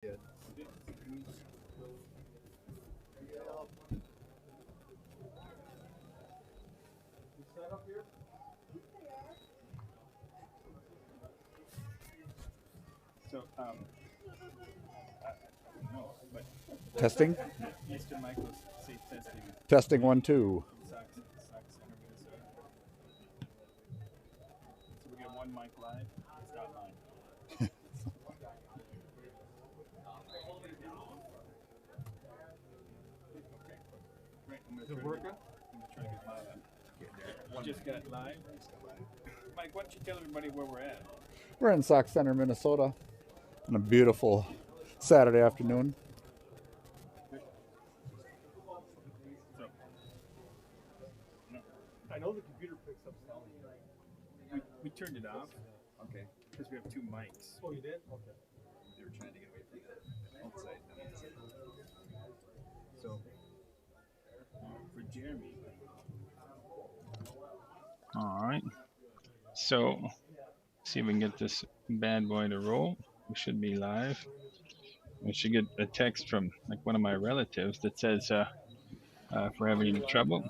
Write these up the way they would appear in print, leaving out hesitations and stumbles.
Yeah. So, no, but Testing. Mr. Michael's safe testing Testing 1 2. Sauk Center, Minnesota. So we got one mic live. It's not live. Right, Is it working? I'm gonna try to get live. Just got live. Mike, why don't you tell everybody where we're at? We're in Sauk Center, Minnesota, on a beautiful Saturday afternoon. So, no, I know the computer picks up sound. we turned it off Okay. because we have two mics. Oh, you did? Okay. They were trying to get away from the outside noise. So, for Jeremy. All right. So, see if we can get this bad boy to roll. We should be live. We should get a text from like one of my relatives that says, if we're having any trouble.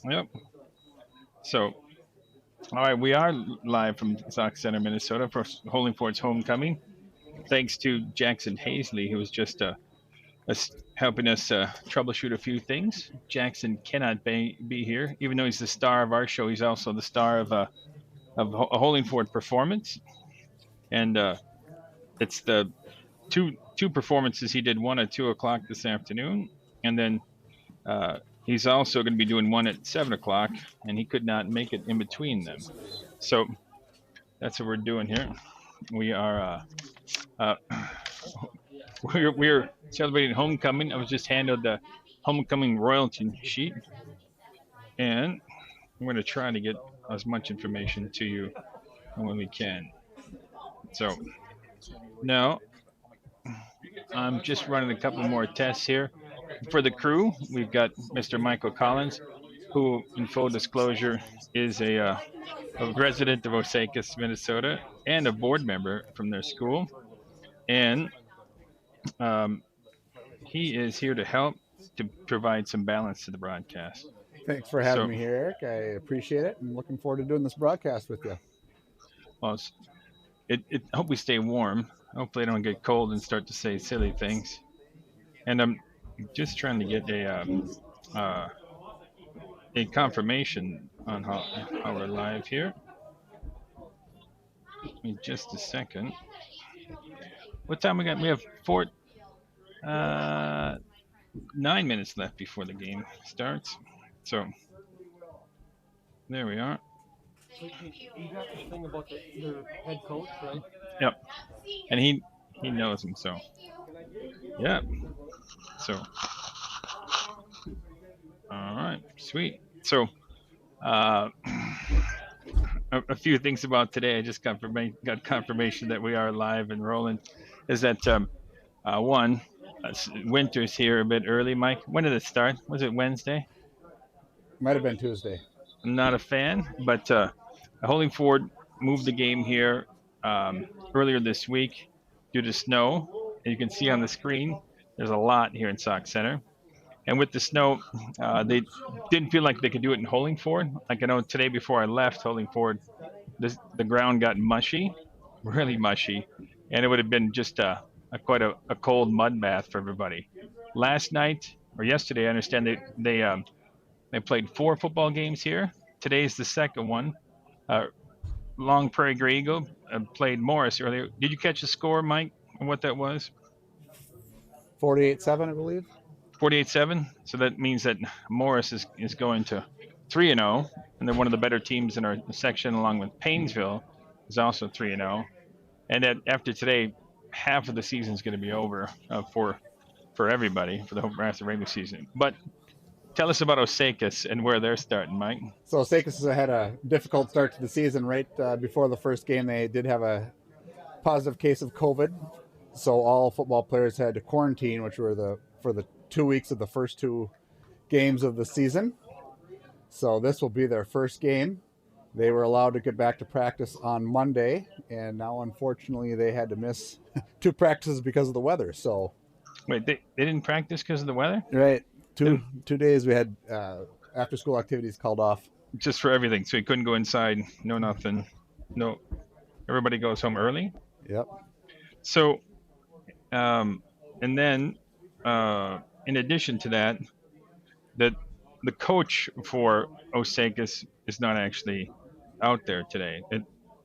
Yep. So, all right, we are live from Sauk Center, Minnesota for Holdingford's homecoming. Thanks to Jackson Hazley, who was just helping us troubleshoot a few things. Jackson cannot be here, even though he's the star of our show. He's also the star of a Holdingford performance, and it's the two performances he did. One at 2:00 this afternoon, and then he's also going to be doing one at 7:00, and he could not make it in between them. So that's what we're doing here. We are we're celebrating homecoming. I was just handed the homecoming royalty sheet, and I'm going to try to get as much information to you when we can. So now I'm just running a couple more tests here. For the crew, we've got Mr. Michael Collins, who, in full disclosure, is a resident of Osakis, Minnesota, and a board member from their school. And um, he is here to help to provide some balance to the broadcast. Thanks for having me here, Eric. I appreciate it. I'm looking forward to doing this broadcast with you. Well, I hope we stay warm. Hopefully, I don't get cold and start to say silly things. And I'm just trying to get a confirmation on how we're live here. In just a second. What time we got? We have 9 minutes left before the game starts. So there we are. So you got the thing about your head coach, right? Yep. And he knows him, so yeah. So all right, sweet. So a few things about today. I just got confirmation that we are live and rolling. Is that one? Winter's here a bit early, Mike. When did it start? Was it Wednesday? Might have been Tuesday. I'm not a fan, but Holdingford moved the game here earlier this week due to snow. And you can see on the screen, there's a lot here in Sauk Center. And with the snow, they didn't feel like they could do it in Holdingford. Like I know today before I left Holdingford, the ground got mushy, really mushy, and it would have been just quite a cold mud bath for everybody. Last night or yesterday, I understand they played 4 football games here. Today's the second one. Long Prairie Grey Eagle played Morris earlier. Did you catch the score, Mike, and what that was? 48-7, I believe. 48-7. So that means that Morris is going to 3-0, and they're one of the better teams in our section, along with Painesville is also 3-0. And that after today, half of the season is going to be over for everybody for the rest of the regular season. But tell us about Osakis and where they're starting, Mike. So Osakis has had a difficult start to the season. Right before the first game, they did have a positive case of COVID. So all football players had to quarantine, which were for the 2 weeks of the first 2 games of the season. So this will be their first game. They were allowed to get back to practice on Monday, and now unfortunately they had to miss 2 practices because of the weather. So, Wait, they didn't practice because of the weather? right, two Then 2 days we had after school activities called off. just for everything, so he couldn't go inside. No, nothing. No, everybody goes home early. Yep. So, and then, in addition to that, the the coach for Osakis is not actually out there today,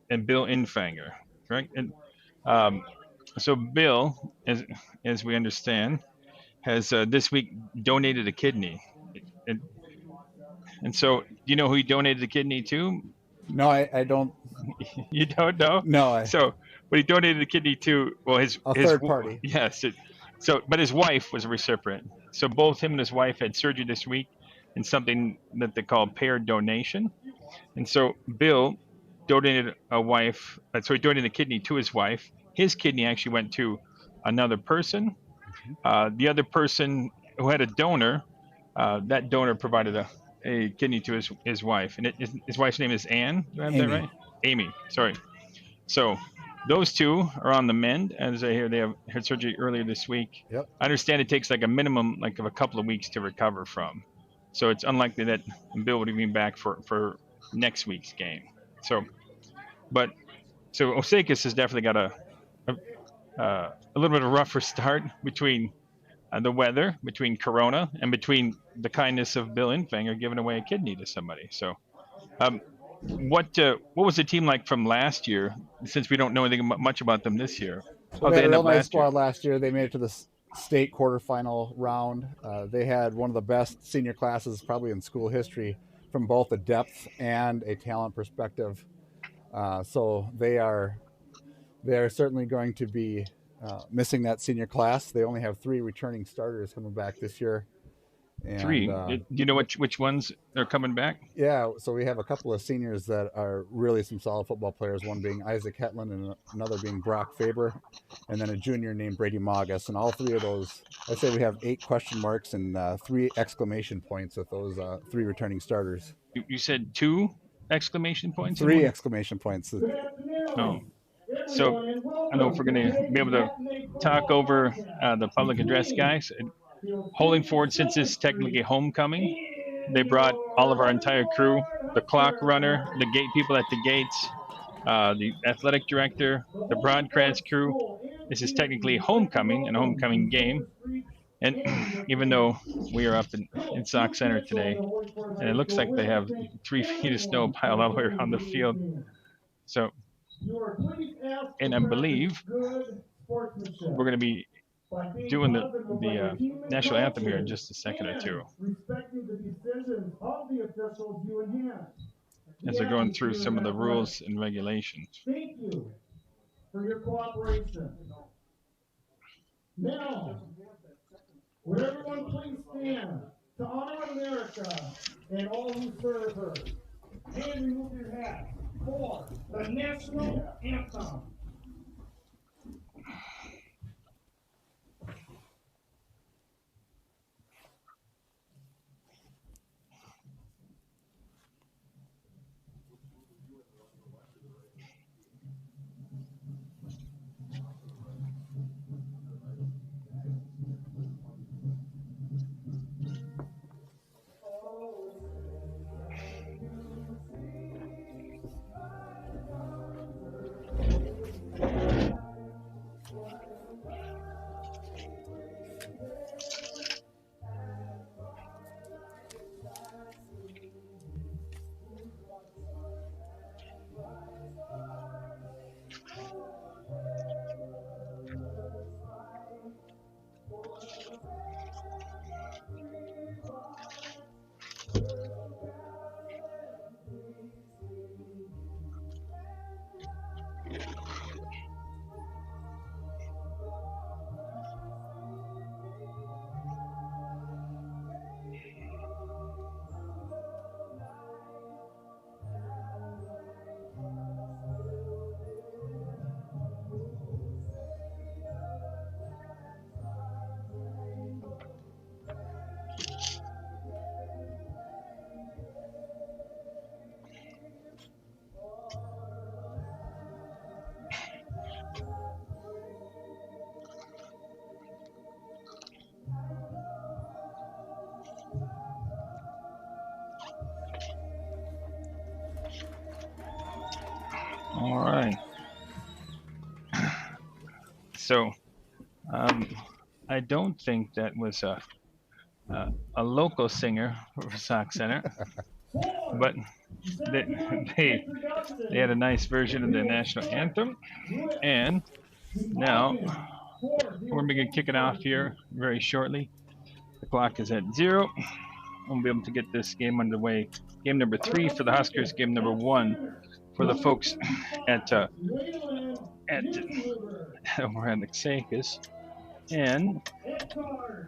and Bill Infanger, correct? And um, so Bill, as we understand, has this week donated a kidney, and and so do you know who he donated the kidney to? No, I don't. You don't know? No, So, but he donated the kidney to, well, a third party. yes. So, but his wife was a recipient. So both him and his wife had surgery this week in something that they call paired donation. And so Bill donated a wife. So he donated a kidney to his wife. His kidney actually went to another person. The other person who had a donor, that donor provided a kidney to his wife, and his wife's name is Anne. Do I have that Amy. right? Amy. Sorry. So those two are on the mend. As I hear, they have had surgery earlier this week. Yep. I understand it takes like a minimum like of a couple of weeks to recover from. So it's unlikely that Bill would be back for next week's game. So, but so Osakis has definitely got a little bit of a rougher start between the weather, between Corona, and between the kindness of Bill Infanger giving away a kidney to somebody. So, um, what was the team like from last year? Since we don't know anything much about them this year, Well, how'd they they had a end real up nice last year? squad last year. They made it to the state quarterfinal round. They had one of the best senior classes probably in school history from both a depth and a talent perspective. So they are certainly going to be missing that senior class. They only have 3 returning starters coming back this year. And Three. Do you know which ones are coming back? yeah, so we have a couple of seniors that are really some solid football players, one being Isaac Hetland and another being Brock Faber, and then a junior named Brady Magas. And all 3 of those, I'd say we have 8 question marks and 3 exclamation points with those 3 returning starters. You said 2 exclamation points and 3 one. exclamation points. Oh, so I don't know if we're going to be able to talk over the public address, guys. Holdingford, since it's technically homecoming, they brought all of our entire crew, the clock runner, the gate people at the gates, the athletic director, the broadcast crew. This is technically homecoming, and a homecoming game. And even though we are up in Sauk Center today, and it looks like they have 3 feet of snow piled all the way around the field. So, and I believe we're going to be doing the national anthem here in just a second or two. As they're going through some of the rules and regulations. Thank you for your cooperation. Now, would everyone please stand to honor America and all who serve her, and remove your hat for the national anthem. All right. So, I don't think that was a local singer for Sauk Center, but they, they they had a nice version of the national anthem, and now we're going to kick it off here very shortly. The clock is at 0. We'll be able to get this game underway. Game number 3 for the Huskers. Game number 1 for the folks at we're at Osakis. And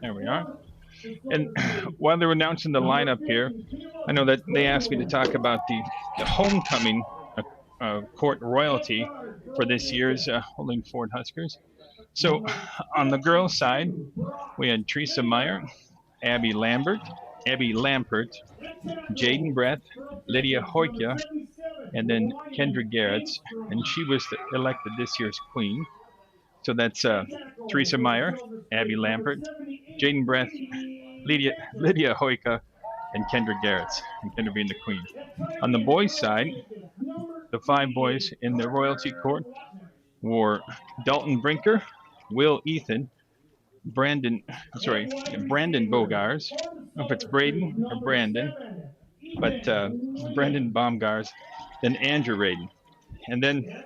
there we are. And while they're announcing the lineup here, I know that they asked me to talk about the homecoming court royalty for this year's Holdingford Huskers. So on the girls' side, we had Teresa Meyer, Abby Lampert, Jaden Brett, Lydia Hoyka, and then Kendra Garrett, and she was elected this year's queen. So that's Teresa Meyer, Abby Lampert, Jaden Brett, Lydia Hoyka, and Kendra Garrett, and Kendra being the queen. On the boys' side, the 5 boys in the royalty court were Dalton Brinker, Will Ethan, Brandon Bogars. I don't know if it's Braden or Brandon, but Brandon Baumgars, then Andrew Raden. And then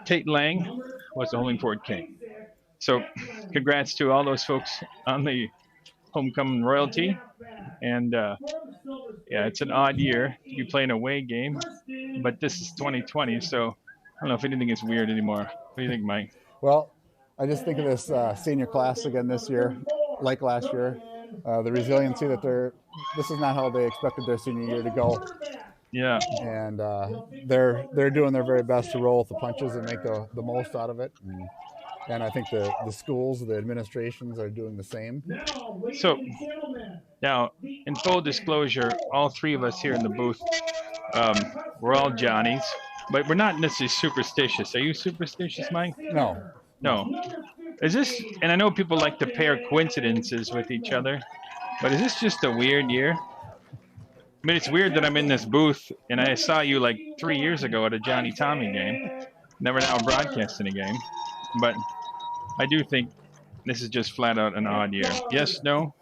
Tate Lang was the Holdingford King. So congrats to all those folks on the homecoming royalty. And yeah, it's an odd year to be playing a away game, but this is 2020, so I don't know if anything is weird anymore. What do you think, Mike? Well, I just think of this senior class again this year, like last year. The resiliency that this is not how they expected their senior year to go. Yeah. And they're doing their very best to roll with the punches and make the most out of it. And I think the schools, the administrations are doing the same. So now, in full disclosure, all 3 of us here in the booth, we're all Johnnies, but we're not necessarily superstitious. Are you superstitious, Mike? No. Is this, and I know people like to pair coincidences with each other, but is this just a weird year? I mean, it's weird that I'm in this booth and I saw you like 3 years ago at a Johnny Tommy game. Never now broadcasting a game, but I do think this is just flat out an odd year. Yes, no?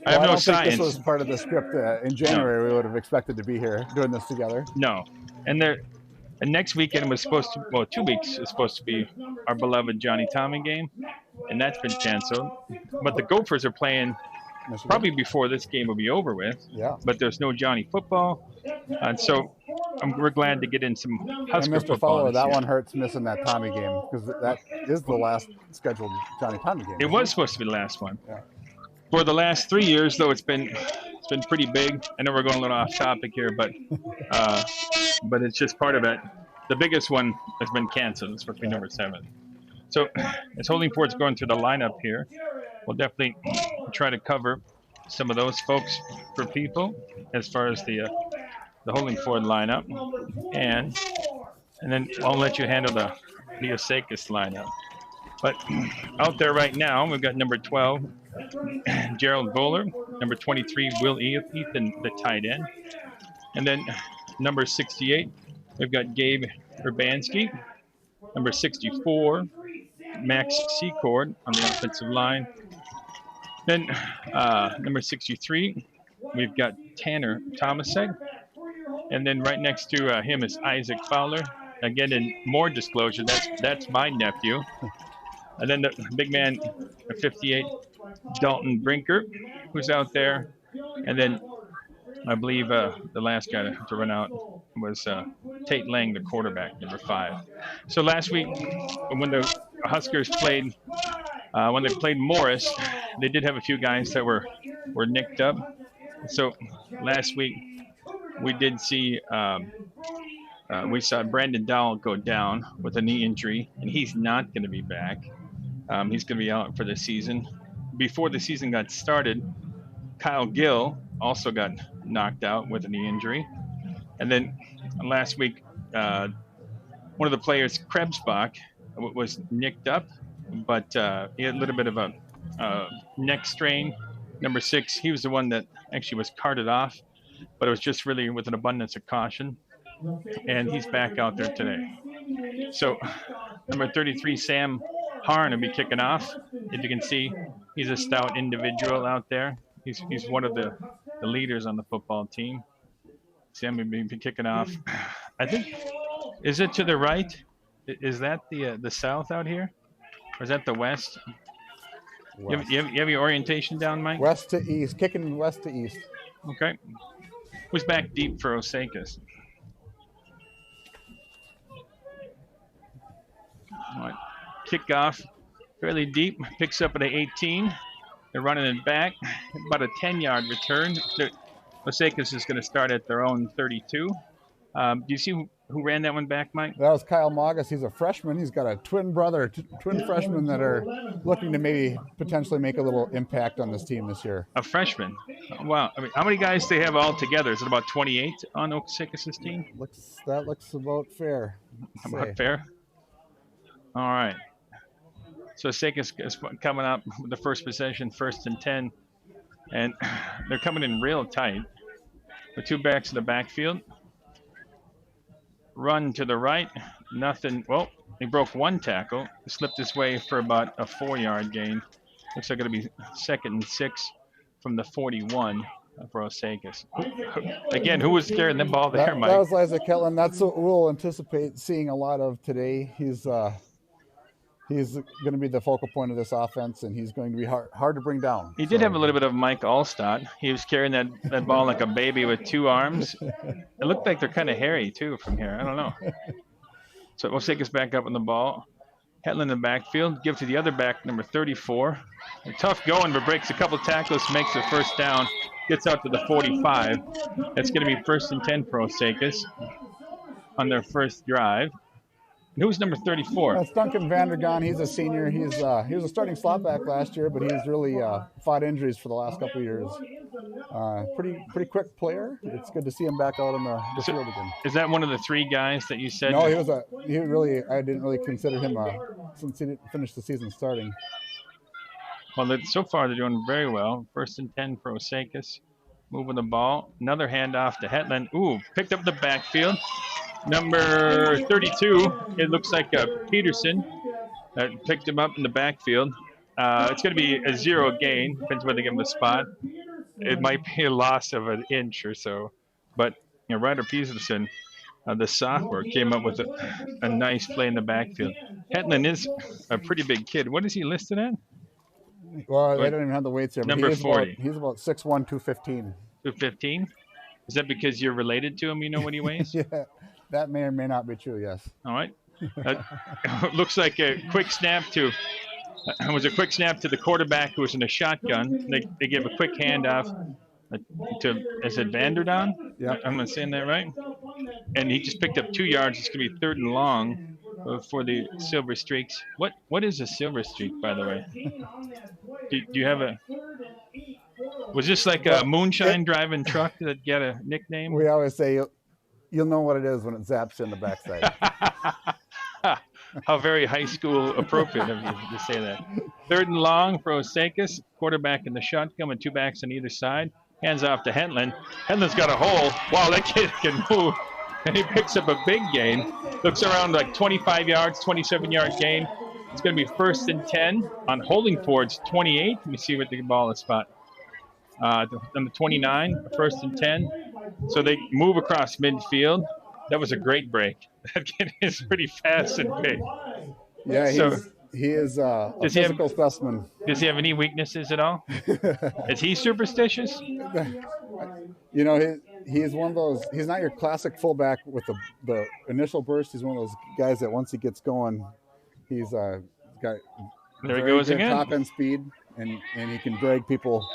I have no science. Think this was part of the script. In January, we would have expected to be here doing this together. No. And next weekend was supposed to, 2 weeks is supposed to be our beloved Johnny Tommy game, and that's been canceled. But the Gophers are playing probably before this game will be over with. Yeah. But there's no Johnny football, and so we're glad to get in some Husker Mr. football. Fowler, that one hurts missing that Tommy game because that is the last scheduled Johnny Tommy game. It was supposed to be the last one. Yeah. For the last 3 years, though, it's been pretty big. I know we're going a little off topic here, but it's just part of it. The biggest one has been canceled. It's supposed to be number 7. So as Holdingford's going through the lineup here, we'll definitely try to cover some of those folks for people as far as the Holdingford lineup, and then I'll let you handle the Osakis lineup. But out there right now, we've got number 12, Gerald Bowler, number 23, Will Ethan, the tight end, and then number 68, we've got Gabe Urbanski, number 64, Max Secord on the offensive line. Then number 63, we've got Tanner Thomasek. And then right next to him is Isaac Fowler. Again, in more disclosure, that's my nephew. And then the big man, 58, Dalton Brinker, who's out there. And then I believe the last guy to run out was Tate Lang, the quarterback, number 5. So last week, when the Huskers played, when they played Morris, they did have a few guys that were nicked up. So last week, we did see we saw Brandon Dowell go down with a knee injury, and he's not going to be back. He's going to be out for the season. Before the season got started, Kyle Gill also got knocked out with a knee injury. And then last week, one of the players, Krebsbach, was nicked up, but he had a little bit of a neck strain. Number 6, he was the one that actually was carted off, but it was just really with an abundance of caution. And he's back out there today. So number 33, Sam Harn, will be kicking off. As you can see, he's a stout individual out there. He's one of the leaders on the football team. Sam will be kicking off. I think, is it to the right? Is that the south out here? Or is that the west? You have your orientation down, Mike? West to east, kicking west to east. Okay. Who's back deep for Osakis? All right. Kickoff, fairly deep, picks up at an 18. They're running it back, about a 10-yard return. Osakis is going to start at their own 32. Do you see who ran that one back, Mike? That was Kyle Magas. He's a freshman. He's got a twin brother, twin freshmen that are looking to maybe potentially make a little impact on this team this year. A freshman? Wow. I mean, how many guys do they have all together? Is it about 28 on Osakis' team? That looks about fair. About fair? All right. So Osakis is coming up with the first possession, 1st and 10. And they're coming in real tight. The two backs in the backfield. Run to the right, nothing. Well, he broke one tackle, slipped his way for about a 4-yard gain. Looks like it'll be 2nd and 6 from the 41 for Osakis. Again, who was carrying the ball there, Mike? That was Isaac Hetland. That's what we'll anticipate seeing a lot of today. He's going to be the focal point of this offense, and he's going to be hard to bring down. He did have a little bit of Mike Allstott. He was carrying that ball like a baby with 2 arms. It looked like they're kind of hairy, too, from here. I don't know. So Osakis back up on the ball. Hetland in the backfield. Give to the other back, number 34. Tough going, but breaks a couple tackles, makes the first down. Gets out to the 45. That's going to be 1st and 10 for Osakis on their first drive. Who's number 34? That's Duncan Vandergaan. He's a senior. He was a starting slot back last year, but he's really fought injuries for the last couple of years. Pretty quick player. It's good to see him back out on the field again. Is that one of the 3 guys that you said? No, I didn't really consider him since he didn't finish the season starting. Well, so far they're doing very well. 1st and 10 for Osakis. Moving the ball. Another handoff to Hetland. Ooh, picked up the backfield. Number 32, it looks like Peterson picked him up in the backfield. It's going to be a 0 gain, depends whether they give him the spot. It might be a loss of an inch or so. But Ryder Peterson, the sophomore, came up with a nice play in the backfield. Hetland is a pretty big kid. What is he listed at? Well, they don't even have the weights here. Number 40. He's about 6'1", 215. 215? Is that because you're related to him? You know what he weighs? Yeah. That may or may not be true, yes. All right. Looks like a quick snap to the quarterback who was in a shotgun. They gave a quick handoff to, is it Vanderdon? Yeah. I'm saying that right? And he just picked up 2 yards. It's going to be 3rd and long for the Silver Streaks. What is a Silver Streak, by the way? Do you have a... Was this like a moonshine driving truck that got a nickname? We always say you'll know what it is when it zaps you in the backside. How very high school appropriate of you to say that. 3rd and long for Osakis. Quarterback in the shotgun with 2 backs on either side. Hands off to Hetland. Hetland's got a hole. Wow, that kid can move. And he picks up a big gain. Looks around like 25 yards, 27-yard gain. It's going to be 1st and 10 on Holdingford's 28. Let me see what the ball is spot. On the 29, 1st and 10. So they move across midfield. That was a great break. That kid is pretty fast and big. Yeah, he is a physical specimen. Does he have any weaknesses at all? Is he superstitious? He is one of those. He's not your classic fullback with the initial burst. He's one of those guys that once he gets going, he's got there he very goes good again. top end speed, and he can drag people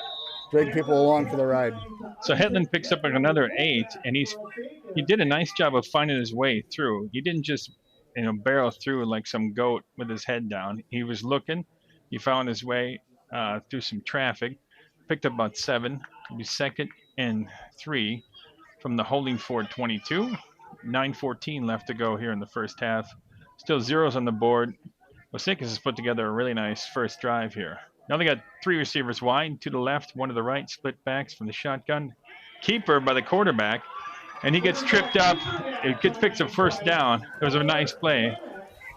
along for the ride. So Hetland picks up another 8, and he did a nice job of finding his way through. He didn't just barrel through like some goat with his head down. He was looking. He found his way through some traffic. Picked up about 7. It'll be 2nd and 3 from the Holdingford 22. 9:14 left to go here in the first half. Still zeros on the board. Osakis has put together a really nice first drive here. Now they got 3 receivers wide, 2 to the left, 1 to the right, split backs from the shotgun. Keeper by the quarterback. and he gets tripped up. It gets picks up first down. It was a nice play,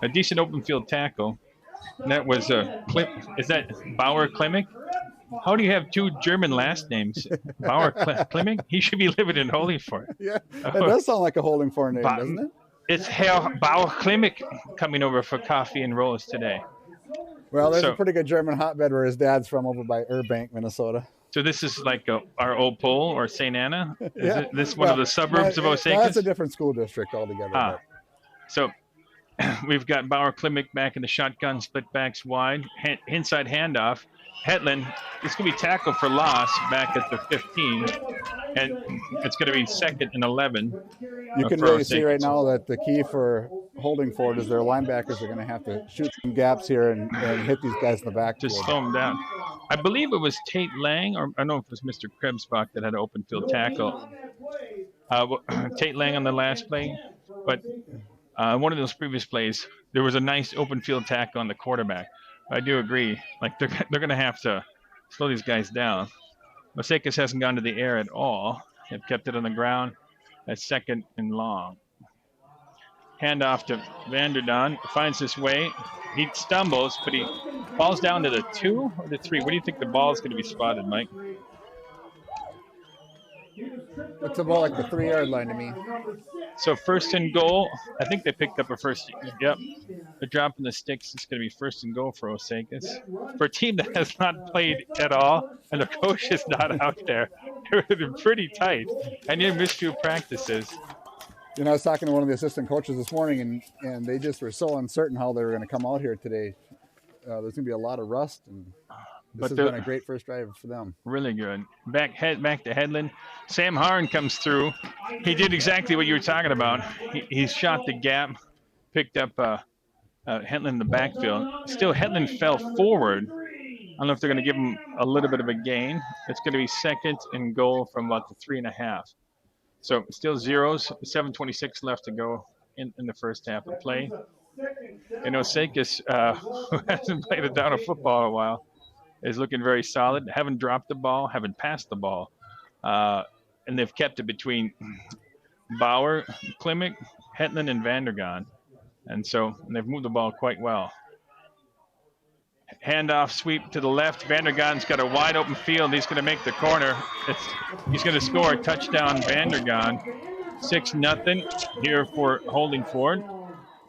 a decent open field tackle. And that was is that Bauer Klimek? How do you have two German last names? Bauer Klimek? He should be living in Holdingford. Yeah, that does sound like a Holdingford name, doesn't it? It's Herr Bauer Klimek coming over for coffee and rolls today. Well, there's a pretty good German hotbed where his dad's from, over by Burbank, Minnesota. So this is like our Old Pole or St. Anna? Is this one of the suburbs of Osakis? That's a different school district altogether. So we've got Bauer Klimek back in the shotgun, split backs wide, inside handoff. Hetland, it's going to be tackled for loss back at the 15, and it's going to be 2nd and 11. You can really see right now that the key for Holdingford is their linebackers are going to have to shoot some gaps here and hit these guys in the back. Just slow them down. I believe it was Tate Lang, or I don't know if it was Mr. Krebsbach that had an open field tackle. Tate Lang on the last play, but one of those previous plays, there was a nice open field tackle on the quarterback. I do agree. Like they're going to have to slow these guys down. Osakis hasn't gone to the air at all. They've kept it on the ground. That's 2nd and long. Handoff to Vanderdon. Finds his way. He stumbles, but he falls down to the 2 or the 3. Where do you think the ball is going to be spotted, Mike? Looks about like the 3-yard line to me. So 1st and goal. I think they picked up a first. Yep. They're dropping the sticks. It's going to be 1st and goal for Osakis. For a team that has not played at all, and the coach is not out there. They're pretty tight. And you missed 2 practices. You know, I was talking to one of the assistant coaches this morning, and they just were so uncertain how they were going to come out here today. There's going to be a lot of rust, and this has been a great first drive for them. Really good. Back to Headland. Sam Harn comes through. He did exactly what you were talking about. He shot the gap, picked up Headland in the backfield. Still, Headland fell forward. I don't know if they're going to give him a little bit of a gain. It's going to be 2nd and goal from about the 3.5. So still zeros, 7:26 left to go in the first half of play. And Osakis, who hasn't played a down of football in a while, is looking very solid. Haven't dropped the ball, haven't passed the ball. And they've kept it between Bauer, Klimek, Hetland, and Vandergaan. And so they've moved the ball quite well. Handoff sweep to the left. Vandergaan's got a wide open field. He's going to make the corner. He's going to score a touchdown, Vandergaan. 6-0 here for Holdingford.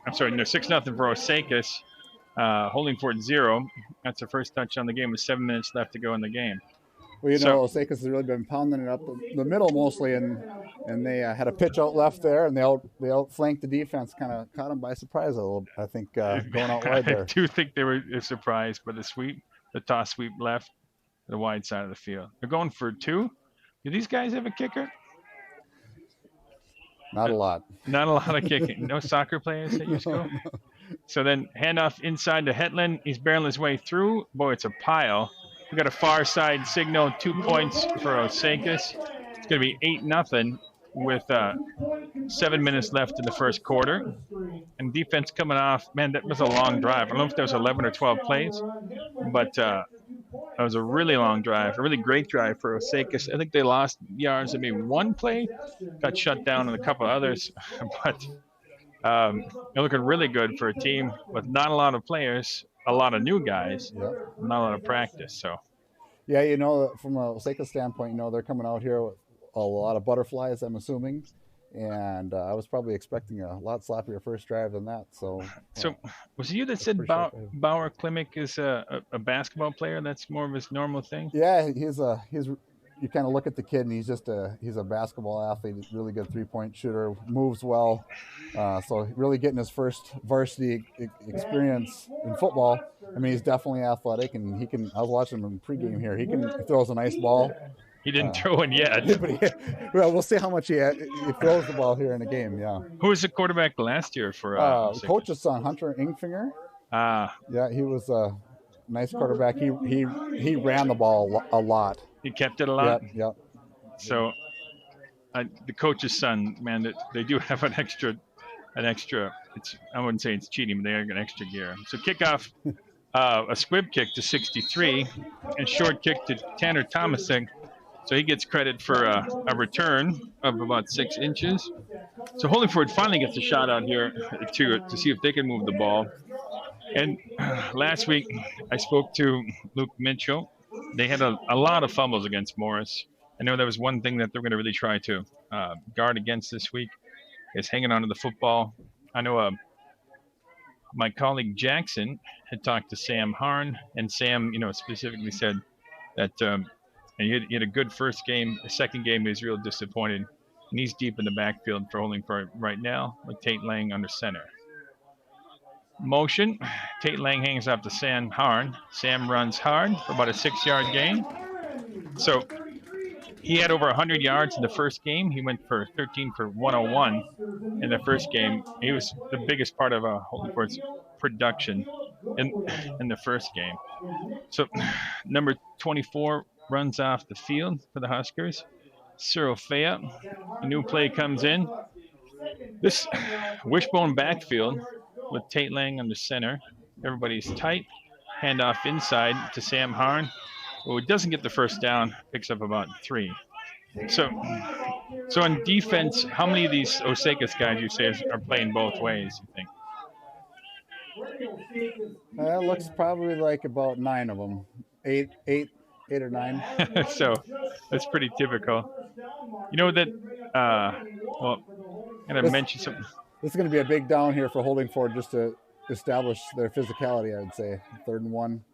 I'm sorry, no, 6-0 for Osakis. Holdingford 0. That's the first touch on the game with 7 minutes left to go in the game. Well, you know, Osakis has really been pounding it up the middle mostly, and they had a pitch out left there, and they outflanked the defense, kind of caught them by surprise a little, I think, going out wide there. I do think they were surprised by the sweep, the toss sweep left, the wide side of the field. They're going for 2. Do these guys have a kicker? Not a lot. Not a lot of kicking. No soccer players at your school? No. So then handoff inside to Hetland. He's barreling his way through. Boy, it's a pile. We got a far side signal, 2 points for Osakis. It's going to be 8-0 with 7 minutes left in the first quarter. And defense coming off. Man, that was a long drive. I don't know if that was 11 or 12 plays, but that was a really long drive, a really great drive for Osakis. I think they lost yards in maybe 1 play, got shut down in a couple others, but they're looking really good for a team with not a lot of players, a lot of new guys, not a lot of practice. So, yeah, you know, from a Osakis standpoint, you know, they're coming out here with a lot of butterflies, I'm assuming, and I was probably expecting a lot sloppier first drive than that. So was it you that said Bauer Klimek is a basketball player? That's more of his normal thing. Yeah, he's you kind of look at the kid, and he's a basketball athlete. He's a really good 3-point shooter, moves well. So really getting his first varsity experience in football. I mean, he's definitely athletic, and I was watching him in pregame here. He throws a nice ball. He didn't throw in yet. Well, we'll see how much he throws the ball here in the game. Yeah. Who was the quarterback last year for? Coach's son, Hunter Ingfinger. Yeah, he was a nice quarterback. He ran the ball a lot. He kept it a lot. Yeah. So, the coach's son, man, they do have an extra. I wouldn't say it's cheating, but they have an extra gear. So kickoff, a squib kick to 63, and short kick to Tanner Thomason. So he gets credit for a return of about 6 inches. So Holdingford finally gets a shot out here to see if they can move the ball. And last week I spoke to Luke Mitchell. They had a lot of fumbles against Morris. I know that was one thing that they're going to really try to guard against this week, is hanging on to the football. I know my colleague Jackson had talked to Sam Harn, and Sam, specifically said that he had a good first game. The second game he was real disappointed, and he's deep in the backfield for Holdingford right now with Tate Lang under center. Motion. Tate Lang hangs off to Sam Harn. Sam runs hard for about a 6-yard gain. So he had over 100 yards in the first game. He went for 13 for 101 in the first game. He was the biggest part of Holdingford's production in the first game. So number 24 runs off the field for the Huskers. Cyril Faya. A new play comes in. This wishbone backfield with Tate Lang under center. Everybody's tight. Handoff inside to Sam Harn, who doesn't get the first down, picks up about 3. So on defense, how many of these Osakis guys you say are playing both ways, you think? It looks probably like about 9 of them. 8 or 9. So that's pretty typical. You know that, I'm going to mention something. This is going to be a big down here for Holdingford just to establish their physicality, I would say. 3rd and 1.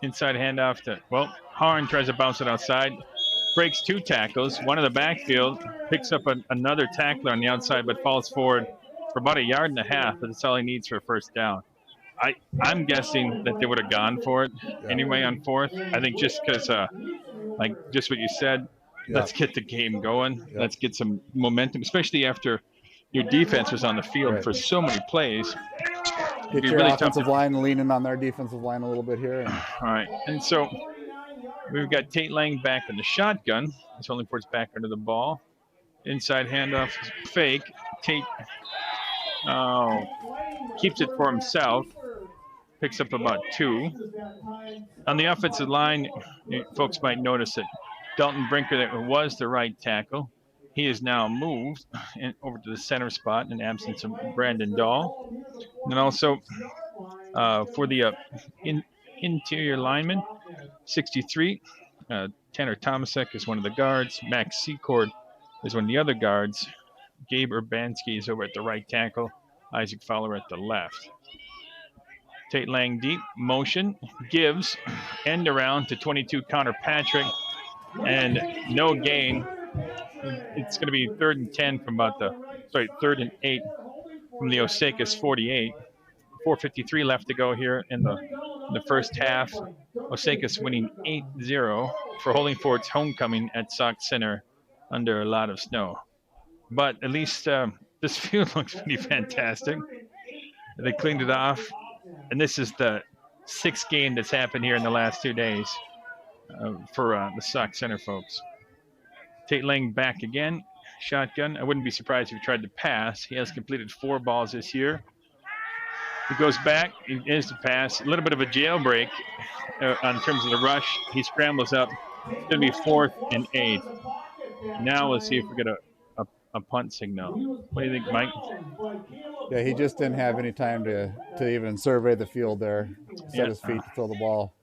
Inside handoff to, Harn tries to bounce it outside. Breaks 2 tackles. One in the backfield. Picks up another tackler on the outside, but falls forward for about 1.5 yards. But that's all he needs for a first down. I'm guessing that they would have gone for it anyway on 4th. I think just because, just what you said, let's get the game going. Let's get some momentum, especially after your defense was on the field for so many plays. Get your really offensive line leaning on their defensive line a little bit here. All right. And so we've got Tate Lang back in the shotgun. It's Holdingford's back under the ball. Inside handoff is fake. Tate keeps it for himself. Picks up about 2. On the offensive line, folks might notice that Dalton Brinker, that was the right tackle, he is now moved over to the center spot in absence of Brandon Dahl. And also for the interior lineman, 63, Tanner Tomasek is one of the guards. Max Secord is one of the other guards. Gabe Urbanski is over at the right tackle. Isaac Fowler at the left. Tate Lang deep, motion, gives, end around to 22 Connor Patrick, and no gain. It's going to be 3rd and 10 from 3rd and 8 from the Osakis 48. 4:53 left to go here in the first half. Osakis winning 8-0 for Holdingford's homecoming at Sauk Center under a lot of snow. But at least this field looks pretty fantastic. They cleaned it off. And this is the 6th game that's happened here in the last 2 days for the Sauk Center folks. Tate Lang back again, shotgun. I wouldn't be surprised if he tried to pass. He has completed 4 balls this year. He goes back, he is to pass. A little bit of a jailbreak in terms of the rush. He scrambles up. It's going to be 4th and 8. Now let's see if we get a punt signal. What do you think, Mike? Yeah, he just didn't have any time to even survey the field there, set his feet to throw the ball.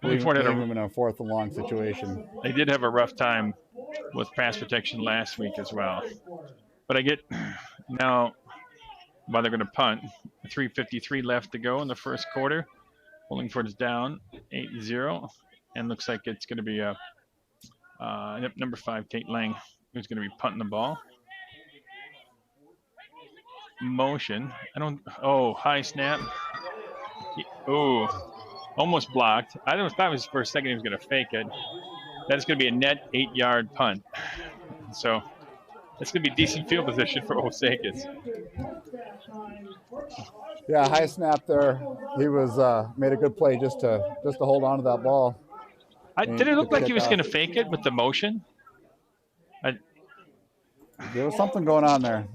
Leaving him in a 4th and long situation. They did have a rough time with pass protection last week as well. But I get now why they're going to punt. 3:53 left to go in the first quarter. Holdingford's down 8-0, and looks like it's going to be number 5, Tate Lang, who's going to be punting the ball. Motion. High snap. Almost blocked. I thought it was for a second he was going to fake it. That is going to be a net 8-yard punt. So it's going to be decent field position for Osakis. Yeah, high snap there. He was made a good play just to hold on to that ball. Did it look like he was going to fake it with the motion? There was something going on there.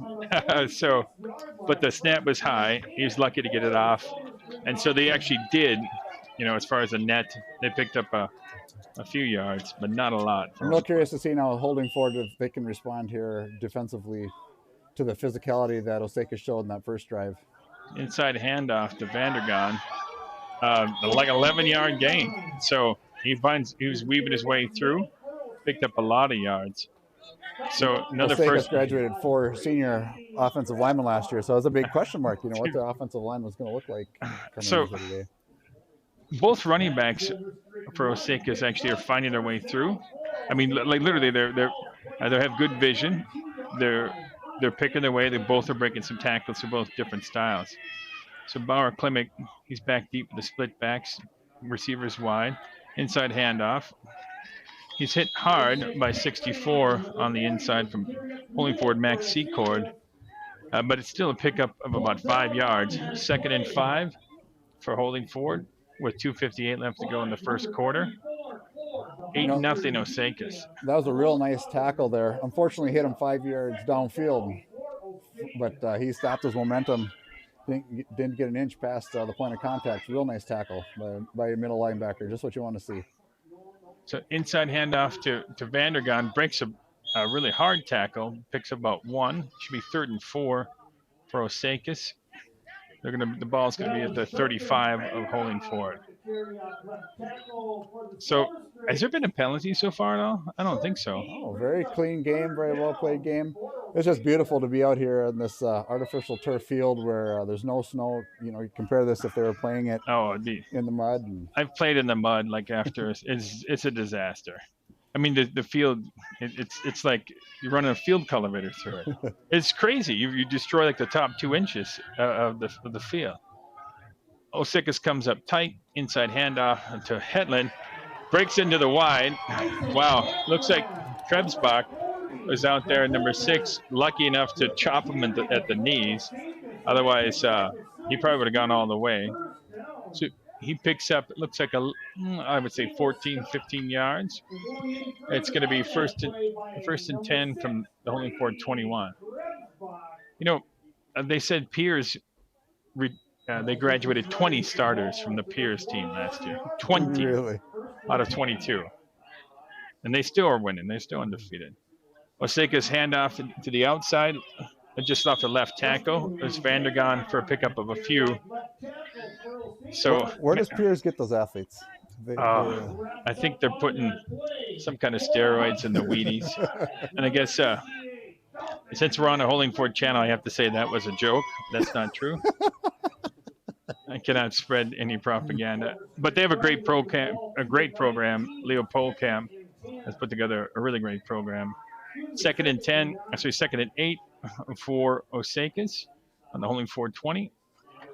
But the snap was high. He was lucky to get it off. And so they actually did as far as the net, they picked up a few yards, but not a lot. I'm real curious to see now Holdingford if they can respond here defensively to the physicality that Osakis showed in that first drive. Inside handoff to Vandergaan, like 11-yard gain. So he was weaving his way through, picked up a lot of yards. So another Osakis first. graduated 4 senior offensive linemen last year, so it was a big question mark. What the offensive line was going to look like coming into today. Both running backs for Osakis actually are finding their way through. I mean, like literally, they have good vision. They're picking their way. They both are breaking some tackles. They're both different styles. So Bauer Klimek, he's back deep with the split backs, receivers wide, inside handoff. He's hit hard by 64 on the inside from Holdingford Max Secord, but it's still a pickup of about 5 yards. 2nd and 5 for Holdingford with 2:58 left to go in the first quarter. 8-0 Osakis. That was a real nice tackle there. Unfortunately, hit him 5 yards downfield, but he stopped his momentum. Didn't get an inch past the point of contact. Real nice tackle by a middle linebacker. Just what you want to see. So inside handoff to Vandergaan, breaks a really hard tackle, picks up about 1. Should be 3rd and 4 for Osakis. The ball's gonna be at the 35 of Holdingford. So has there been a penalty so far at all? I don't think so. Oh, very clean game, very well played game. It's just beautiful to be out here in this artificial turf field where there's no snow. You compare this if they were playing it in the mud. I've played in the mud after. It's a disaster. I mean, the field, it's like you're running a field cultivator through it. It's crazy. You destroy like the top 2 inches of the field. Osakis comes up tight, inside handoff to Hetland, breaks into the wide. Wow, looks like Krebsbach was out there, number 6, lucky enough to chop him at the knees. Otherwise, he probably would have gone all the way. So he picks up, it looks like I would say 14, 15 yards. It's going to be first and 10 from the Holdingford 21. They said Piers, they graduated 20 starters from the Piers team last year. 20 really? Out of 22. And they still are winning. They're still undefeated. Osakis handoff to the outside, just off the left tackle. There's Vandergaan for a pickup of a few. So where does Piers get those athletes? I think they're putting some kind of steroids in the Wheaties. And I guess since we're on a Holdingford channel, I have to say that was a joke. That's not true. I cannot spread any propaganda. But they have a great program. Leo Polkamp has put together a really great program. 2nd and 10, actually 2nd and 8 for Osakis on the Holdingford 20.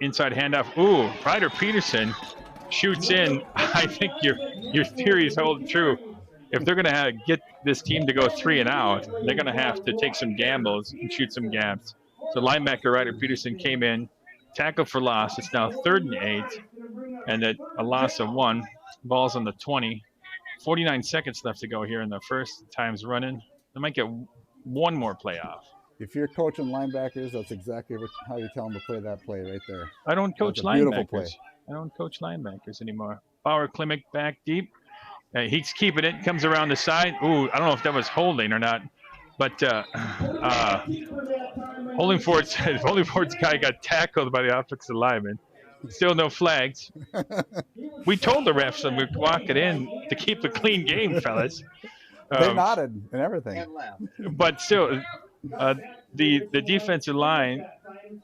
Inside handoff. Ooh, Ryder Peterson shoots in. I think your theories hold true. If they're going to get this team to go 3 and out, they're going to have to take some gambles and shoot some gaps. So linebacker Ryder Peterson came in, tackle for loss. It's now 3rd and 8, and a loss of 1. Ball's on the 20. 49 seconds left to go here in the first. Time's running. They might get one more playoff. If you're coaching linebackers, that's exactly how you tell them to play that play right there. I don't coach linebackers. I don't coach linebackers anymore. Bauer Klimek back deep. He's keeping it. Comes around the side. Ooh, I don't know if that was holding or not. But Holdingford's guy got tackled by the offensive lineman. Still no flags. We told the refs when we walked it in to keep a clean game, fellas. They nodded and everything. But still, the defensive line,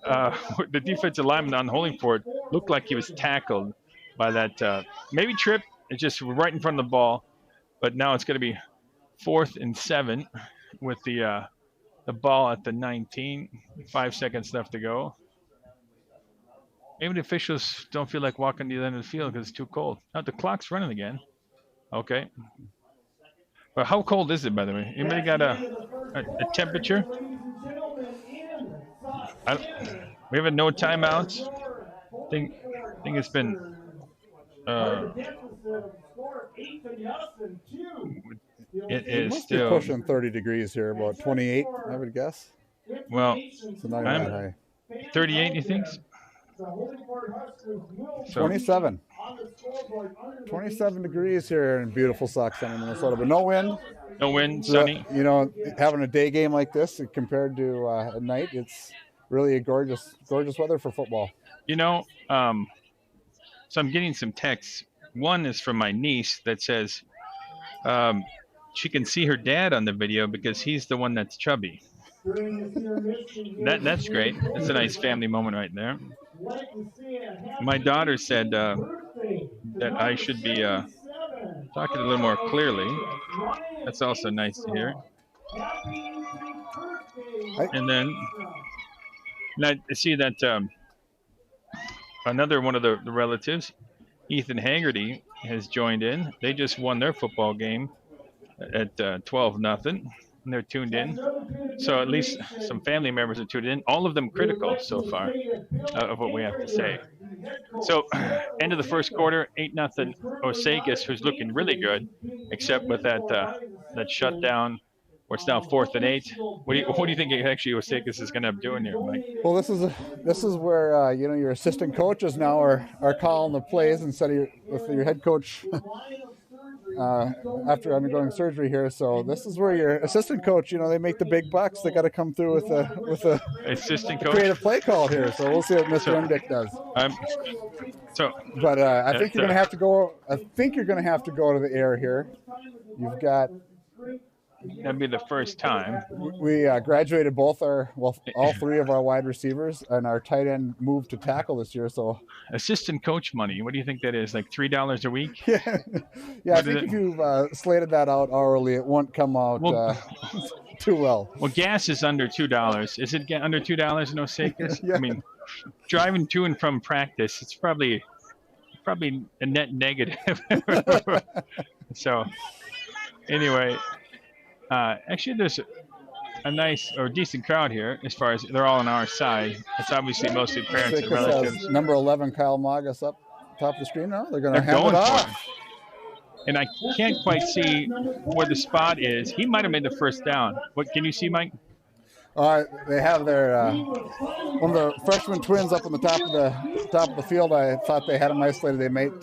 the defensive lineman on Holdingford looked like he was tackled by that maybe trip. It's just right in front of the ball. But now it's going to be 4th and 7 with the ball at the 19. 5 seconds left to go. Maybe the officials don't feel like walking to the end of the field because it's too cold. Now the clock's running again. Okay. But how cold is it, by the way? Anybody got a temperature? We have a no timeouts. I think it's been. It is still pushing 30 degrees here, about 28, I would guess. Well, so not even that high. 38, you think? So 27. 27 degrees here in beautiful Sauk Center, Minnesota, but no wind. No wind, sunny. You know, having a day game like this compared to at night, it's really a gorgeous weather for football. You know, so I'm getting some texts. One is from my niece that says she can see her dad on the video because he's the one that's chubby. That's great. That's a nice family moment right there. My daughter said that I should be talking a little more clearly. That's also nice to hear. And then I see that another one of the relatives, Ethan Haggerty, has joined in. They just won their football game at 12-0, and they're tuned in. So at least some family members are tuned in. All of them critical so far of what we have to say. So end of the first quarter, 8-0 Osakis, who's looking really good, except with that shutdown where it's now 4th and 8. What do you think actually Osakis is going to end up doing here, Mike? Well, this is where you know, your assistant coaches now are calling the plays instead of your head coach after undergoing surgery here. So this is where your assistant coach, you know, they make the big bucks. They got to come through with a assistant coach creative play call here. So we'll see what Mr. Undick does. But I think you're going to have to go. I think you're going to have to go to the air here. You've got. That'd be the first time. We graduated all three of our wide receivers, and our tight end moved to tackle this year. So assistant coach money, what do you think that is? Like $3 a week? Yeah, I think if you've slated that out hourly, it won't come out too well. Well, gas is under $2. Is it under $2 in Osakis? Yeah. I mean, driving to and from practice, it's probably a net negative. So anyway. Actually, there's a nice or decent crowd here as far as they're all on our side. It's obviously mostly parents and relatives. Number 11, Kyle Magas up top of the screen now. They're going to hand it off. And I can't quite see where the spot is. He might have made the first down. What can you see, Mike? They have their one of the freshman twins up on the top of the field. I thought they had him isolated. They might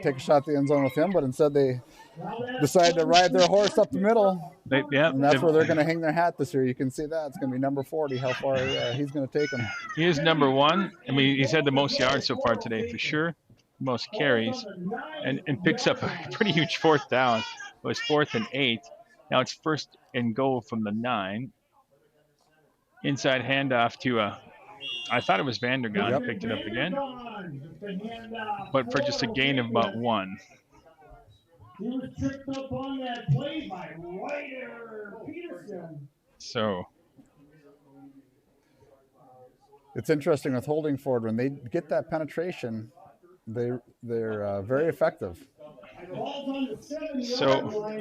take a shot at the end zone with him, but instead they decided to ride their horse up the middle. And that's where they're going to hang their hat this year. You can see that. It's going to be number 40, how far he's going to take them. He is number 1. I mean, he's had the most yards so far today for sure, most carries, and picks up a pretty huge 4th down. It was 4th and 8. Now it's 1st and goal from the 9. Inside handoff to I thought it was Vandergaan. Yep. Picked it up again, but for just a gain of about 1. He was tripped up on that play by Ryder Peterson. So it's interesting with Holdingford, when they get that penetration, they're very effective. So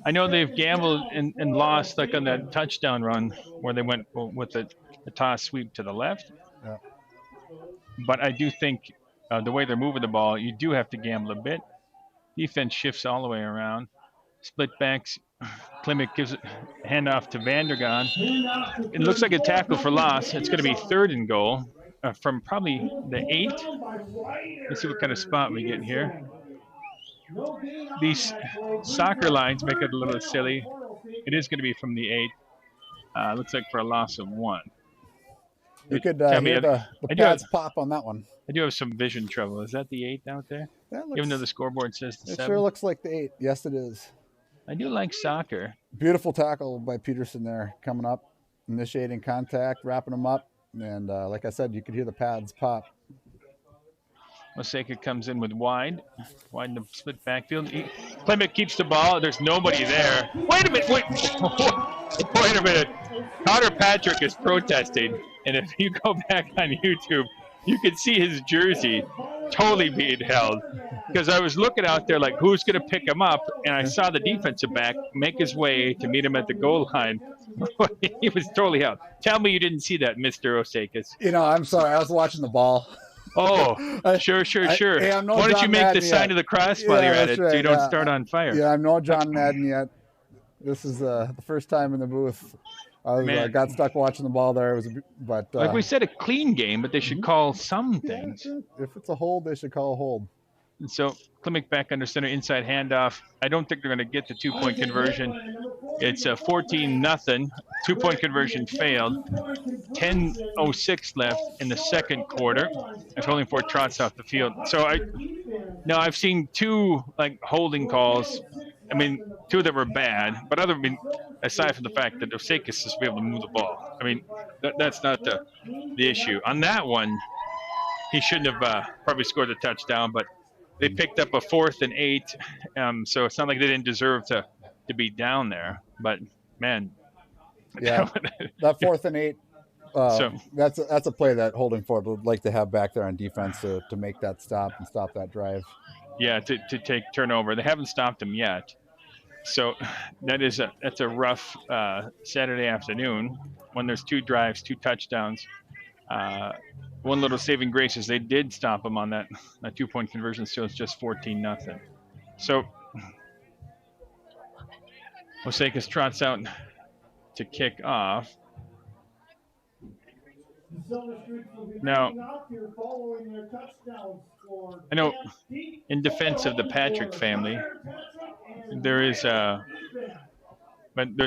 I know they've gambled and lost, like on that touchdown run where they went with the toss sweep to the left. Yeah. But I do think the way they're moving the ball, you do have to gamble a bit. Defense shifts all the way around. Split backs. Klimek gives it handoff to Vandergaan. It looks like a tackle for loss. It's going to be 3rd and goal from probably the 8. Let's see what kind of spot we get here. These soccer lines make it a little silly. It is going to be from the 8. Looks like for a loss of 1. You could hear the pads pop on that one. I do have some vision trouble. Is that the 8 out there? Even though the scoreboard says the 7. It sure looks like the 8. Yes, it is. I do like soccer. Beautiful tackle by Peterson there, coming up, initiating contact, wrapping him up. And like I said, you could hear the pads pop. Osaka comes in with wide in the split backfield. Klimek keeps the ball. There's nobody there. Wait a minute. Wait a minute. Connor Patrick is protesting. And if you go back on YouTube, you can see his jersey totally being held. Because I was looking out there like, who's going to pick him up? And I saw the defensive back make his way to meet him at the goal line. He was totally held. Tell me you didn't see that, Mr. Osakis. You know, I'm sorry. I was watching the ball. Oh, sure. Hey, Why don't you make the sign of the cross while you're at it so you don't start on fire? Yeah, I'm no John Madden yet. This is the first time in the booth. I got stuck watching the ball there. But like we said, a clean game, but they should call some things. If it's a hold, they should call a hold. And so Klimek back under center, inside handoff. I don't think they're going to get the 2-point conversion. It's a 14-0. 2-point conversion failed. 10:06 left in the second quarter as Holdingford trots off the field. So I've seen two like holding calls. I mean, two that were bad, but aside from the fact that Osakis is able to move the ball. I mean, that's not the issue. On that one, he shouldn't have probably scored a touchdown, but they picked up a 4th and 8, so it's not like they didn't deserve to be down there. But man, yeah, that 4th and 8. That's a play that Holdingford would like to have back there on defense to make that stop and stop that drive. Yeah, to take turnover. They haven't stopped him yet. So that's a rough Saturday afternoon when there's 2 drives, 2 touchdowns. One little saving grace is they did stop him on that 2-point conversion, so it's just 14-0. So Osakis trots out to kick off. Now, I know in defense of the Patrick family, there's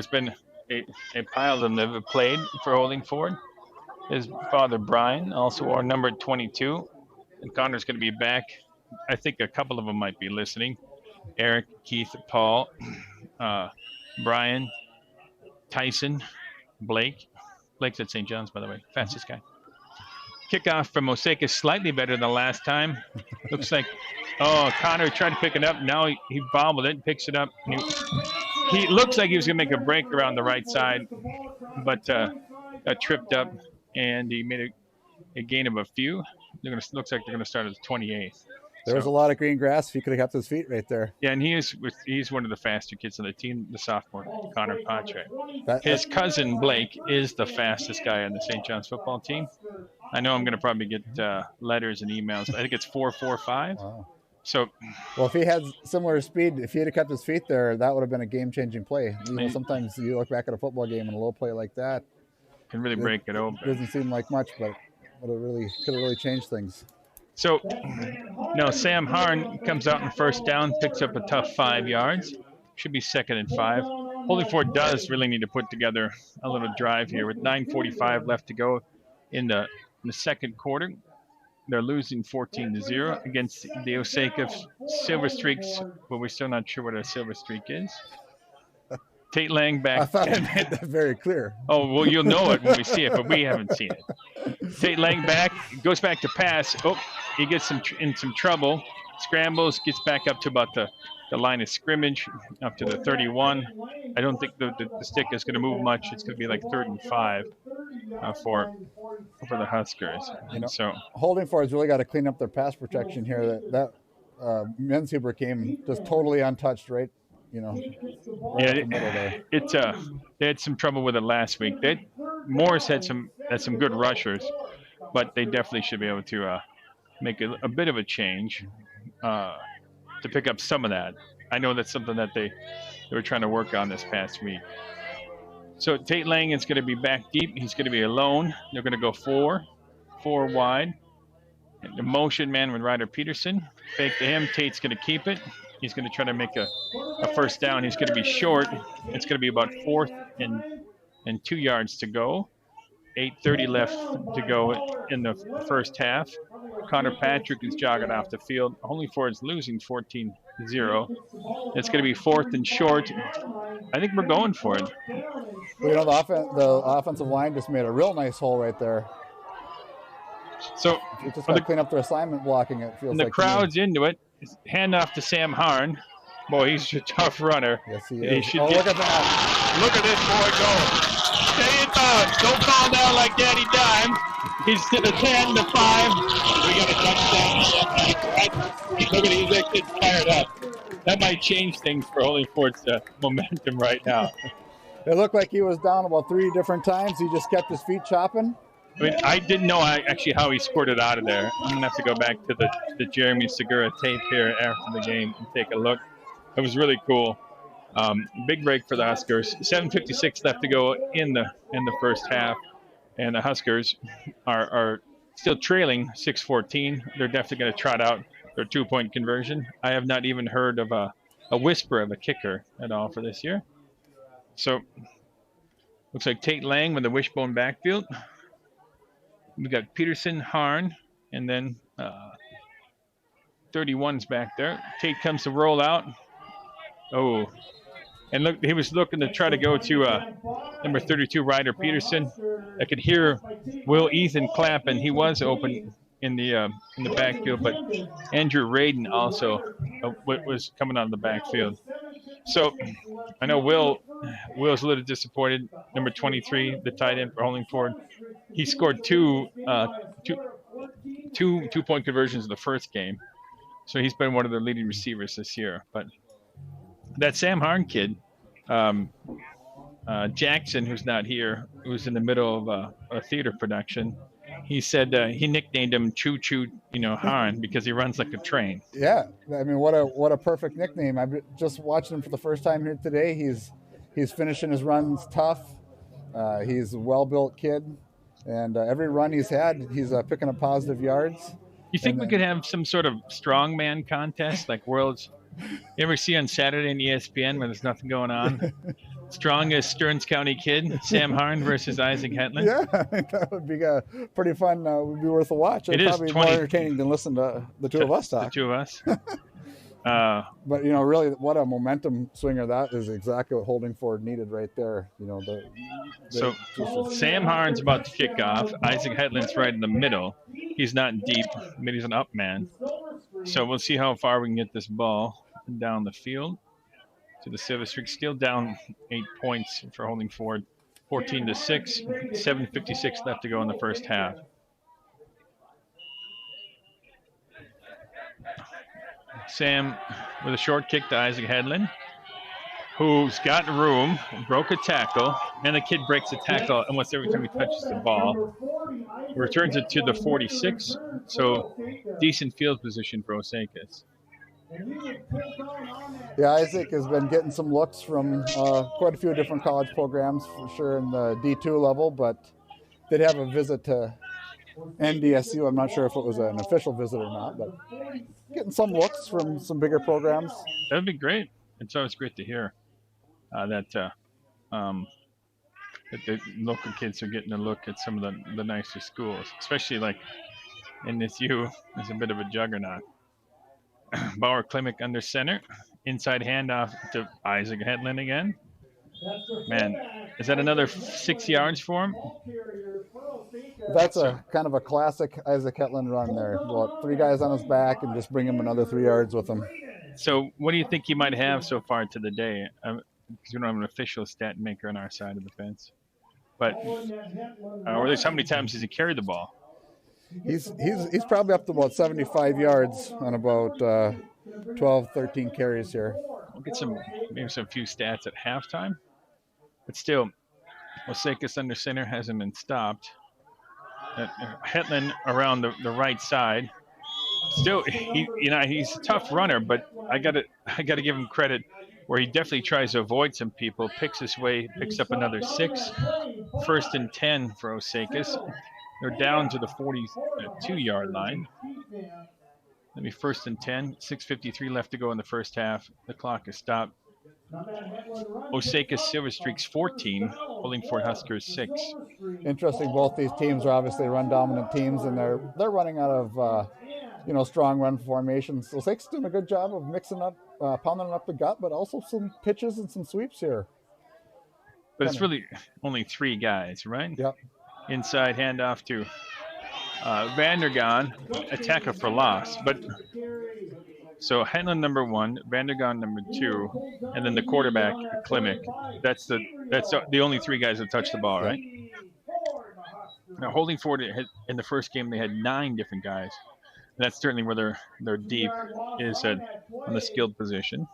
been a pile of them that have played for Holdingford. His father, Brian, also wore number 22. And Connor's going to be back. I think a couple of them might be listening. Eric, Keith, Paul, Brian, Tyson, Blake. Blake's at St. John's, by the way. Fastest guy. Kickoff from Osakis, slightly better than last time. Looks like, Connor tried to pick it up. Now he bobbled it, picks it up. He looks like he was going to make a break around the right side, but got tripped up. And he made a gain of a few. Looks like they're going to start at the 28th. There was a lot of green grass if he could have kept his feet right there. Yeah, and he's one of the faster kids on the team, the sophomore, Connor Patrick. His cousin, Blake, is the fastest guy on the St. John's football team. I know I'm going to probably get letters and emails. I think it's 4.45. Wow. So, well, if he had similar speed, if he had kept his feet there, that would have been a game-changing play. Sometimes you look back at a football game and a low play like that can really break it open. Doesn't seem like much, but could have really changed things. So, no, Sam Harn comes out in first down, picks up a tough 5 yards. Should be 2nd and 5. Holdingford does really need to put together a little drive here with 9:45 left to go in the second quarter. They're losing 14-0 against the Osakis Silver Streaks, but we're still not sure what a Silver Streak is. Tate Lang back. I thought I made that very clear. Oh, well, you'll know it when we see it, but we haven't seen it. Tate Lang back, goes back to pass. Oh, he gets in some trouble. Scrambles, gets back up to about the line of scrimmage, up to the 31. I don't think the stick is going to move much. It's going to be like 3rd and 5 for the Huskers. So Holdingford's really got to clean up their pass protection here. That Menhuber came just totally untouched, right? Right they had some trouble with it last week. Morris had some good rushers, but they definitely should be able to make a bit of a change to pick up some of that. I know that's something that they were trying to work on this past week. So Tate Lang is going to be back deep. He's going to be alone. They're going to go four wide. And the motion man with Ryder Peterson. Fake to him. Tate's going to keep it. He's going to try to make a first down. He's going to be short. It's going to be about 4th and 2 yards to go. 8:30 left to go in the first half. Connor Patrick is jogging off the field. Holdingford's losing 14-0. It's going to be 4th and short. I think we're going for it. Well, the offensive line just made a real nice hole right there. So you just got to clean up their assignment blocking. It feels like the crowd's into it. Hand off to Sam Harn. Boy, he's a tough runner. Yes, he is. Look at that! Look at this boy go. Stay in thought. Don't fall down like Daddy Dime. He's to the 10, the 5. We got a touchdown. Look at he's getting fired up. That might change things for Holdingford's momentum right now. It looked like he was down about 3 different times. He just kept his feet chopping. I mean, I didn't know actually how he scored it out of there. I'm going to have to go back to the Jeremy Segura tape here after the game and take a look. It was really cool. Big break for the Huskers. 7:56 left to go in the first half. And the Huskers are still trailing 6-14. They're definitely going to trot out their 2-point conversion. I have not even heard of a whisper of a kicker at all for this year. So looks like Tate Lang with the wishbone backfield. We got Peterson, Harn, and then 31's back there. Tate comes to roll out. Oh, and look, he was looking to try to go to number 32, Ryder Peterson. I could hear Will Ethan clapping. He was open in the backfield, but Andrew Radin also was coming out of the backfield. So I know Will's a little disappointed. Number 23, the tight end for Holdingford. He scored two-point conversions in the first game. So he's been one of the leading receivers this year. But that Sam Harn kid, Jackson, who's not here, who's in the middle of a theater production, he said he nicknamed him Choo Choo, Harn, because he runs like a train. Yeah, I mean, what a perfect nickname. I'm just watching him for the first time here today. He's finishing his runs tough. He's a well-built kid, and every run he's had, he's picking up positive yards. You think we could have some sort of strongman contest, like Worlds? You ever see on Saturday on ESPN when there's nothing going on? Strongest Stearns County kid, Sam Harn versus Isaac Hetland. Yeah, I think that would be pretty fun. Would be worth a watch. It is probably more entertaining than listen to the two of us talk. The two of us. But really, what a momentum swinger that is. Exactly what Holdingford needed right there. So Sam Harn's about to kick off. Isaac Hetland's right in the middle. He's not deep, but he's an up man. So we'll see how far we can get this ball down the field to the Silver Streak. Still down 8 points for Holdingford, 14-6, 7:56 left to go in the first half. Sam with a short kick to Isaac Hedlund, who's got room, broke a tackle, and the kid breaks a tackle almost every time he touches the ball. Returns it to the 46, so decent field position for Osakis. Yeah, Isaac has been getting some looks from quite a few different college programs, for sure, in the D2 level, but did have a visit to NDSU. I'm not sure if it was an official visit or not, but getting some looks from some bigger programs. That would be great. It's always great to hear that the local kids are getting a look at some of the nicer schools, especially like NSU is a bit of a juggernaut. Bauer Klimek under center. Inside handoff to Isaac Hetland again. Man, is that another 6 yards for him? That's a kind of a classic Isaac Hetland run there. About 3 guys on his back and just bring him another 3 yards with him. So what do you think he might have so far to the day? Because we don't have an official stat maker on our side of the fence. But or there's how many times has he carried the ball? He's probably up to about 75 yards on about 12, 13 carries here. We'll get maybe some few stats at halftime. But still, Osakis under center hasn't been stopped. Hetland around the right side. Still, he's a tough runner, but I gotta give him credit where he definitely tries to avoid some people, picks his way, picks up another 6. 1st and 10 for Osakis. They're down to the 42-yard line. Let me 1st and 10. 6:53 left to go in the first half. The clock is stopped. Osakis Silver Streaks 14, Holdingford Huskers 6. Interesting. Both these teams are obviously run-dominant teams, and they're running out of strong run formations. Osakis doing a good job of mixing up, pounding up the gut, but also some pitches and some sweeps here. But it's really only 3 guys, right? Yep. Inside handoff to Vandergaan, a tackle for loss. But so Hetland number 1, Vandergaan number 2, and then the quarterback Klimek. That's the only 3 guys that touch the ball, right? Now Holdingford in the first game they had 9 different guys. And that's certainly where they're deep is on the skilled position.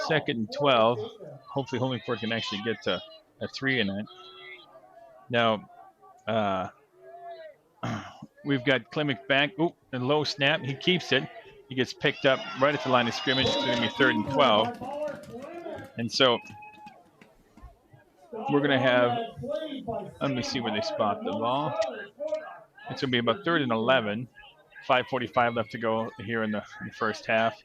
2nd and 12. Hopefully Holdingford can actually get to a 3 in it. Now, we've got Klimek back. Ooh, and low snap. He keeps it. He gets picked up right at the line of scrimmage. It's going to be 3rd and 12. And so we're going to have, let me see where they spot the ball. It's going to be about 3rd and 11. 5:45 left to go here in the first half.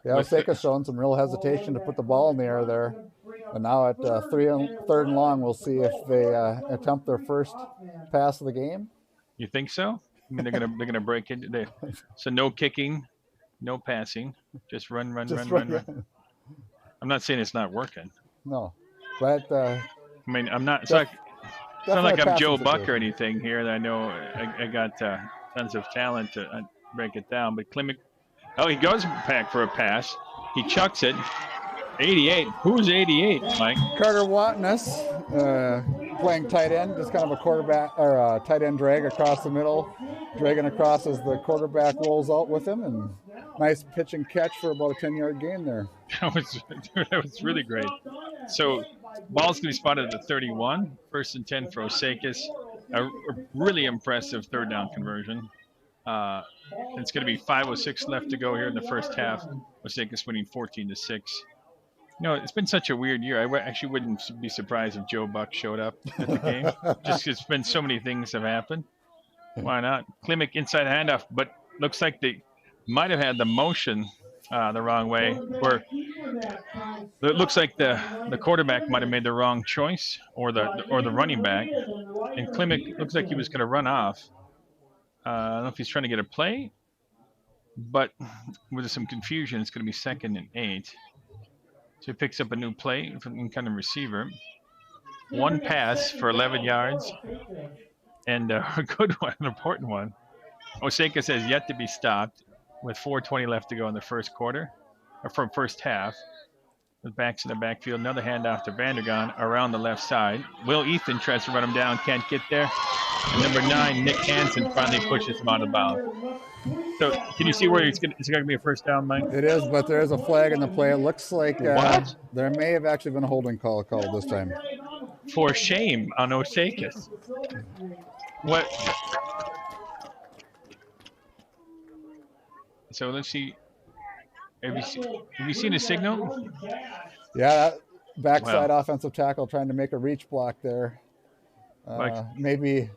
Yeah, Osakis showing some real hesitation to put the ball in the air there. And now at third and long, we'll see if they attempt their first pass of the game. You think so? I mean, they're gonna break it. So no kicking, no passing, just run. I'm not saying it's not working. No, but I mean, I'm not. It's not like I'm Joe Buck or anything here. That I know I got tons of talent to break it down. But Klimek, he goes back for a pass. He chucks it. 88. Who's 88, Mike? Carter Watness, playing tight end, just kind of a quarterback or a tight end drag across the middle, dragging across as the quarterback rolls out with him, and nice pitch and catch for about a 10-yard gain there. That was really great. So ball's going to be spotted at the 31, 1st and 10 for Osakis. A really impressive third down conversion. It's going to be 5:06 left to go here in the first half. Osakis winning 14-6. It's been such a weird year. I actually wouldn't be surprised if Joe Buck showed up at the game. Just it's been so many things have happened. Why not? Klimek inside handoff, but looks like they might have had the motion the wrong way. Where it looks like the quarterback might have made the wrong choice, or the running back, and Klimek looks like he was going to run off. I don't know if he's trying to get a play, but with some confusion, it's going to be 2nd and 8. So he picks up a new play from kind of receiver. One pass for 11 yards, and a good one, an important one. Osakis has yet to be stopped with 4:20 left to go in the first quarter, or from first half. With backs in the backfield, another handoff to Vandergaan around the left side. Will Ethan tries to run him down, can't get there. And number 9, Nick Hansen, finally pushes him out of bounds. So, can you see where it's going to be a first down, Mike? It is, but there is a flag in the play. It looks like there may have actually been a holding call called this time. For shame on Osakis. What? So let's see. Have you seen a signal? Yeah, that backside offensive tackle trying to make a reach block there. Maybe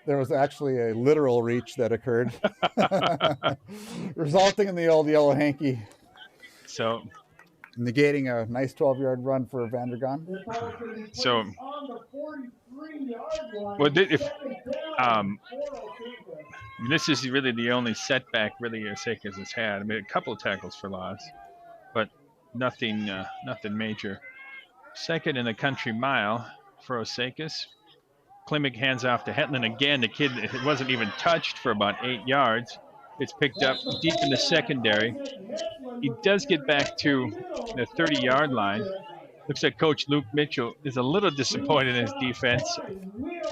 there was actually a literal reach that occurred, resulting in the old yellow hanky. So, negating a nice 12-yard run for Vandergaan. So, this is really the only setback really Osakis has had. I mean, a couple of tackles for loss, but nothing major. 2nd in the country mile for Osakis. Klimek hands off to Hetland again. The kid wasn't even touched for about 8 yards. It's picked up deep in the secondary. He does get back to the 30-yard line. Looks like Coach Luke Mitchell is a little disappointed in his defense.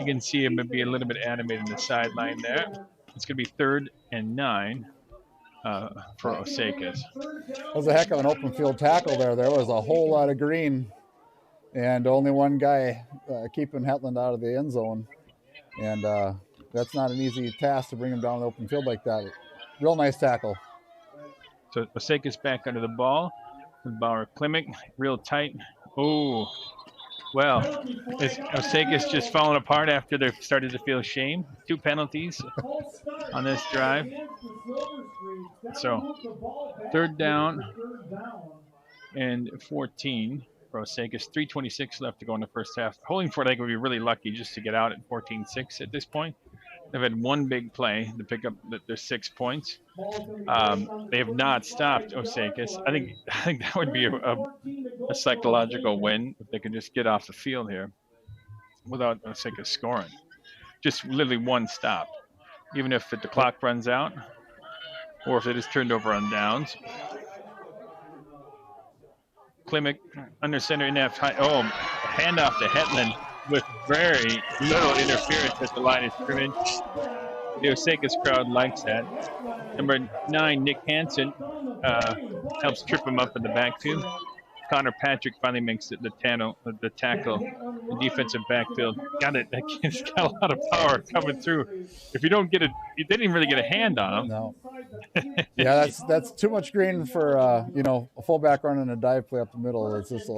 You can see him be a little bit animated in the sideline there. It's going to be 3rd and 9 for Osakis. That was a heck of an open field tackle there. There was a whole lot of green, and only one guy keeping Hetland out of the end zone. And that's not an easy task to bring him down the open field like that. Real nice tackle. So Osakis back under the ball. Bauer Klimek, real tight. Oh, well, is Osakis just falling apart after they've started to feel shame? 2 penalties on this drive. So 3rd down and 14 for Osakis. 3:26 left to go in the first half. Holdingford, I think, would be really lucky just to get out at 14-6 at this point. They've had one big play to pick up their 6 points. They have not stopped Osakis. I think that would be a psychological win if they could just get off the field here without Osakis scoring. Just literally one stop, even if the clock runs out or if it is turned over on downs. Klimek under center in F. Handoff to Hetland with very little interference at the line of scrimmage. The Osakis crowd likes that. Number 9, Nick Hansen, helps trip him up in the backfield. Connor Patrick finally makes the tackle, the defensive backfield. Got it. That kid's got a lot of power coming through. If you don't get it, you didn't even really get a hand on him. No. Yeah, that's too much green for a fullback running a dive play up the middle. It's just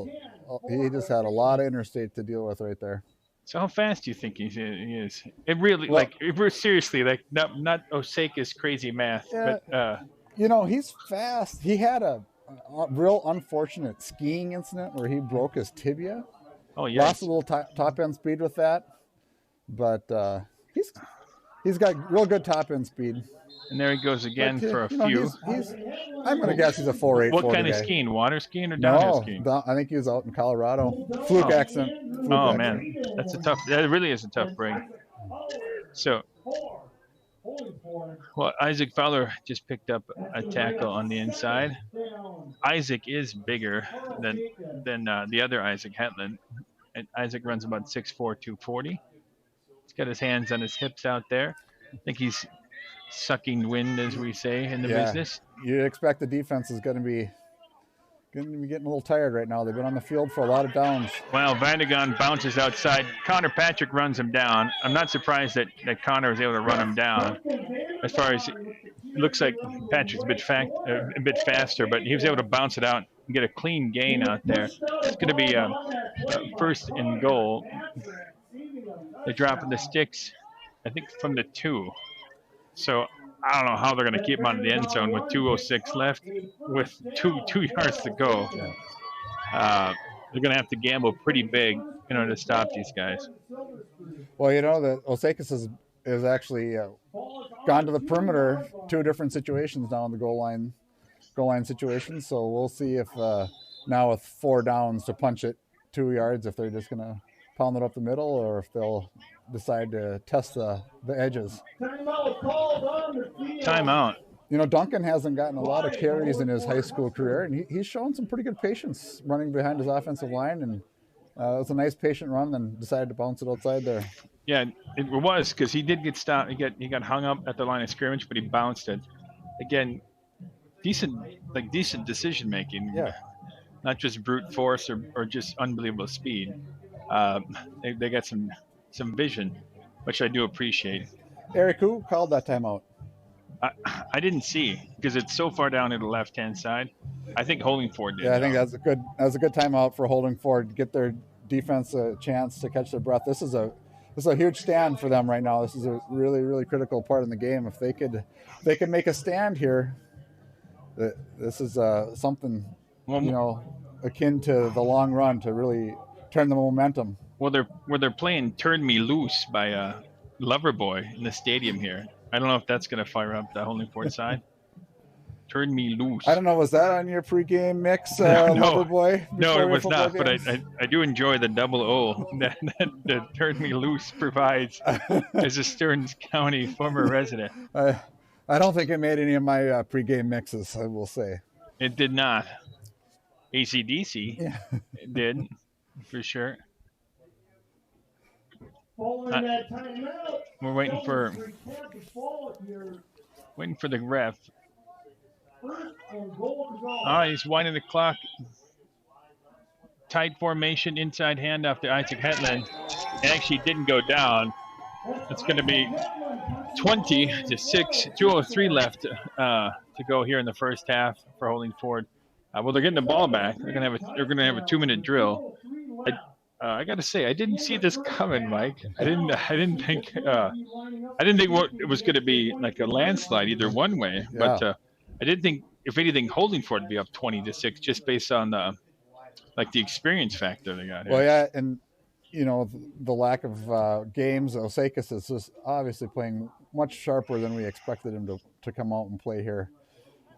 he just had a lot of interstate to deal with right there. So how fast do you think he is? It really Well- like if we're seriously like not Osakis crazy math, Yeah. but He's fast. He had a real unfortunate skiing incident where he broke his tibia. oh yeah, Lost a little top end speed with that, but he's got real good top end speed. and there he goes again But, for a you know, few. I'm gonna guess he's a 4.8. What kind of guy. skiing? Water skiing or downhill No, skiing? I think he was out in Colorado. Fluke Oh. accident. Fluke Oh accident. man, that really is a tough break. So, well, Isaac Fowler just picked up a tackle on the inside. Isaac is bigger than the other Isaac Hetland. And Isaac runs about 6'4", 240. He's got his hands on his hips out there. I think he's sucking wind, as we say in the business. You expect the defense is going to be getting a little tired right now. They've been on the field for a lot of downs. Well, Vandegon bounces outside. Connor Patrick runs him down. I'm not surprised that Connor was able to run him down. As far as it looks like Patrick's a bit faster, but he was able to bounce it out and get a clean gain out there. It's going to be first and goal. They're dropping the sticks, I think, from the 2. So I don't know how they're going to keep him out of the end zone with 2:06 left, with two yards to go. They're going to have to gamble pretty big in order to stop these guys. Well, the Osakis is actually gone to the perimeter 2 different situations now in the goal line situations. So we'll see if now with 4 downs to punch it 2 yards, if they're just going to pound it up the middle or if they'll decide to test the edges. Timeout. Duncan hasn't gotten a lot of carries in his high school career, and he's shown some pretty good patience running behind his offensive line, and it was a nice patient run, then decided to bounce it outside there. Yeah, it was because he did get stopped. He got hung up at the line of scrimmage, but he bounced it. Again, decent decision making. Yeah. Not just brute force or just unbelievable speed. They got some vision, which I do appreciate. Eric, who called that timeout? I didn't see because it's so far down to the left-hand side. I think Holdingford did. Yeah, I think that's a good timeout for Holdingford to get their defense a chance to catch their breath. This is a huge stand for them right now. This is a really, really critical part in the game. If they could make a stand here, this is something akin to the long run to really turn the momentum. Well, they're playing "Turn Me Loose" by Loverboy in the stadium here. I don't know if that's going to fire up the Holdingford side. Turn Me Loose. I don't know. Was that on your pregame mix, No. Loverboy? No, it was not. But I do enjoy the double O that Turn Me Loose provides as a Stearns County former resident. I don't think it made any of my pregame mixes, I will say. It did not. AC/DC It did, for sure. We're waiting for the ref. He's winding the clock. Tight formation, inside handoff to Isaac Hetland. It actually didn't go down. It's going to be 20-6, 2:03 left to go here in the first half for Holdingford. Well, they're getting the ball back. They're going to have a 2-minute drill. I got to say, I didn't see this coming, Mike. I didn't think it was going to be like a landslide either one way. Yeah. But I did think, if anything, Holdingford would be up 20-6 just based on the experience factor they got here. Well, yeah, and the lack of games. Osakis is just obviously playing much sharper than we expected him to come out and play here.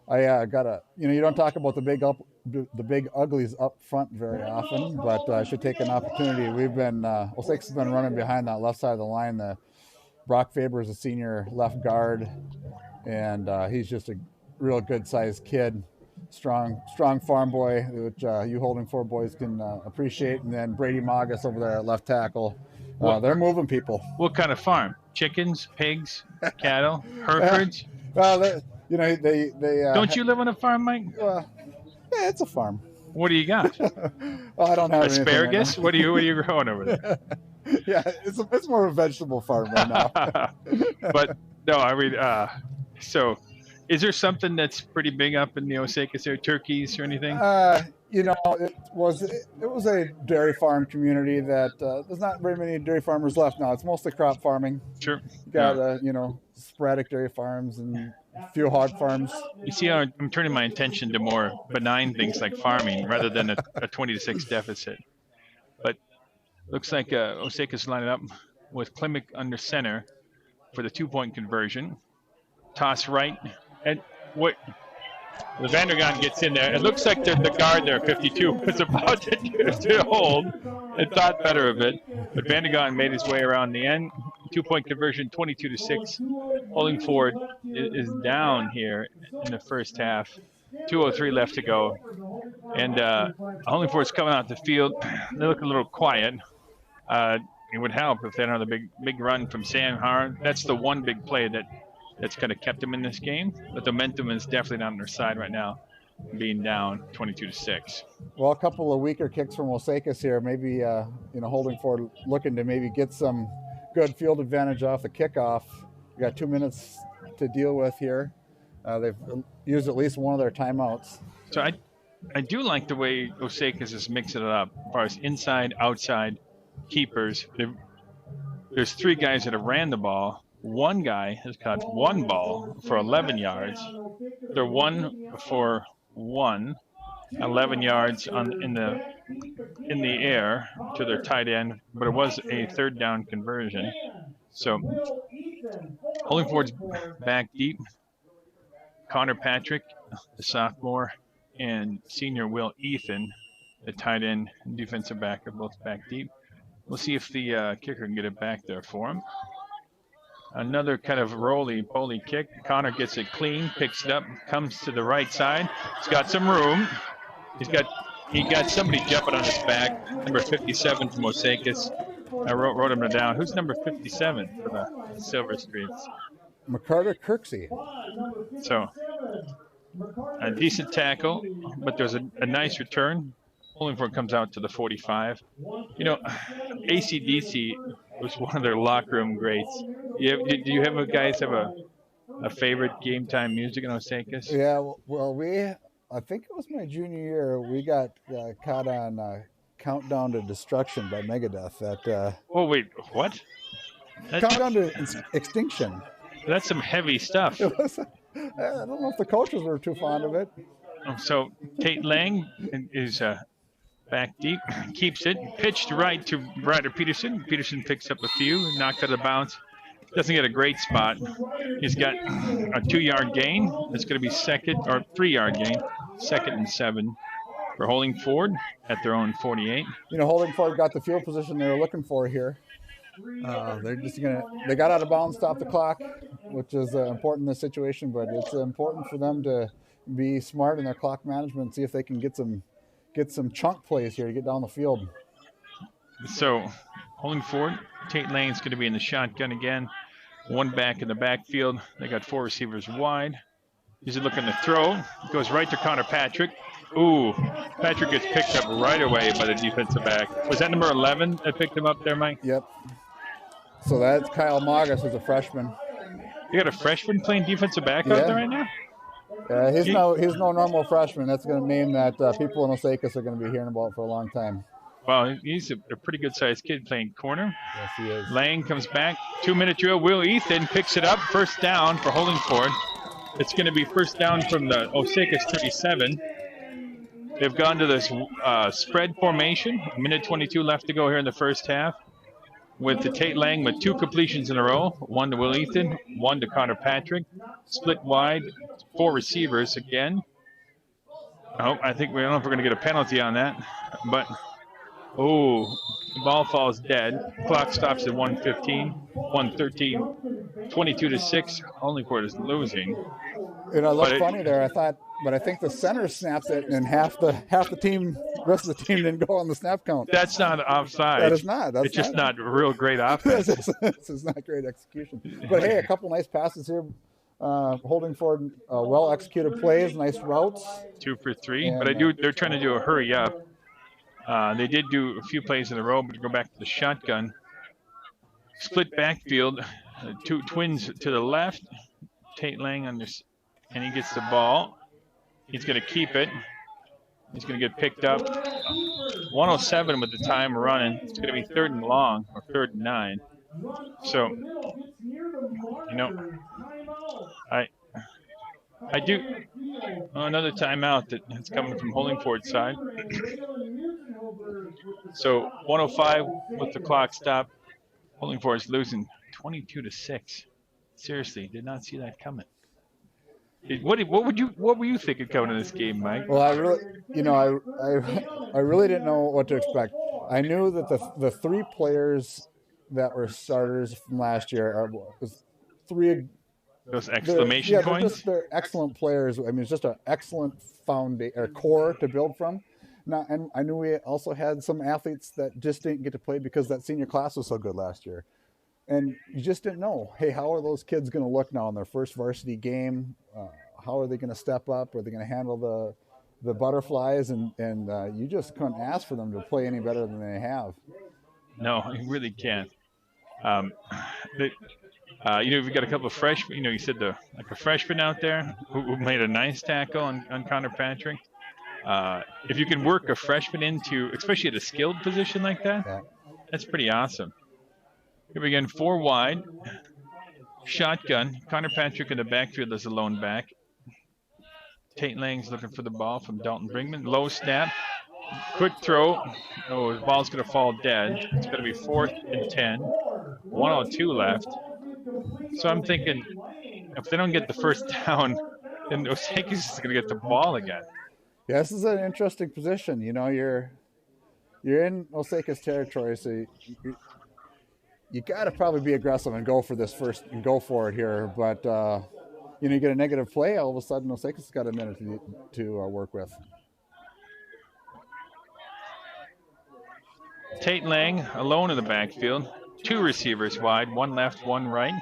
I gotta, you don't talk about the big uglies up front very often, but I should take an opportunity. We've been Osakis has been running behind that left side of the line. Brock Faber is a senior left guard, and he's just a real good sized kid, strong farm boy, which you Holdingford boys can appreciate. And then Brady Magas over there at left tackle. They're moving people. What kind of farm? Chickens, pigs, cattle, Herefords? Well, they Don't you live on a farm, Mike? Yeah, it's a farm. What do you got? Well, I don't have asparagus. What are you growing over there? Yeah, it's more of a vegetable farm right now. But no, I mean, so Is there something that's pretty big up in the Osakis there, turkeys or anything? It was a dairy farm community that there's not very many dairy farmers left now. It's mostly crop farming. Sure. You got sporadic dairy farms and a few hog farms. You see how I'm turning my attention to more benign things like farming rather than a 20-6 deficit. But looks like Osakis lining up with Klimek under center for the 2-point conversion. Toss right. And what the Vandergaan gets in there. It looks like the guard there, 52, was about to hold and thought better of it. But Vandergaan made his way around the end. 2-point conversion, 22-6. Holdingford is down here in the first half. 2:03 left to go. And Holdingford's coming out the field. They look a little quiet. It would help if they had another big run from Sam Harn. That's the one big play that's kind of kept them in this game. But the momentum is definitely not on their side right now, being down 22-6. Well, a couple of weaker kicks from Osakis here. Maybe Holdingford looking to maybe get some good field advantage off the kickoff. We got 2 minutes to deal with here. They've used at least one of their timeouts. So I do like the way Osakis is mixing it up as far as inside, outside, keepers. There's 3 guys that have ran the ball. One guy has caught 1 ball for 11 yards. They're 1 for 1, 11 yards in the air to their tight end, but it was a 3rd down conversion. So Holdingford's back deep. Connor Patrick, the sophomore, and senior Will Ethan, the tight end and defensive back, are both back deep. We'll see if the kicker can get it back there for him. Another kind of roly-poly kick. Connor gets it clean, picks it up, comes to the right side. He's got some room. He got somebody jumping on his back. Number 57 from Osakis. I wrote him down. Who's number 57 for the Silver Streets? McCarter Kirksey. So a decent tackle, but there's a nice return. Holdingford comes out to the 45. AC/DC was one of their locker room greats. Do you guys have a favorite game time music in Osakis? Yeah, well, I think it was my junior year. We got caught on Countdown to Destruction by Megadeth. Oh wait, what? Countdown to Extinction. That's some heavy stuff. I don't know if the coaches were too fond of it. So Tate Lang is back deep, keeps it, pitched right to Ryder Peterson. Peterson picks up a few, knocked out of bounds. Doesn't get a great spot. He's got a 2-yard gain. It's going to be 3-yard gain, 2nd and 7 for Holdingford at their own 48. Holdingford got the field position they were looking for here. They got out of bounds, stop the clock, which is important in this situation, but it's important for them to be smart in their clock management, see if they can get some chunk plays here to get down the field. So Holdingford, Tate Lane's going to be in the shotgun again. 1 back in the backfield. They got 4 receivers wide. He's looking to throw. Goes right to Connor Patrick. Ooh, Patrick gets picked up right away by the defensive back. Was that number 11 that picked him up there, Mike? Yep. So that's Kyle Magas, who's a freshman. You got a freshman playing defensive back out there right now? He's no normal freshman. That's going to mean that people in Osakis are going to be hearing about for a long time. Well, he's a pretty good-sized kid playing corner. Yes, he is. Lang comes back. 2-minute drill. Will Ethan picks it up. First down for Holdingford. It's going to be first down from the Osakis 37. They've gone to this spread formation. 1:22 left to go here in the first half. With the Tate Lang with 2 completions in a row. 1 to Will Ethan, 1 to Connor Patrick. Split wide, 4 receivers again. I think we don't know if we're going to get a penalty on that. But, the ball falls dead. Clock stops at 1:15, 1:13, 22-6. Holdingford is losing. It looked funny there. I think the center snaps it, and half the team, rest of the team didn't go on the snap count. That's not offside. That is not. It's just not real great offense. It's not great execution. But hey, a couple nice passes here. Holdingford, well executed plays, nice routes. 2 for 3. And, but they're trying to do a hurry up. They did do a few plays in a row, but go back to the shotgun. Split backfield. 2 twins to the left. Tate Lang and he gets the ball. He's going to keep it. He's going to get picked up. 107 with the time running. It's going to be 3rd and long, or 3rd and 9. So, you know, I do. Another timeout that's coming from Holdingford side. So 105 with the clock stop. Holdingford's losing 22-6. Seriously, did not see that coming. What were you thinking coming in this game, Mike? Well, I really didn't know what to expect. I knew that the 3 players that were starters from last year was 3. Those exclamation points. They're excellent players. I mean, it's just an excellent core to build from. Now, and I knew we also had some athletes that just didn't get to play because that senior class was so good last year. And you just didn't know, hey, how are those kids going to look now in their first varsity game? How are they going to step up? Are they going to handle the butterflies? And you just couldn't ask for them to play any better than they have. No, you really can't. We've got a couple of freshmen. You said a freshman out there who made a nice tackle on Connor Patrick. If you can work a freshman into, especially at a skilled position like that, that's pretty awesome. Here we go, 4 wide. Shotgun. Connor Patrick in the backfield as a lone back. Tate Lang's looking for the ball from Dalton Brinkman. Low snap. Quick throw. Oh, the ball's going to fall dead. It's going to be 4th and 10. 1:02 left. So I'm thinking, if they don't get the first down, then Osakis is going to get the ball again. Yeah, this is an interesting position. You're in Osakis territory, so you got to probably be aggressive and go for this first and go for it here. But you get a negative play, all of a sudden Osakis has got a minute to work with. Tate Lang alone in the backfield. 2 receivers wide, 1 left, 1 right.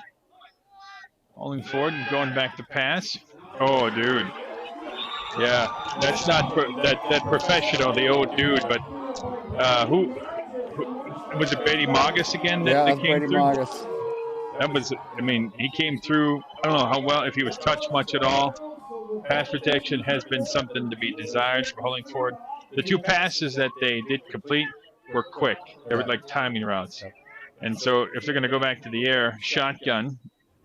Holdingford going back to pass. Oh, dude. Yeah, that's not that professional, the old dude, but who was it? Brady Magus again? That came Brady through? Magus. That was, he came through. I don't know how well, if he was touched much at all. Pass protection has been something to be desired for Holdingford. The 2 passes that they did complete were quick. They were like timing routes. And so if they're going to go back to the air, shotgun,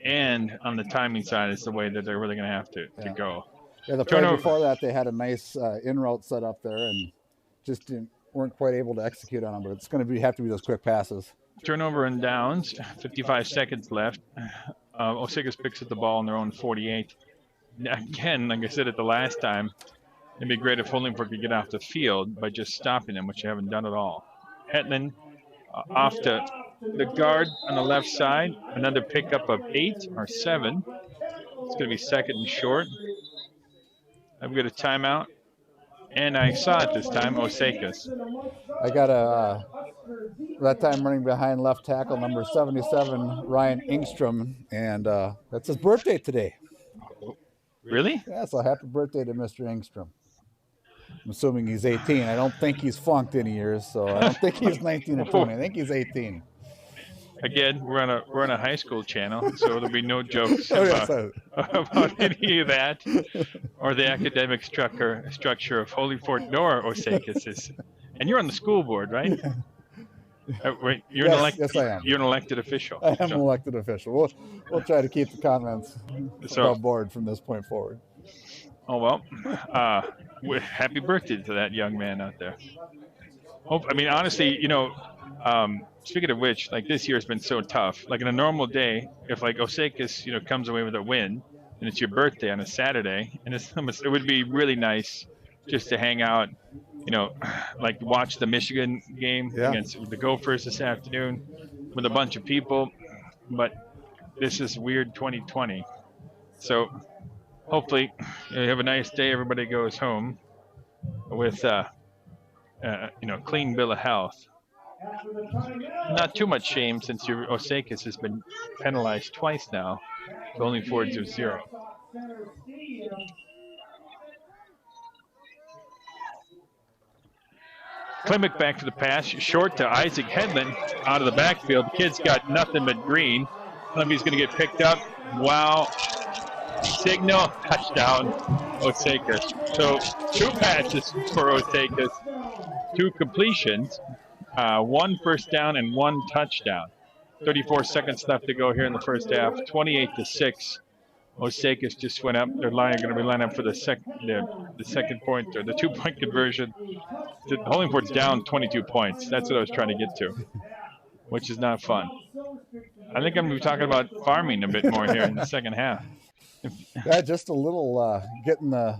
and on the timing side is the way that they're really going to have to go. Yeah, the play before that, they had a nice in-route set up there and just weren't quite able to execute on them, but it's going to have to be those quick passes. Turnover and downs, 55 seconds left. Osakis picks up the ball on their own 48. Again, like I said at the last time, it'd be great if Holdingford could get off the field by just stopping them, which they haven't done at all. Hetland off to the guard on the left side. Another pickup of 8 or 7. It's going to be 2nd and short. I've got a timeout. And I saw it this time, Osakis. I got that time running behind left tackle, number 77, Ryan Engstrom. And that's his birthday today. Really? Yeah, so happy birthday to Mr. Engstrom. I'm assuming he's 18. I don't think he's flunked any years, so I don't think he's 19 or 20. I think he's 18. Again, we're on a high school channel, so there'll be no jokes about any of that or the academic structure of Holdingford nor Osakis. And you're on the school board, right? Wait, yes, I am. You're an elected official. I am an elected official. We'll try to keep the comments above board from this point forward. Oh, well, happy birthday to that young man out there. Honestly, speaking of which, like this year has been so tough. Like in a normal day, if like Osakis, comes away with a win and it's your birthday on a Saturday, and it would be really nice just to hang out, like watch the Michigan game against the Gophers this afternoon with a bunch of people. But this is weird 2020. So hopefully you have a nice day. Everybody goes home with, clean bill of health. Not too much shame since your Osakis has been penalized twice now, only 4-0. Klimek back to the pass, short to Isaac Hedlund out of the backfield. The kid's got nothing but green. I don't know if he's going to get picked up. Wow. Signal, touchdown, Osakis. So 2 passes for Osakis, 2 completions, 1 first down and 1 touchdown. 34 seconds left to go here in the first half. 28-6. Osakis just went up. They're going to be lining up for the second point, or the 2-point conversion. Holdingford's down 22 points. That's what I was trying to get to, which is not fun. I think I'm going to be talking about farming a bit more here in the second half. Yeah, just a little getting the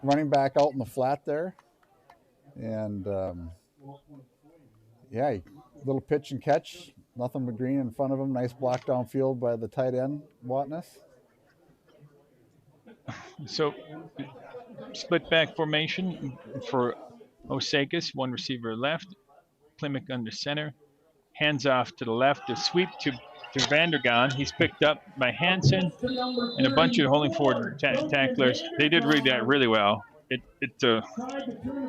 running back out in the flat there. And, yeah, little pitch and catch. Nothing but green in front of him. Nice block downfield by the tight end, Watness. So, split back formation for Osakis. 1 receiver left. Plimick under center. Hands off to the left. The sweep to Vandergaan. He's picked up by Hansen and a bunch of Holdingford tacklers. They did read that really well. It's a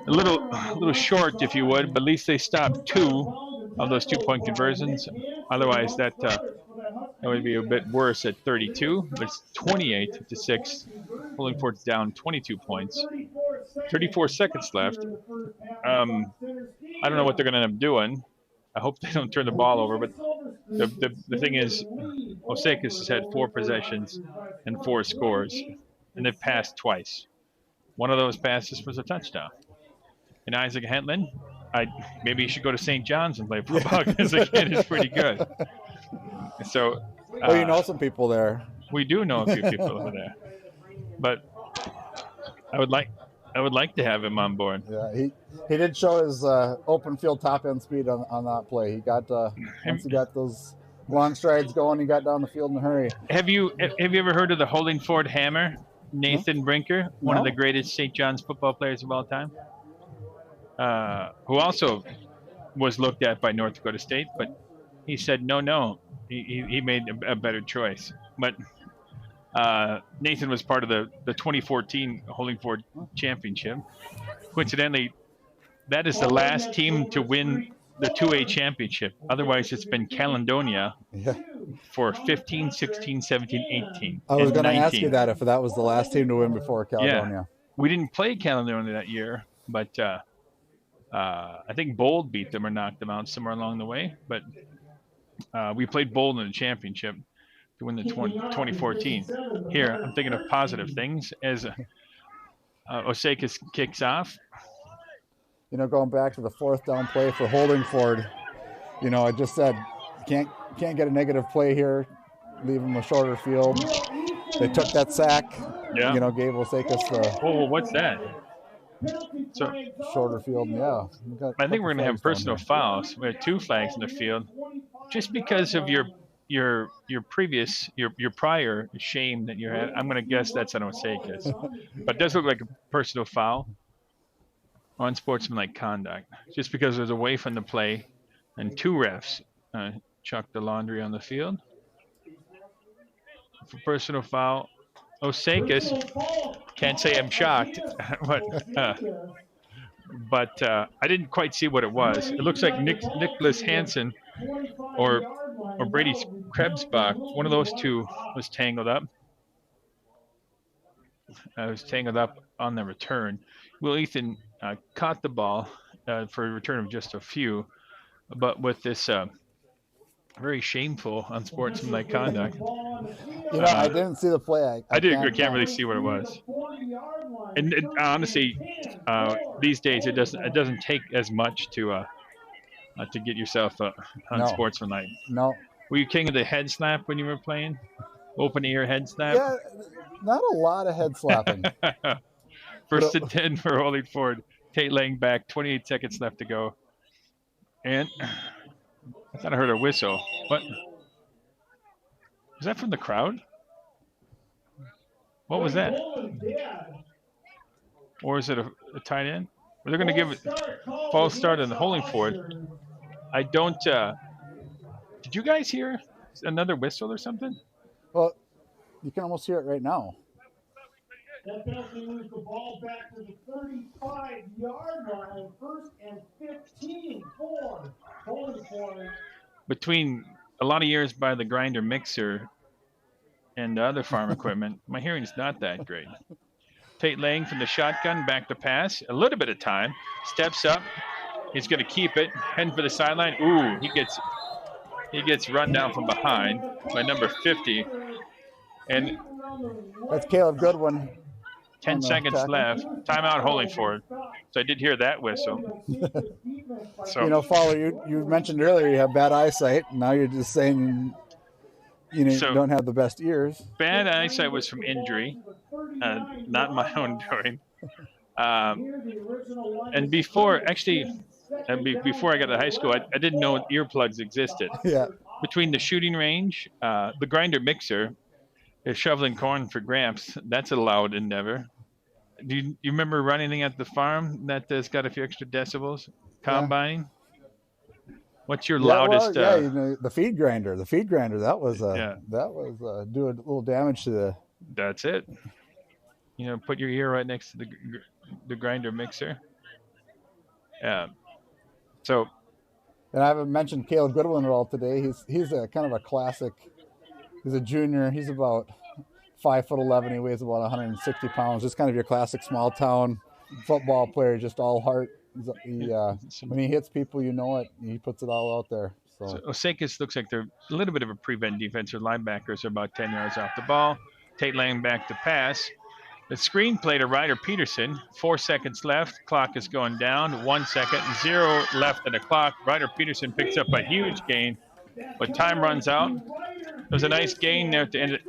little short, if you would, but at least they stopped 2 of those 2-point conversions. Otherwise, that would be a bit worse at 32. But it's 28-6. Holdingford's down 22 points. 34 seconds left. I don't know what they're going to end up doing. I hope they don't turn the ball over. But the thing is, Osakis has had 4 possessions and 4 scores, and they've passed twice. One of those passes was a touchdown. And Isaac Hentlin, maybe he should go to St. John's and play football because the kid is pretty good. So, well, you know some people there. We do know a few people over there, but I would like to have him on board. Yeah, he did show his open field top end speed on that play. He got once he got those long strides going, he got down the field in a hurry. Have you ever heard of the Holdingford Hammer? Nathan Brinker, one of the greatest St. John's football players of all time, who also was looked at by North Dakota State, but he said no. He made a better choice. But Nathan was part of the 2014 Holdingford Championship. Coincidentally, that is the last team to win the 2A championship. Otherwise, it's been Caledonia for 15, 16, 17, 18. I was going to ask you that if that was the last team to win before Caledonia. Yeah. We didn't play Caledonia that year, but I think Bold beat them or knocked them out somewhere along the way. But we played Bold in the championship to win the 2014. Here, I'm thinking of positive things as Osakis kicks off. You know, going back to the 4th down play for Holdingford, you know, I just said can't get a negative play here. Leave them a shorter field. They took that sack. Yeah. You know, gave Osakis the. Oh, what's that? So shorter field. Yeah. I think we're going to have personal fouls. We have 2 flags in the field, just because of your prior shame that you had. I'm going to guess that's on Osakis, but it does look like a personal foul. Unsportsmanlike conduct, just because it was away from the play, and 2 refs chucked the laundry on the field for personal foul. Osakis, can't say I'm shocked, but I didn't quite see what it was. It looks like Nicholas Hansen or Brady Krebsbach, one of those 2 was tangled up. On the return. Will Ethan caught the ball for a return of just a few, but with this very shameful, unsportsmanlike conduct. You know, I didn't see the play. I can't really see what it was. And honestly, these days it doesn't take as much to get yourself unsportsmanlike. No. Were you king of the head slap when you were playing? Open ear head slap? Yeah, not a lot of head slapping. First and 10 for Holdingford. Tate laying back, 28 seconds left to go. And I thought I heard a whistle. What? Was that from the crowd? What was that? Or is it a tight end? Well, they're going to give it false start in the Holdingford. I don't. Did you guys hear another whistle or something? Well, you can almost hear it right now. That penalty moves the ball back to the 35-yard line, 1st and 15 for Holdingford. Between a lot of years by the grinder mixer and the other farm equipment, my hearing's not that great. Tate Lang from the shotgun, back to pass. A little bit of time. Steps up. He's going to keep it. Heading for the sideline. Ooh, he gets run down from behind by number 50. And That's Caleb Goodwin. 10 seconds left. Timeout Holdingford. So I did hear that whistle. So, You know, Fowler, you mentioned earlier you have bad eyesight. Now you're just saying you don't have the best ears. Bad eyesight was from injury, not my own doing. And before I got to high school, I didn't know earplugs existed. Yeah. Between the shooting range, the grinder mixer, shoveling corn for Gramps, that's a loud endeavor. Do you remember running anything at the farm that has got a few extra decibels? Combining? What's your loudest? Well, you know, the feed grinder. The feed grinder, that was doing a little damage to the. That's it. You know, put your ear right next to the grinder mixer. Yeah. So. And I haven't mentioned Caleb Goodwin at all today. He's a kind of a classic. He's a junior. He's about 5'11". He weighs about 160 pounds. Just kind of your classic small town football player, just all heart. When he hits people, you know it. He puts it all out there. So Osakis looks like they're a little bit of a prevent defense. Their linebackers are about 10 yards off the ball. Tate Lang back to pass. The screen play to Ryder Peterson. 4 seconds left. Clock is going down. 1 second. 0 left at the clock. Ryder Peterson picks up a huge gain, but time runs out. There's a nice gain there at the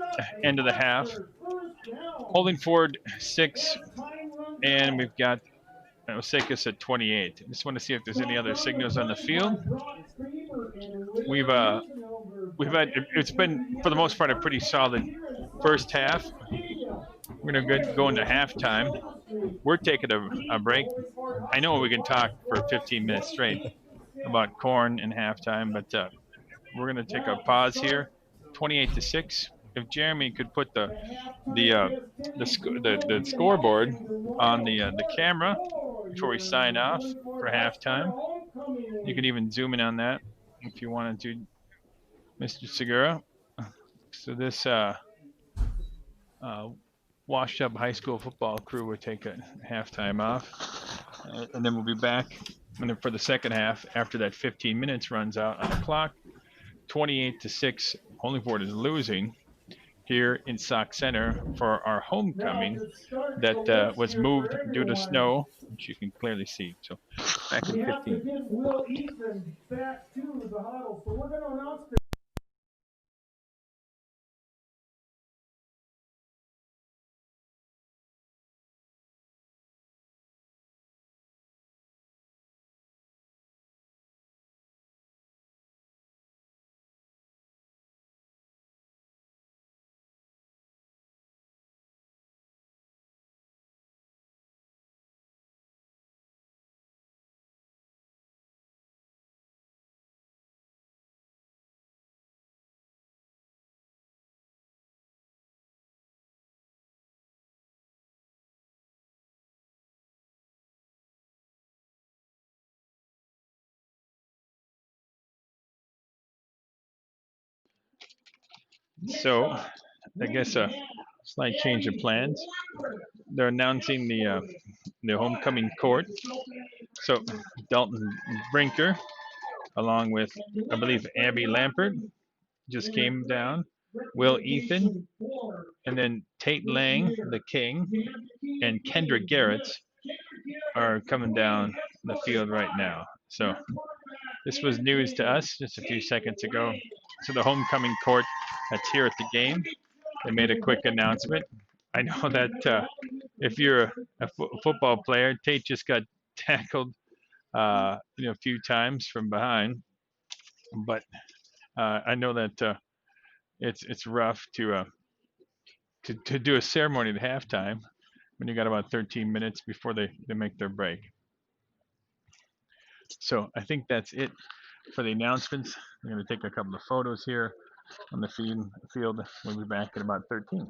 end of the half. Holdingford 6, and we've got Osakis at 28. I just want to see if there's any other signals on the field. We've had, it's been for the most part a pretty solid first half. We're gonna go into halftime. We're taking a break. I know we can talk for 15 minutes straight about corn and halftime, but we're gonna take a pause here. 28-6. If Jeremy could put the scoreboard on the camera before we sign off for halftime. You can even zoom in on that if you wanted to, Mr. Segura. So this washed up high school football crew would take a halftime off, and then we'll be back for the second half after that 15 minutes runs out on the clock. 28-6, Holdingford is losing here in Sauk Center for our homecoming that was moved due to snow, which you can clearly see. So back in 15. Will Ethan back to the huddle. So we're going to announce So I guess a slight change of plans. They're announcing the homecoming court. So Dalton Brinker, along with I believe Abby Lampert, just came down. Will Ethan, and then Tate Lang, the King, and Kendra Garrett are coming down the field right now. So this was news to us just a few seconds ago. So the homecoming court that's here at the game, they made a quick announcement. I know that if you're a football player, Tate just got tackled, a few times from behind, but I know that it's rough to do a ceremony at halftime when you got about 13 minutes before they make their break. So I think that's it for the announcements. I'm going to take a couple of photos here on the field. We'll be back at about 13.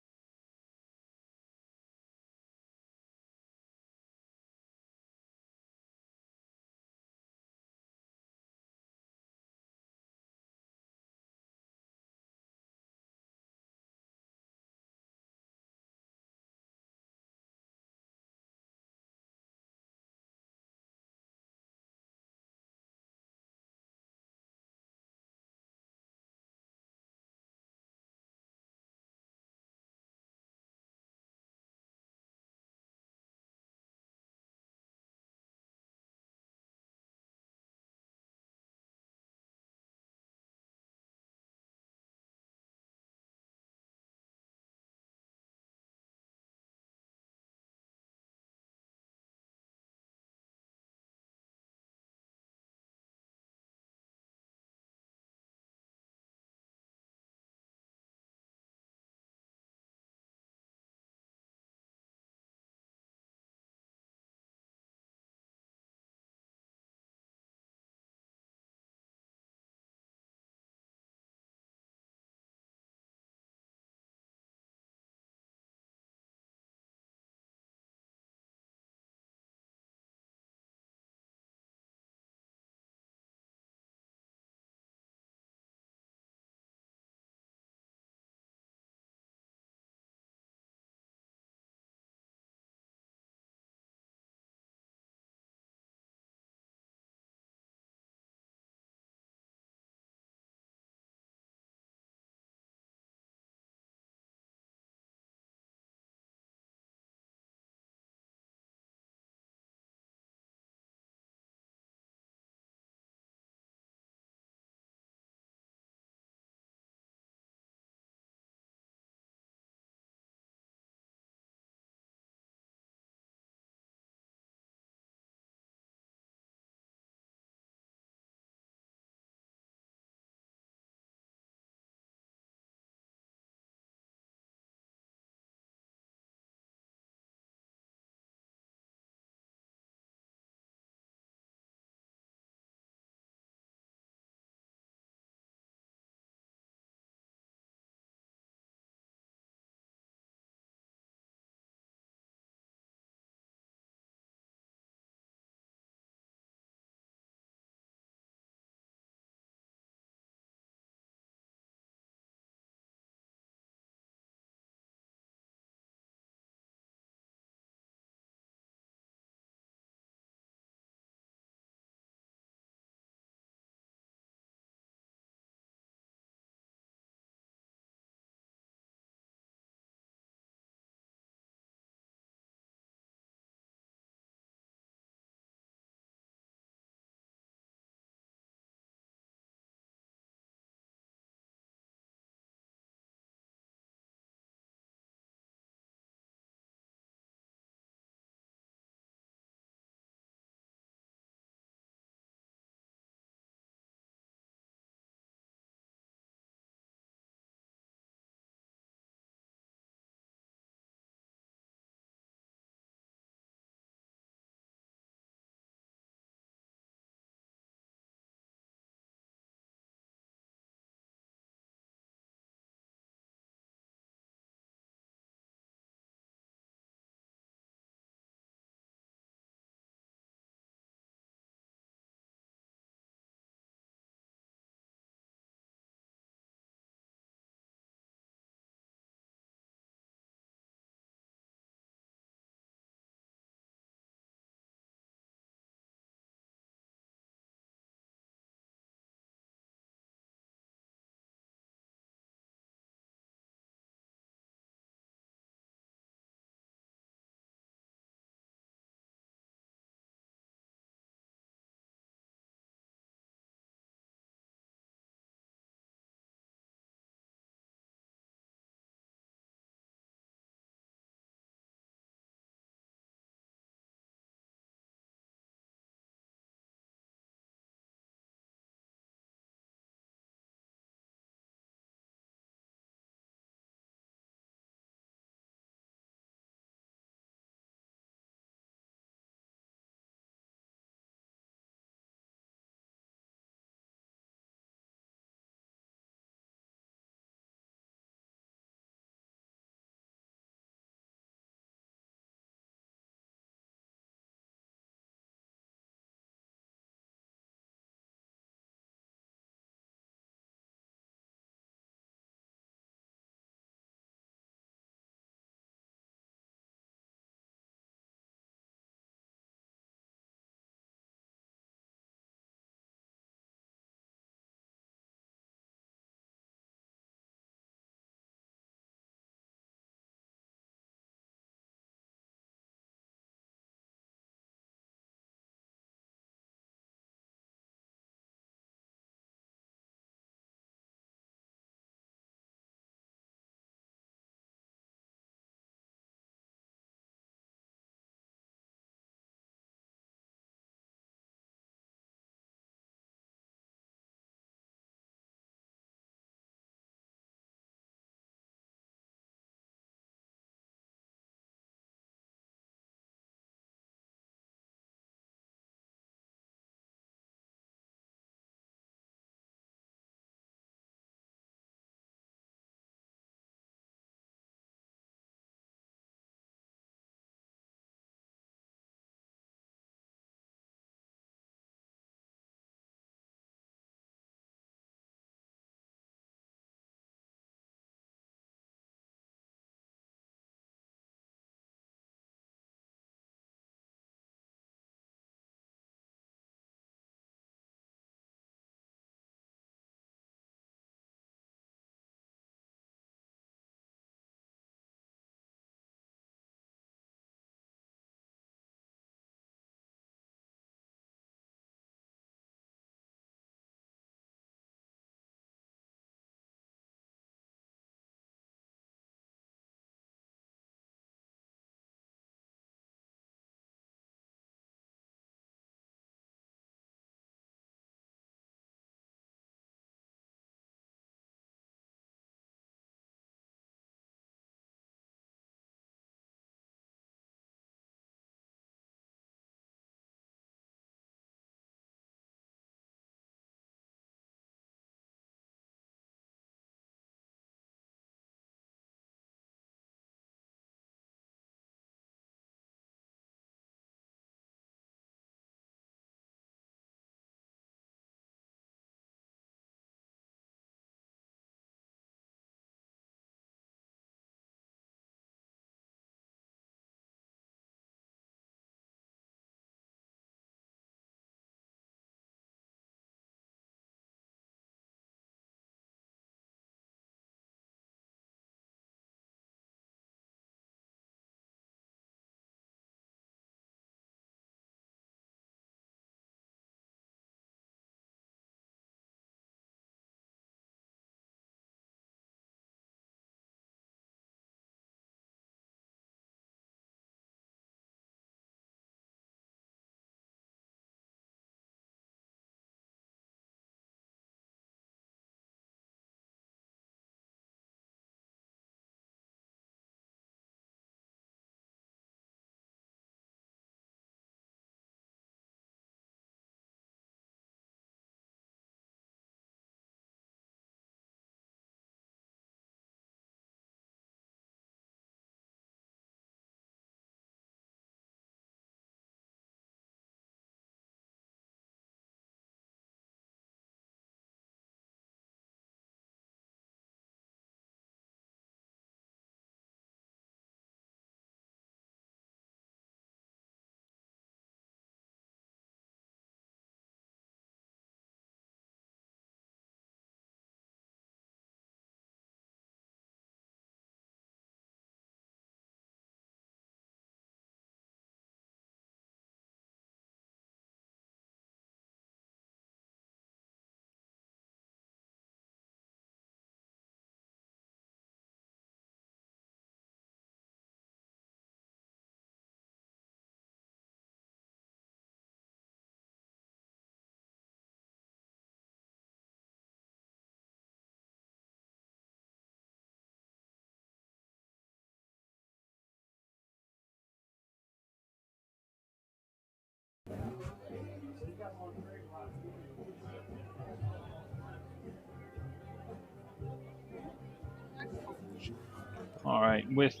All right, with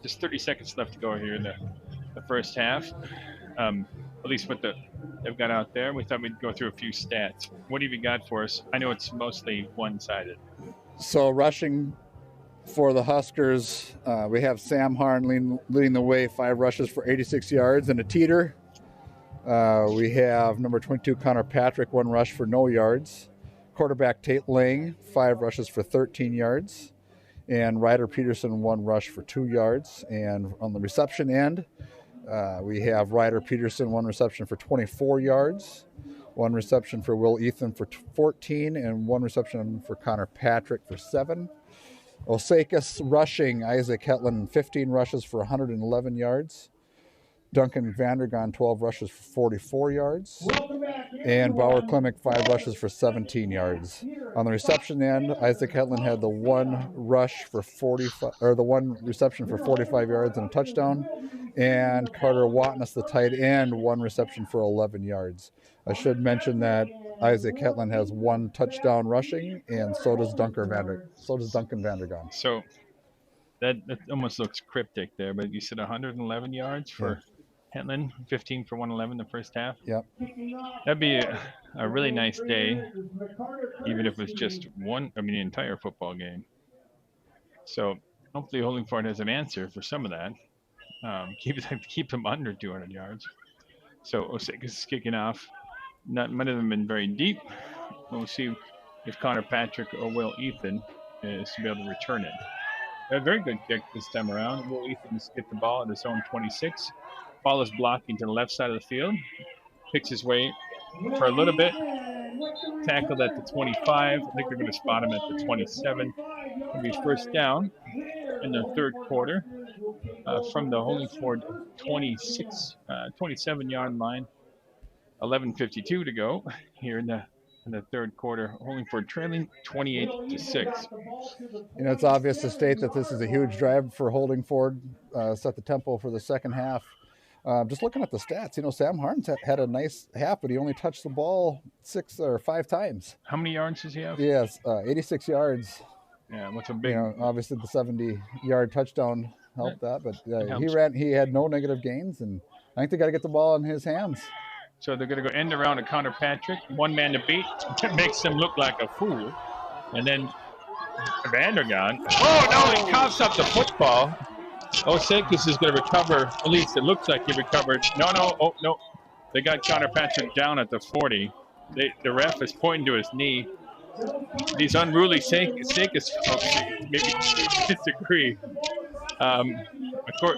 just 30 seconds left to go here in the first half, at least what they've got out there, we thought we'd go through a few stats. What have you got for us? I know it's mostly one-sided. So rushing for the Huskers, we have Sam Harn leading the way, 5 rushes for 86 yards and a teeter. We have number 22, Connor Patrick, 1 rush for no yards. Quarterback Tate Lang, 5 rushes for 13 yards. And Ryder Peterson, 1 rush for 2 yards. And on the reception end, we have Ryder Peterson, 1 reception for 24 yards. 1 reception for Will Ethan for 14, and 1 reception for Connor Patrick for 7. Osakis rushing, Isaac Hetland, 15 rushes for 111 yards. Duncan Vandergaan, 12 rushes for 44 yards. And Bauer Klimek, 5 rushes for 17 yards. On the reception end, Isaac Hetland had the 1 rush for 45, or the 1 reception for 45 yards and a touchdown. And Carter Watness, the tight end, 1 reception for 11 yards. I should mention that Isaac Hetland has 1 touchdown rushing, and so does Duncan Vandergaan. So that almost looks cryptic there, but you said 111 yards for Hetland, 15 for 111 the first half. Yep. That'd be a really nice day, even if it's just the entire football game. So hopefully Holdingford has an answer for some of that. Keep them under 200 yards. So Osakis is kicking off. None of them been very deep. We'll see if Connor Patrick or Will Ethan is to be able to return it. A very good kick this time around. Will Ethan get the ball at his own 26. Ball is blocking to the left side of the field. Picks his way for a little bit. Tackled at the 25. I think they're going to spot him at the 27. It'll be first down in the third quarter from the Holdingford 27-yard line. 11:52 to go here in the third quarter. Holdingford trailing 28-6. It's obvious to state that this is a huge drive for Holdingford. Set the tempo for the second half. Just looking at the stats, Sam Harms had a nice half, but he only touched the ball 6 or 5 times. How many yards does he have? Yes, 86 yards. Yeah, what's a big? Obviously the 70-yard touchdown helped that, but he had no negative gains, and I think they got to get the ball in his hands. So they're going to go end around to Connor Patrick, 1 man to beat. That makes him look like a fool. And then Vandergaan. Oh, no, he coughs up the football. Osakis is going to recover. At least it looks like he recovered. No. They got Connor Patrick down at the 40. The ref is pointing to his knee. These unruly Osakis folks maybe disagree. Of course,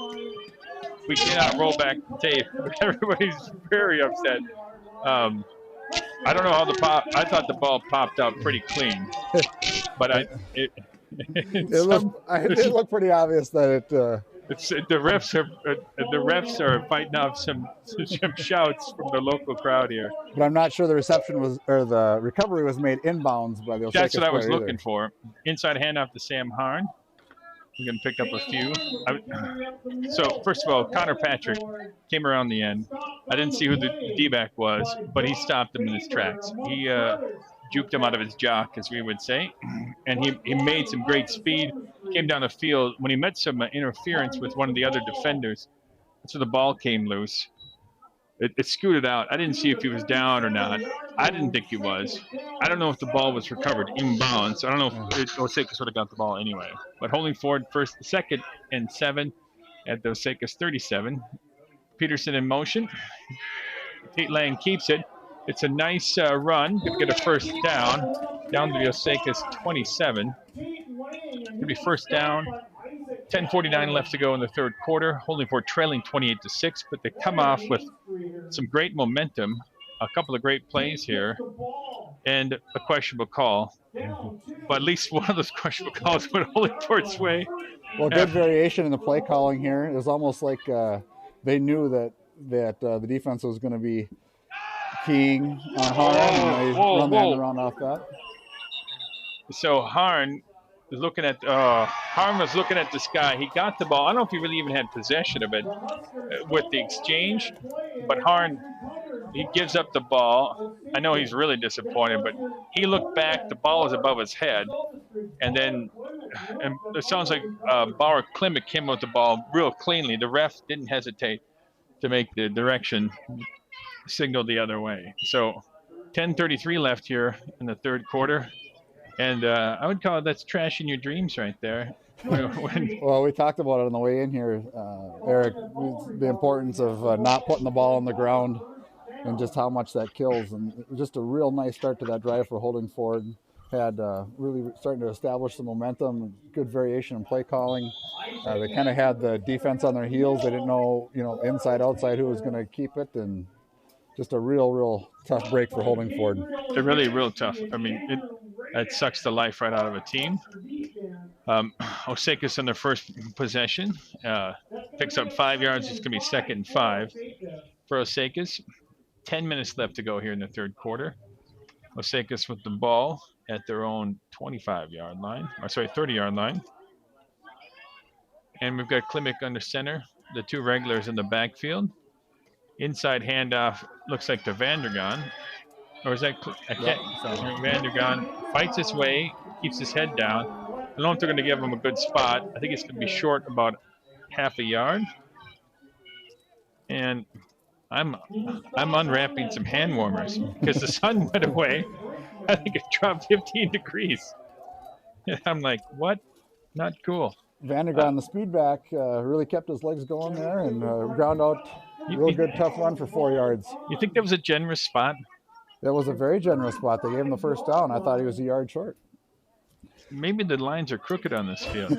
we cannot roll back the tape. Everybody's very upset. I don't know how I thought the ball popped out pretty clean, but it looked pretty obvious that the refs are fighting off some shouts from the local crowd here. But I'm not sure the the recovery was made inbounds by the Osakis. That's what I was looking for. Inside handoff to Sam Harn. I'm going to pick up a few. So, first of all, Connor Patrick came around the end. I didn't see who the D-back was, but he stopped him in his tracks. He juked him out of his jock, as we would say, and he made some great speed, came down the field. When he met some interference with one of the other defenders, that's where the ball came loose. It scooted out. I didn't see if he was down or not. I didn't think he was. I don't know if the ball was recovered inbounds. I don't know if Osakis would have got the ball anyway. But Holdingford second and 7 at the Osakis 37. Peterson in motion. Tate Lang keeps it. It's a nice run. Going to get a first down to the Osakis 27. Going to be first down. 10:49 left to go in the third quarter. Holdingford trailing 28-6, but they come off with some great momentum, a couple of great plays here, and a questionable call. But at least one of those questionable calls went Holdingford's way. Well, good variation in the play calling here. It was almost like they knew that the defense was going to be keying on Harn, and they run the end around off that. So Harn was looking at this guy. He got the ball. I don't know if he really even had possession of it with the exchange, but Harn, he gives up the ball. I know he's really disappointed, but he looked back. The ball was above his head, and then and it sounds like Bauer Klimek came with the ball real cleanly. The ref didn't hesitate to make the direction signal the other way. So 10:33 left here in the third quarter. And I would call it that's trashing your dreams right there. Well, we talked about it on the way in here, Eric, the importance of not putting the ball on the ground and just how much that kills. And it was just a real nice start to that drive for Holdingford. Had really starting to establish some momentum, good variation in play calling. They kind of had the defense on their heels. They didn't know, inside, outside who was going to keep it. And just a real tough break for Holdingford. They're really real tough. I mean, it sucks the life right out of a team. Osakis on their first possession picks up 5 yards. It's going to be 2nd and 5 for Osakis. 10 minutes left to go here in the third quarter. Osakis with the ball at their own 25-yard line. 30-yard line. And we've got Klimek under center. The two regulars in the backfield. Inside handoff looks like to Vandergaan. Or is that Vandergaan fights his way, keeps his head down. I don't know if they're going to give him a good spot. I think it's going to be short about half a yard. And I'm unwrapping some hand warmers because the sun went away. I think it dropped 15 degrees. And I'm like, what? Not cool. Vandergaan, the speed back, really kept his legs going there and ground out real good, tough run for 4 yards. You think that was a generous spot? That was a very generous spot. They gave him the first down. I thought he was a yard short. Maybe the lines are crooked on this field.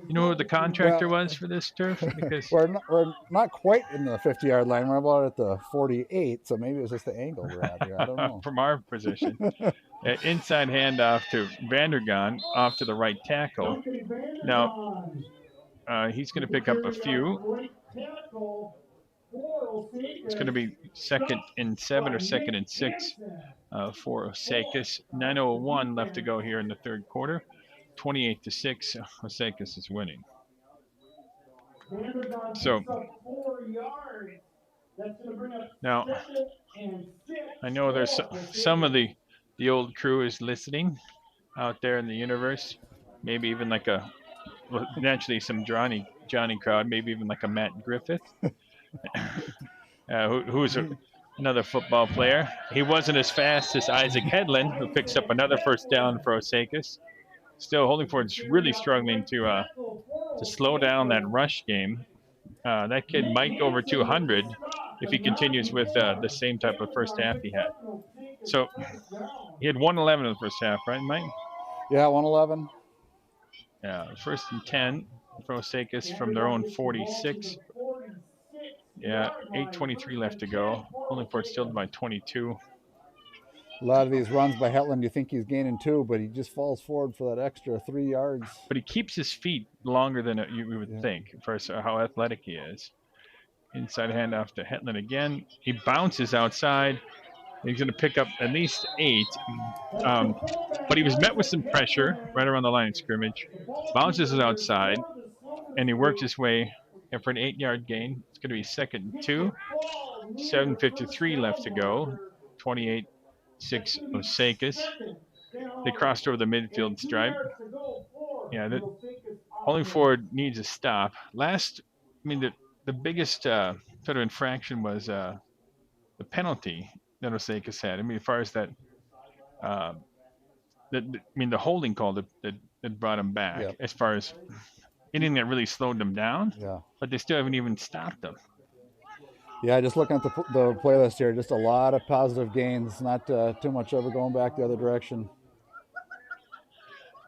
You know who the contractor was for this turf? Because we're not quite in the 50-yard line. We're about at the 48, so maybe it was just the angle we're at here. I don't know. From our position. Inside handoff to Vandergaan, off to the right tackle. Now, he's going to pick up a few. It's going to be 2nd and 7 or 2nd and 6 for Osakis. 9:01 left to go here in the third quarter. 28-6, Osakis is winning. So now I know there's some of the old crew is listening out there in the universe. Maybe even like naturally some Johnny crowd. Maybe even like a Matt Griffith. Who's another football player. He wasn't as fast as Isaac Hedlund, who picks up another first down for Osakis. Still, Holdingford's really struggling to slow down that rush game. That kid might go over 200 if he continues with the same type of first half he had. So he had 111 in the first half, right, Mike? Yeah, 111. Yeah, 1st and 10 for Osakis from their own 46. Yeah, 8:23 left to go. Holdingford still by 22. A lot of these runs by Hetland, you think he's gaining 2, but he just falls forward for that extra 3 yards. But he keeps his feet longer than you would think for how athletic he is. Inside handoff to Hetland again. He bounces outside. He's going to pick up at least 8. But he was met with some pressure right around the line of scrimmage. Bounces it outside, and he works his way in for an 8-yard gain. It's going to be 2nd and 2. 7:53 left to go. 28-6 Osakis. They crossed over the midfield stripe. Yeah, Holdingford needs a stop. The biggest sort of infraction was the penalty that Osakis had. I mean, as far as that, the holding call that brought him back. Yep. As far as anything that really slowed them down. Yeah. But they still haven't even stopped them. Yeah, just looking at the playlist here, just a lot of positive gains, not too much ever going back the other direction.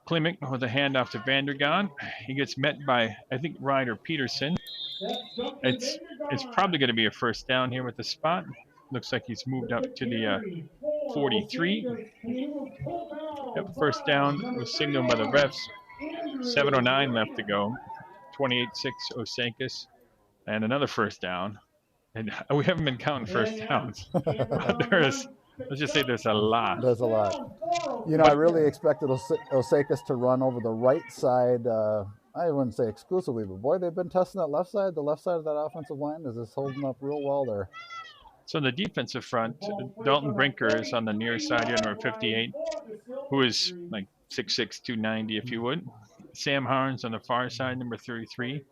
Klimek with a handoff to Vandergaan. He gets met by, I think, Ryder Peterson. It's probably going to be a first down here with the spot. Looks like he's moved up to the 43. Yep, first down was signaled by the refs. 7:09 left to go. 28-6 Osakis. And another first down. And we haven't been counting first downs. Let's just say there's a lot. There's a lot. I really expected Osakis to run over the right side. I wouldn't say exclusively, but boy, they've been testing that left side. The left side of that offensive line is just holding up real well there. So on the defensive front, Dalton Brinker is on the near side here, number 58, who is like 6'6", 290, if you would. Sam Harns on the far side, number 33,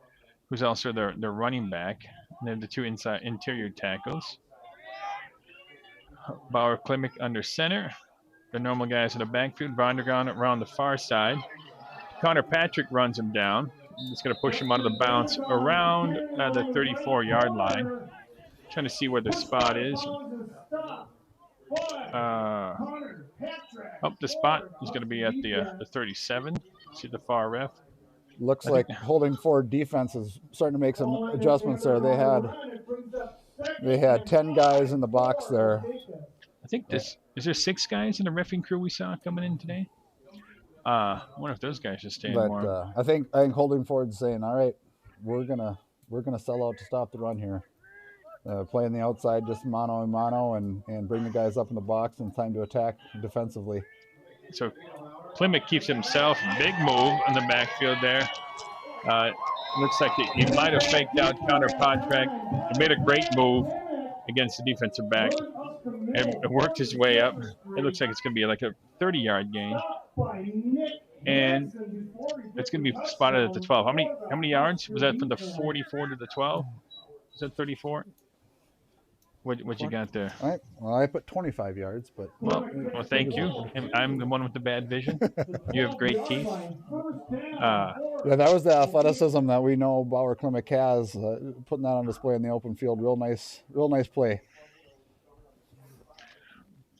who's also their running back. And then the two interior tackles. Bauer Klimek under center. The normal guys in the backfield. Vondergaan around the far side. Connor Patrick runs him down. He's going to push him out of the bounce around the 34-yard line. Trying to see where the spot is. The spot is going to be at the 37. See the far ref. Looks like Holdingford defense is starting to make some adjustments there. They had 10 guys in the box there. I think is there 6 guys in the reffing crew we saw coming in today? I wonder if those guys are staying more. I think Holdingford's saying, all right, we're gonna sell out to stop the run here. Playing the outside, just mano a mano, and bring the guys up in the box in time to attack defensively. So Klimek keeps himself. Big move in the backfield there. Looks like he might have faked out Connor Patrick. He made a great move against the defensive back and worked his way up. It looks like it's going to be like a 30-yard gain. And it's going to be spotted at the 12. How many yards? Was that from the 44 to the 12? Is that 34? What you got there? All right. Well, I put 25 yards, but well, thank you. I'm the one with the bad vision. You have great teeth. Yeah, that was the athleticism that we know Bauer Klimek has. Putting that on display in the open field, real nice play.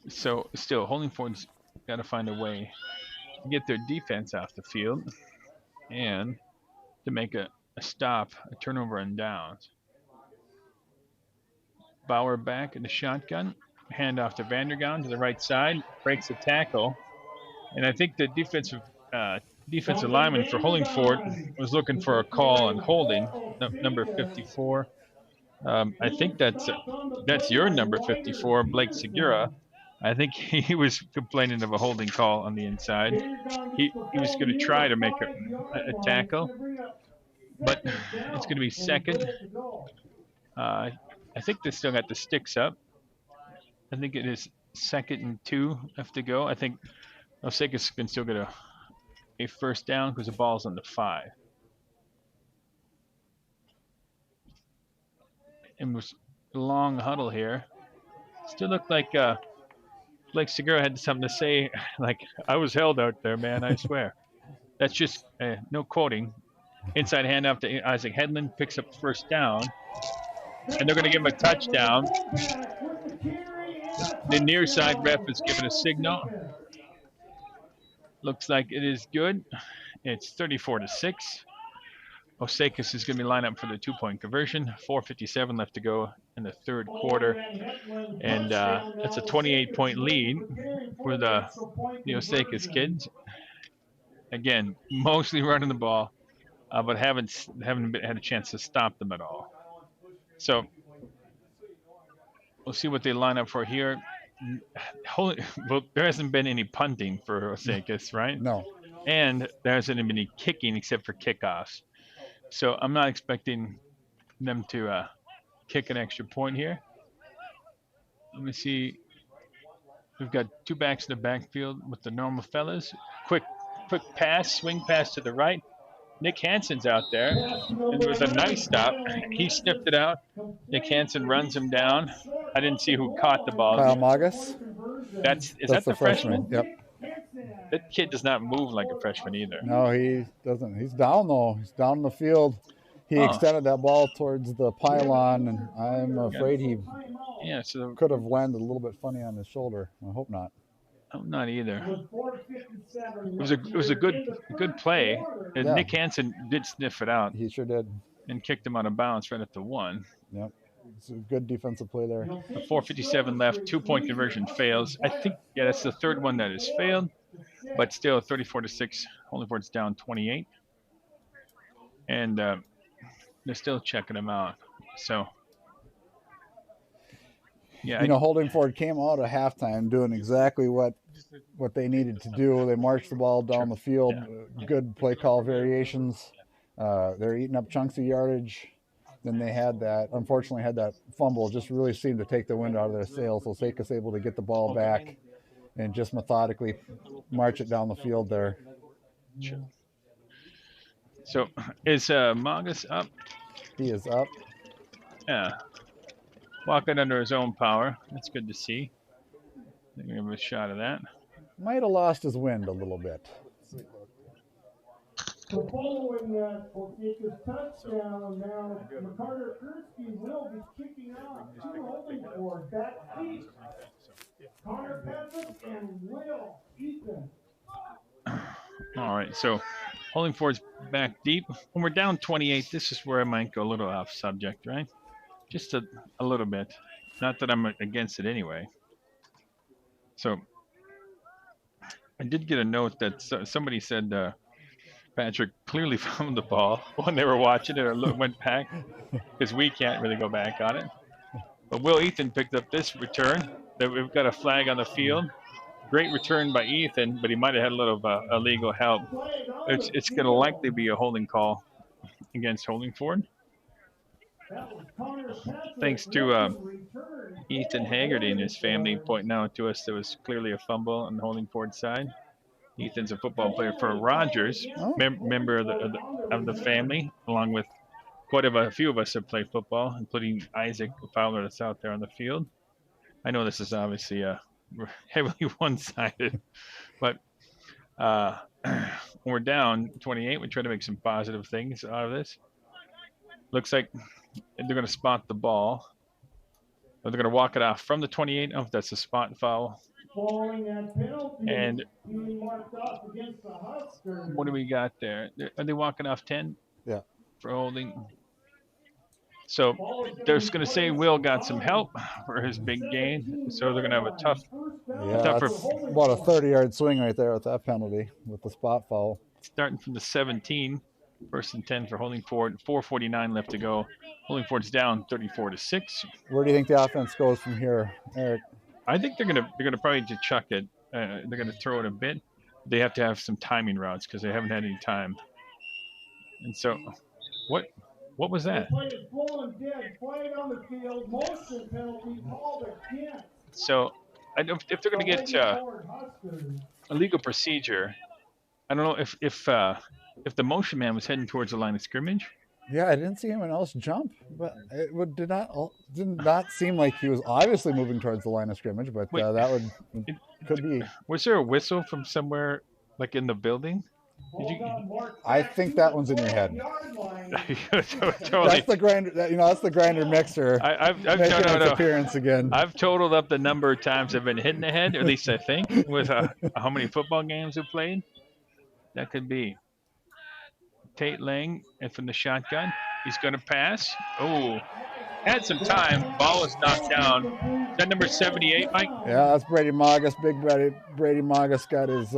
So still, Holdingford's got to find a way to get their defense off the field and to make a stop, a turnover and downs. Bauer back in the shotgun. Hand off to Vondergaan to the right side. Breaks the tackle. And I think the defensive lineman for Holdingford was looking for a call on holding, number 54. I think that's your number 54, Blake Segura. I think he was complaining of a holding call on the inside. He was going to try to make a tackle, but it's going to be second. I think they still got the sticks up. I think it is 2nd and 2 left to go. I think Osakis can still get a first down because the ball's on the 5. And was a long huddle here. Still looked like Blake Segura had something to say, like, I was held out there, man, I swear. That's just no quoting. Inside handoff to Isaac Hedlund, picks up first down. And they're going to give him a touchdown. The near side ref is giving a signal. Looks like it is good. It's 34-6. Osakis is going to be lined up for the 2-point conversion. 4:57 left to go in the third quarter. And that's a 28-point lead for the Osakis kids. Again, mostly running the ball, but haven't had a chance to stop them at all. So we'll see what they line up for here. Well, there hasn't been any punting for Osakis, right? No. And there hasn't been any kicking except for kickoffs. So I'm not expecting them to kick an extra point here. Let me see. We've got 2 backs in the backfield with the normal fellas. Quick pass, swing pass to the right. Nick Hansen's out there, and it was a nice stop. He sniffed it out. Nick Hansen runs him down. I didn't see who caught the ball. Kyle Magas? That's the freshman? Yep. That kid does not move like a freshman either. No, he doesn't. He's down, though. He's down in the field. He extended that ball towards the pylon, and I'm afraid he could have landed a little bit funny on his shoulder. I hope not. I'm not either. It was a good play. And Yeah. Nick Hansen did sniff it out. He sure did. And kicked him out of bounds right at the 1. Yep. It's a good defensive play there. 4:57 left. 2-point conversion fails. I think, that's the third one that has failed. But still, 34-6. Holdingford's down 28. And they're still checking them out. So, yeah. Holdingford came out at halftime doing exactly what they needed to do. They marched the ball down the field. Good play call variations. They're eating up chunks of yardage. Then they unfortunately had that fumble. Just really seemed to take the wind out of their sails. Osakis able to get the ball back and just methodically march it down the field there. Sure. So is Magus up? He is up. Yeah. Walking under his own power. That's good to see. I think we have a shot of that. Might have lost his wind a little bit. So following that Osakis touchdown, now McCarter Kursky will be kicking off to Holdingford. Back deep. Connor Peasant and Will Ethan. All right, so Holdingford's back deep. When we're down 28, this is where I might go a little off subject, right? Just a little bit. Not that I'm against it anyway. So I did get a note that somebody said Patrick clearly found the ball when they were watching it or went back, because we can't really go back on it. But Will Ethan picked up this return. That we've got a flag on the field. Great return by Ethan, but he might have had a little illegal help. It's going to likely be a holding call against Holdingford. Thanks to Ethan Haggerty and his family pointing out to us there was clearly a fumble on the Holdingford side. Ethan's a football player for Rogers, member of the family, along with quite a few of us have played football, including Isaac Fowler that's out there on the field. I know this is obviously heavily one-sided, but when we're down 28, we try to make some positive things out of this. Looks like they're going to spot the ball. Or they're going to walk it off from the 28. I don't know if that's a spot foul. And what do we got there? Are they walking off 10? Yeah. For holding. So they're going to say Will got some help for his big gain. So they're going to have a tougher. That's about a 30-yard swing right there with that penalty with the spot foul. Starting from the 17, first and 10 for Holdingford. 4:49 left to go. Holdingford's down 34-6. Where do you think the offense goes from here, Eric? I think they're gonna probably just chuck it. They're gonna throw it a bit. They have to have some timing routes because they haven't had any time. And so, what was that? So, if they're gonna get a legal procedure, I don't know if the motion man was heading towards the line of scrimmage. Yeah, I didn't see anyone else jump, but it did not seem like he was obviously moving towards the line of scrimmage. But that could be. Was there a whistle from somewhere, like in the building? I think that one's in your head. Totally. That's the grinder. That's the grinder mixer. I've making its appearance again. I've totaled up the number of times I've been hit in the head, or at least I think, with how many football games I've played. That could be. Tate Lang, and from the shotgun, he's going to pass. Oh, had some time. Ball is knocked down. Is that number 78, Mike? Yeah, that's Brady Magus. Big Brady Magus got his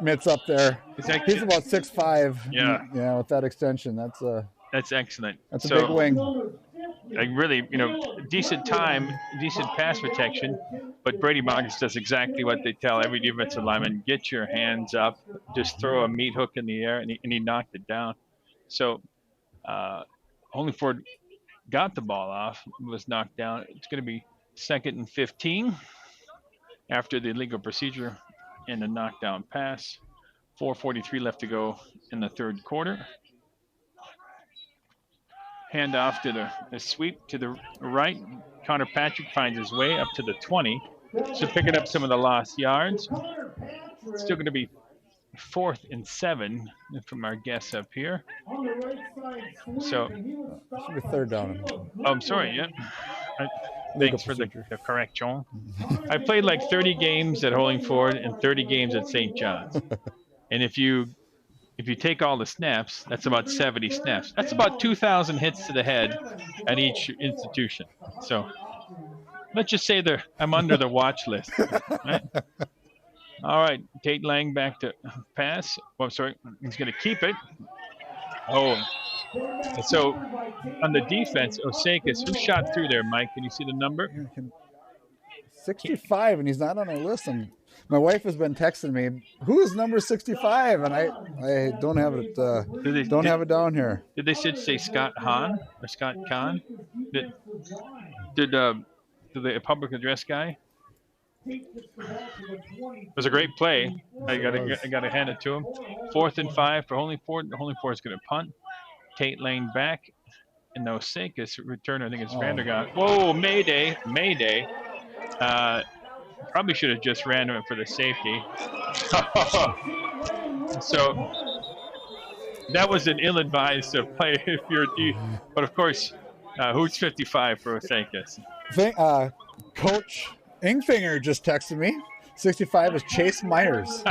mitts up there. He's about 6'5". Yeah, with that extension, that's excellent. That's a big wing. Like really, decent time, decent pass protection. But Brady Magus does exactly what they tell every defensive lineman: get your hands up, just throw a meat hook in the air, and he knocked it down. So Holdingford got the ball off, was knocked down. It's going to be 2nd and 15 after the illegal procedure and the knockdown pass. 4:43 left to go in the third quarter. Hand off to the sweep to the right. Connor Patrick finds his way up to the 20. So picking up some of the lost yards. It's still going to be 4th and 7 from our guests up here. So should be 3rd down. Oh, I'm sorry. Yeah. Thanks for the correction. I played like 30 games at Holdingford and 30 games at St. John's. And if you take all the snaps, that's about 70 snaps. That's about 2,000 hits to the head at each institution. So let's just say I'm under the watch list. Right? All right, Tate Lang back to pass. Oh, I'm sorry, he's going to keep it. Oh, so on the defense, Osakis, who shot through there, Mike? Can you see the number? 65, and he's not on our list. And my wife has been texting me, "Who is number 65?" And I don't have it. Have it down here. Did they say Scott Hahn or Scott Kahn? Did the public address guy? It was a great play. I got to hand it to him. 4th and 5 for Holdingford. Holdingford is going to punt. Tate Lane back. And no Osakis return. I think it's Vandergast. Whoa, Mayday. Probably should have just ran him for the safety. So that was an ill-advised play if you're D. But of course, who's 55 for Osakis? Coach Ingfinger just texted me. 65 is Chase Myers.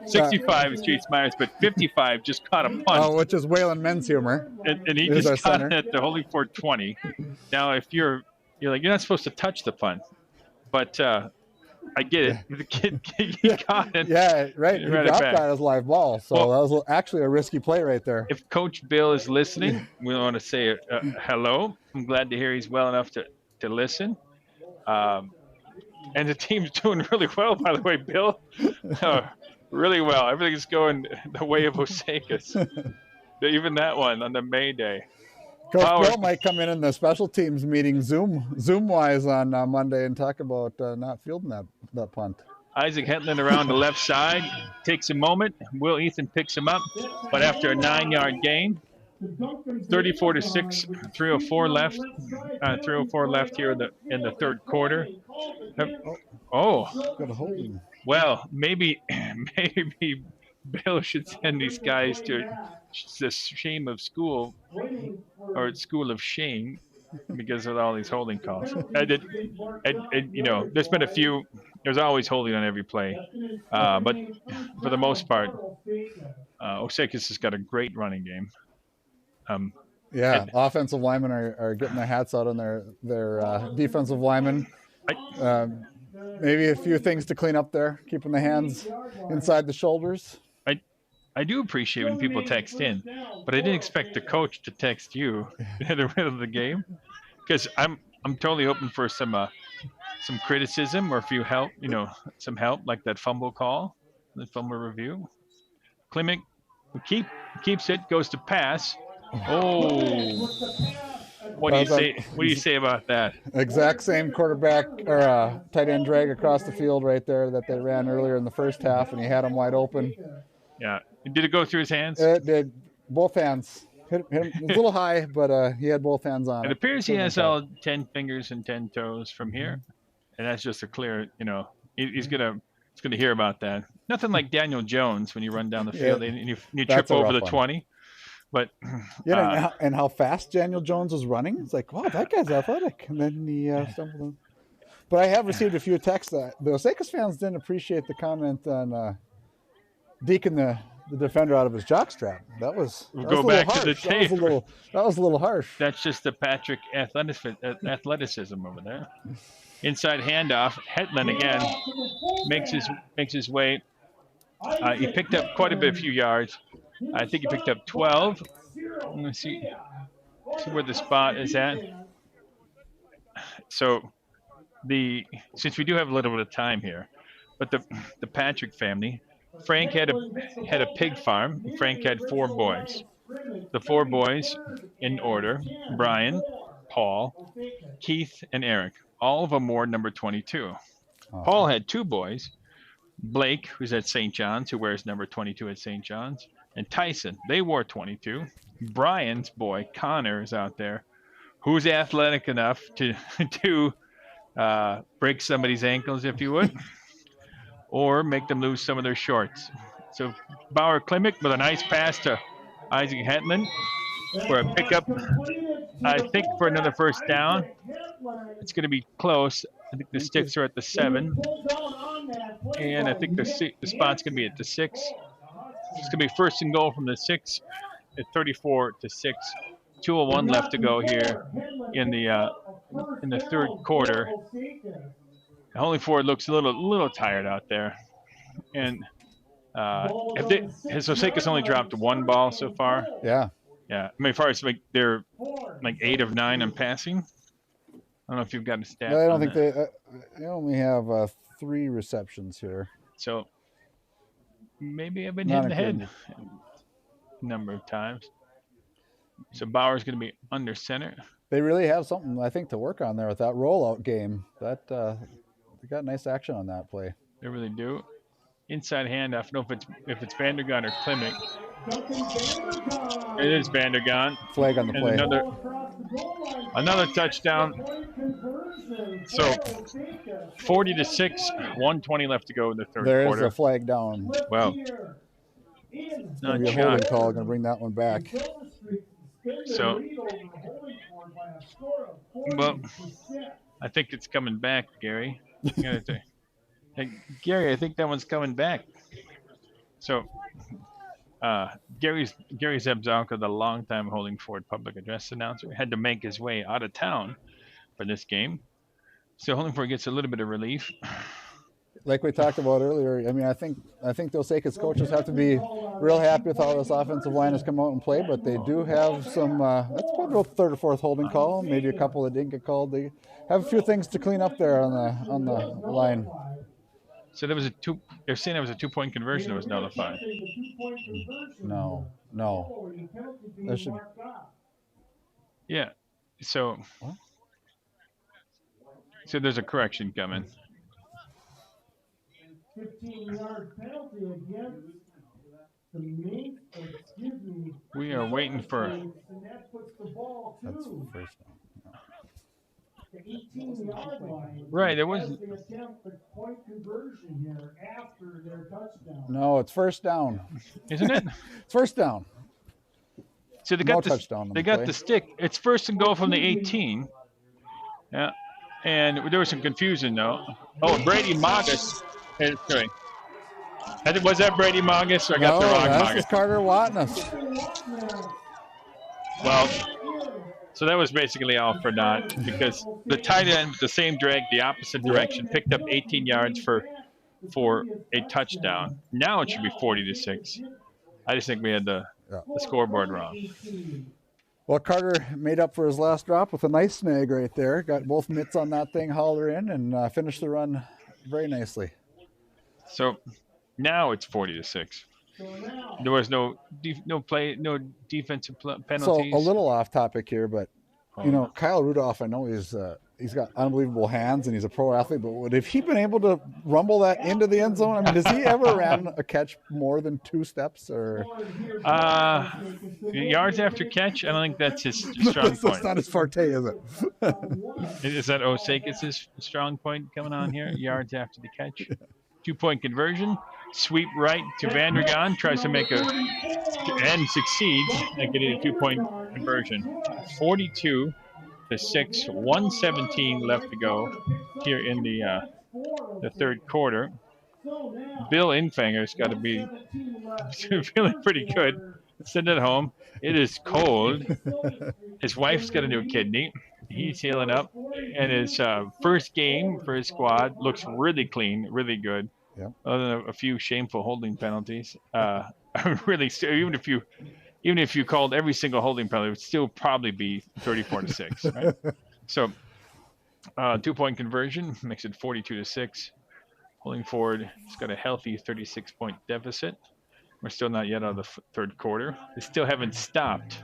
65 is Chase Myers, but 55 just caught a punt. Which is Waylon Men's humor. And he just caught it at the Holdingford 20. Now, if you're like, you're not supposed to touch the punt. But I get it. The kid he caught it. Yeah, right. He dropped that as live ball. So that was actually a risky play right there. If Coach Bill is listening, we want to say hello. I'm glad to hear he's well enough to listen. And the team's doing really well, by the way, Bill. Really well. Everything's going the way of Osakis. Even that one on the May Day. Coach Bill might come in the special teams meeting Zoom-wise on Monday and talk about not fielding that punt. Isaac Hetland around the left side. Takes a moment. Will Ethan picks him up. But after a 9-yard gain, 34-6, 3:04 left. 3:04 left here in the third quarter. Got a holding. Well, maybe Bill should send these guys to the shame of school, or school of shame, because of all these holding calls. There's been a few. There's always holding on every play, but for the most part, Osakis has got a great running game. Offensive linemen are getting their hats out on their defensive linemen. Maybe a few things to clean up there, keeping the hands inside the shoulders. I do appreciate when people text in, but I didn't expect the coach to text you in the middle of the game, because I'm totally open for some criticism, or if you help, some help, like that fumble call, the fumble review. Klimek keeps it, goes to pass. Oh, what do you say? What do you say about that? Exact same quarterback or tight end drag across the field right there that they ran earlier in the first half, and he had him wide open. Yeah, did it go through his hands? It did. Both hands. Hit him. It was a little high, but he had both hands on it. It appears he has all 10 fingers and 10 toes from here, and that's just a clear. He's gonna hear about that. Nothing like Daniel Jones when you run down the field and you trip over the 20. But and how fast Daniel Jones was running. It's like, wow, that guy's athletic. And then he stumbled. But I have received a few texts that the Osakis fans didn't appreciate the comment on deking the defender out of his jockstrap. That was a little harsh. That's just the Patrick athleticism over there. Inside handoff, Hetland again makes his way. He picked up quite a few yards. I think he picked up 12. I'm going to see where the spot is at. So since we do have a little bit of time here, but the Patrick family, Frank had a pig farm. Frank had 4 boys. The 4 boys in order: Brian, Paul, Keith, and Eric. All of them wore number 22. Awesome. Paul had 2 boys: Blake, who's at St. John's, who wears number 22 at St. John's, and Tyson. They wore 22. Brian's boy, Connor, is out there, who's athletic enough to break somebody's ankles, if you would, or make them lose some of their shorts. So Bauer Klimek with a nice pass to Isaac Hetland for a pickup, I think, for another first down. It's going to be close. I think the sticks are at the 7, and I think the spot's going to be at the 6. It's going to be first and goal from the 6 at 34-6. 2:01 left to go here in the third quarter. Holdingford looks a little tired out there, and Osakis only dropped 1 ball so far. Yeah. I mean, as far as they're 8 of 9 on passing. I don't know if you've got a stat. I don't think they only have 3 receptions here. So maybe I've been hit in the head a number of times. So Bauer's going to be under center. They really have something, I think, to work on there with that rollout game. That They got nice action on that play. They really do. Inside handoff. I don't know if it's Vandergaan or Klimek. It is Vandergaan. Flag on the And play. another touchdown. So 40-6, 1:20 left to go in the third There quarter. is a flag down. Well, It's not going to be a holding shot. call. Going to bring that one back. So, well, I think it's coming back, Gary. Hey, Gary, I think that one's coming back. So, Gary Zabzonka, the longtime Holdingford public address announcer, had to make his way out of town for this game. So Holdingford gets a little bit of relief. Like we talked about earlier, I mean, I think the Osakis coaches have to be real happy with how this offensive line has come out and played, but they do have some, that's probably the third or fourth holding call, maybe a couple that didn't get called. They have a few things to clean up there on the line. So there was they're saying it was a 2-point conversion that was nullified. No. That should. Yeah. So there's a correction coming. 15-yard penalty against the Minks. We are waiting for. And that puts the ball That's to first down. the 18-yard line. Right, there was. They attempt the point conversion here after their touchdown. No, it's first down. Isn't it? It's first down. So they got the the stick. It's first and goal from the 18. Yeah, and there was some confusion though. Oh, Brady Magus. Sorry. Was that Brady Magus or I got the wrong Magus? Magus? This is Carter Watness. Well, so that was basically all for naught because the tight end with the same drag, the opposite direction, picked up 18 yards for a touchdown. Now it should be 40-6. I just think we had the scoreboard wrong. Well, Carter made up for his last drop with a nice snag right there. Got both mitts on that thing, hauled her in, and finished the run very nicely. So now it's 40-6. There was no defensive penalties. So a little off topic here, but Kyle Rudolph, I know he's got unbelievable hands and he's a pro athlete, but would have he been able to rumble that into the end zone? I mean, has he ever ran a catch more than 2 steps or? Yards after catch, I don't think that's his strong point. That's not his forte, is it? Is that Osakis' strong point coming on here? Yards after the catch. 2-point conversion. Sweep right to Vandergaan. Tries to make and succeeds at getting a 2-point conversion. 42-6. 1:17 left to go here in the third quarter. Bill Infanger's got to be feeling pretty good. Sitting at home. It is cold. His wife's got a new kidney. He's healing up. And his first game for his squad looks really clean, really good. Yep. Other than a few shameful holding penalties. Really, even if you called every single holding penalty, it would still probably be 34-6. Right? So 2-point conversion makes it 42-6. Holdingford has got a healthy 36-point deficit. We're still not yet out of the third quarter. They still haven't stopped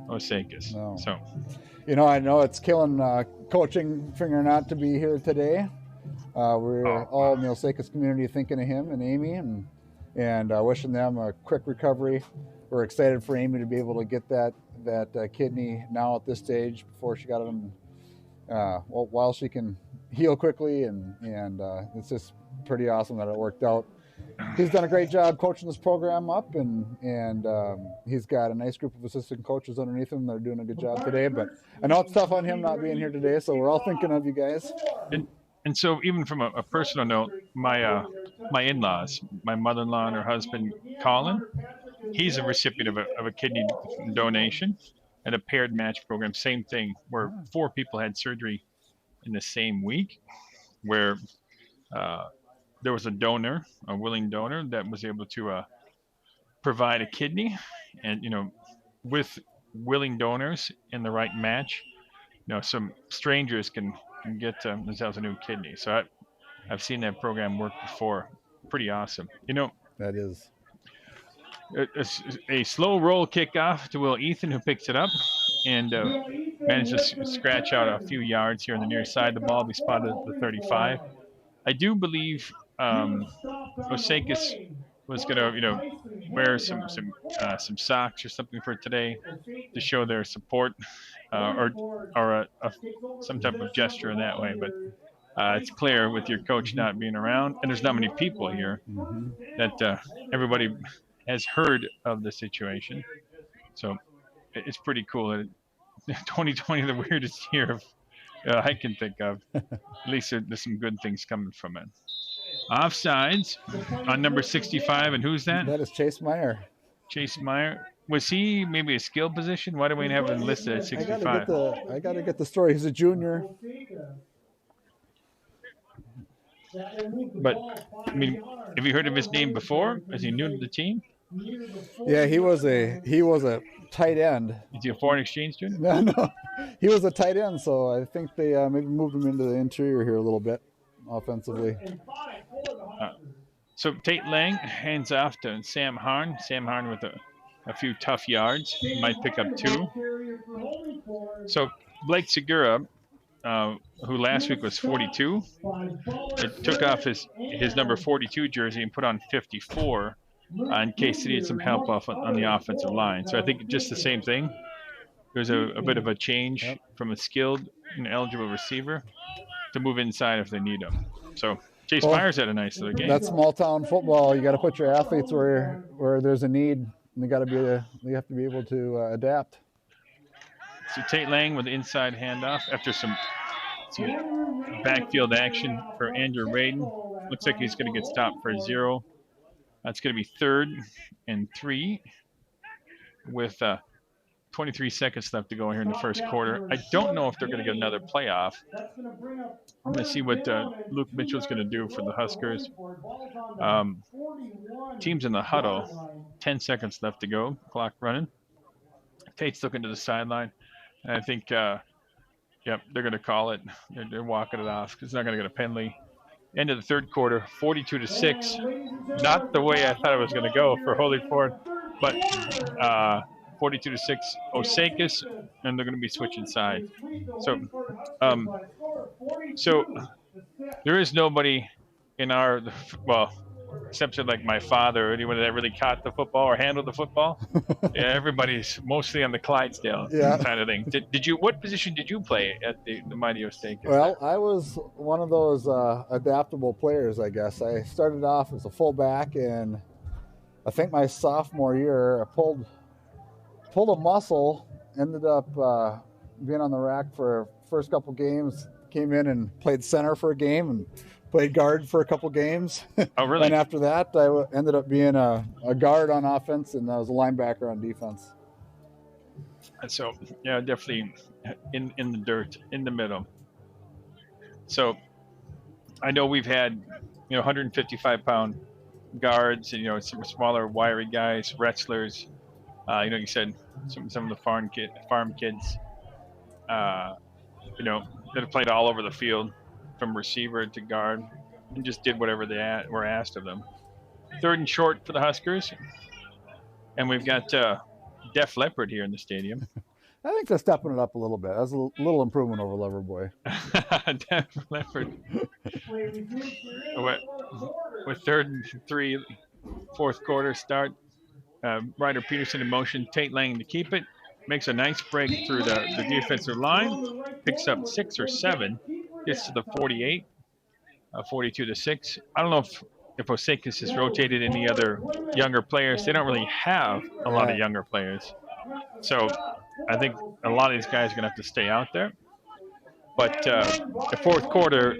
Osakis. No. So, I know it's killing coaching figuring out to be here today. We're all in the Osakis community thinking of him and Amy and wishing them a quick recovery. We're excited for Amy to be able to get that kidney now at this stage before she got him. While she can heal quickly, and it's just pretty awesome that it worked out. He's done a great job coaching this program up, and he's got a nice group of assistant coaches underneath him that are doing a good job today. But I know it's tough on him not being here today, so we're all thinking of you guys. And so even from a personal note, my in-laws, my mother-in-law and her husband, Colin, he's a recipient of a kidney donation and a paired match program. Same thing, where 4 people had surgery in the same week, where there was a willing donor that was able to provide a kidney, and with willing donors in the right match, some strangers can get themselves a new kidney. So I've seen that program work before. Pretty awesome. That is a slow roll kickoff to Will Ethan, who picks it up and manages to scratch out a few yards here on the near side. The ball will be spotted at the 35. I do believe Osakis was going to, wear some socks or something for today to show their support, or some type of gesture in that way. But it's clear with your coach not being around, and there's not many people here, that everybody has heard of the situation. So it's pretty cool that 2020, the weirdest year I can think of. At least there's some good things coming from it. Offsides on number 65, and who's that? That is Chase Meyer. Chase Meyer. Was he maybe a skill position? Why do we have him listed at 65? I gotta get the story. He's a junior. But I mean, have you heard of his name before? Is he new to the team? Yeah, he was a tight end. Is he a foreign exchange student? No, he was a tight end. So I think they maybe moved him into the interior here a little bit, offensively. So Tate Lang hands off to Sam Harn. Sam Harn with a few tough yards. He might pick up 2. So Blake Segura, who last week was 42, it took off his number 42 jersey and put on 54 in case he needed some help on the offensive line. So I think just the same thing. There's a bit of a change from a skilled and eligible receiver to move inside if they need him. So Chase Myers had a nice little game. That's small town football. You got to put your athletes where there's a need, and they have to be able to adapt. So Tate Lang with the inside handoff after some backfield action for Andrew Radin. Looks like he's going to get stopped for 0. That's going to be 3rd and 3 with 23 seconds left to go here in the first quarter. I don't know if they're going to get another playoff. I'm going to see what Luke Mitchell's going to do for the Huskers. Team's in the huddle. 10 seconds left to go. Clock running. Tate's looking to the sideline. And I think, they're going to call it. They're walking it off because it's not going to get a penalty. End of the third quarter, 42-6. Not the way I thought it was going to go for Holdingford, but 42-6 Osakis, and they're going to be switching sides. So there is nobody in our, except for like my father or anyone that really caught the football or handled the football. Yeah, everybody's mostly on the Clydesdale kind of thing. What position did you play at the Mighty Osakis? Well, I was one of those adaptable players, I guess. I started off as a fullback, and I think my sophomore year I pulled a muscle, ended up being on the rack for first couple games, came in and played center for a game and played guard for a couple games. Oh, really? And after that, I ended up being a guard on offense, and I was a linebacker on defense. And so, definitely in the dirt, in the middle. So I know we've had, 155-pound guards and, some smaller, wiry guys, wrestlers. You said some of the farm kids, that have played all over the field, from receiver to guard, and just did whatever they were asked of them. 3rd and short for the Huskers, and we've got Def Leppard here in the stadium. I think they're stepping it up a little bit. That's a little improvement over Loverboy. Def Leppard with 3rd and 3, fourth quarter start. Ryder Peterson in motion, Tate Lang to keep it. Makes a nice break through the defensive line. Picks up 6 or 7. Gets to the 48, 42-6. I don't know if Osakis has rotated any other younger players. They don't really have a lot of younger players. So I think a lot of these guys are going to have to stay out there. But the fourth quarter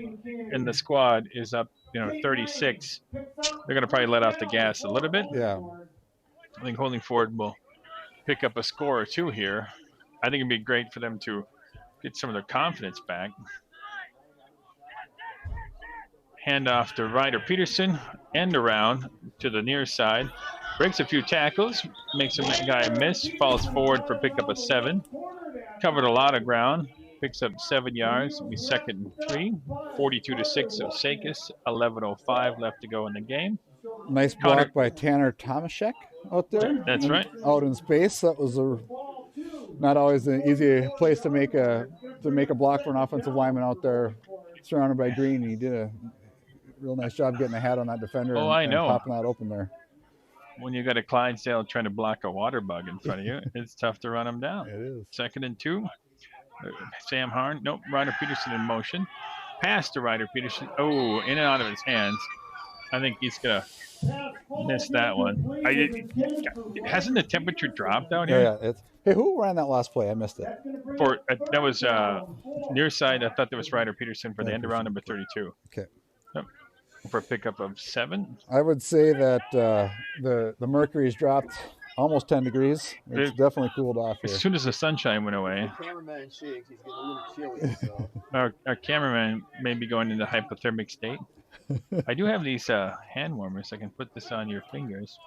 in the squad is up, 36. They're going to probably let off the gas a little bit. Yeah. I think Holdingford will pick up a score or 2 here. I think it'd be great for them to get some of their confidence back. Hand off to Ryder Peterson, end around to the near side. Breaks a few tackles, makes a guy miss, falls forward for pick up a 7. Covered a lot of ground, picks up 7 yards. It'll be 2nd and 3. 42-6 Osakis, 11:05 left to go in the game. Nice block by Tanner Tomaszek out there. That's right. Out in space. That was not always an easy place to make a block for an offensive lineman out there surrounded by green. He did a real nice job getting a hat on that defender I and know. popping that open there. When you got a Clydesdale trying to block a water bug in front of you, it's tough to run him down. It is. 2nd and 2. Sam Harn. Nope. Ryder Peterson in motion. Pass to Ryder Peterson. Oh, in and out of his hands. I think he's going to miss that one. Hasn't the temperature dropped out here? Yeah. Hey, who ran that last play? I missed it. That was near side. I thought that was Ryder Peterson for the end around number 32. Okay. Yep. For a pickup of 7. I would say that the mercury's dropped almost 10 degrees. It's definitely cooled off here. As soon as the sunshine went away. The cameraman shakes. He's getting a little chilly. So. Our cameraman may be going into hypothermic state. I do have these hand warmers. I can put this on your fingers.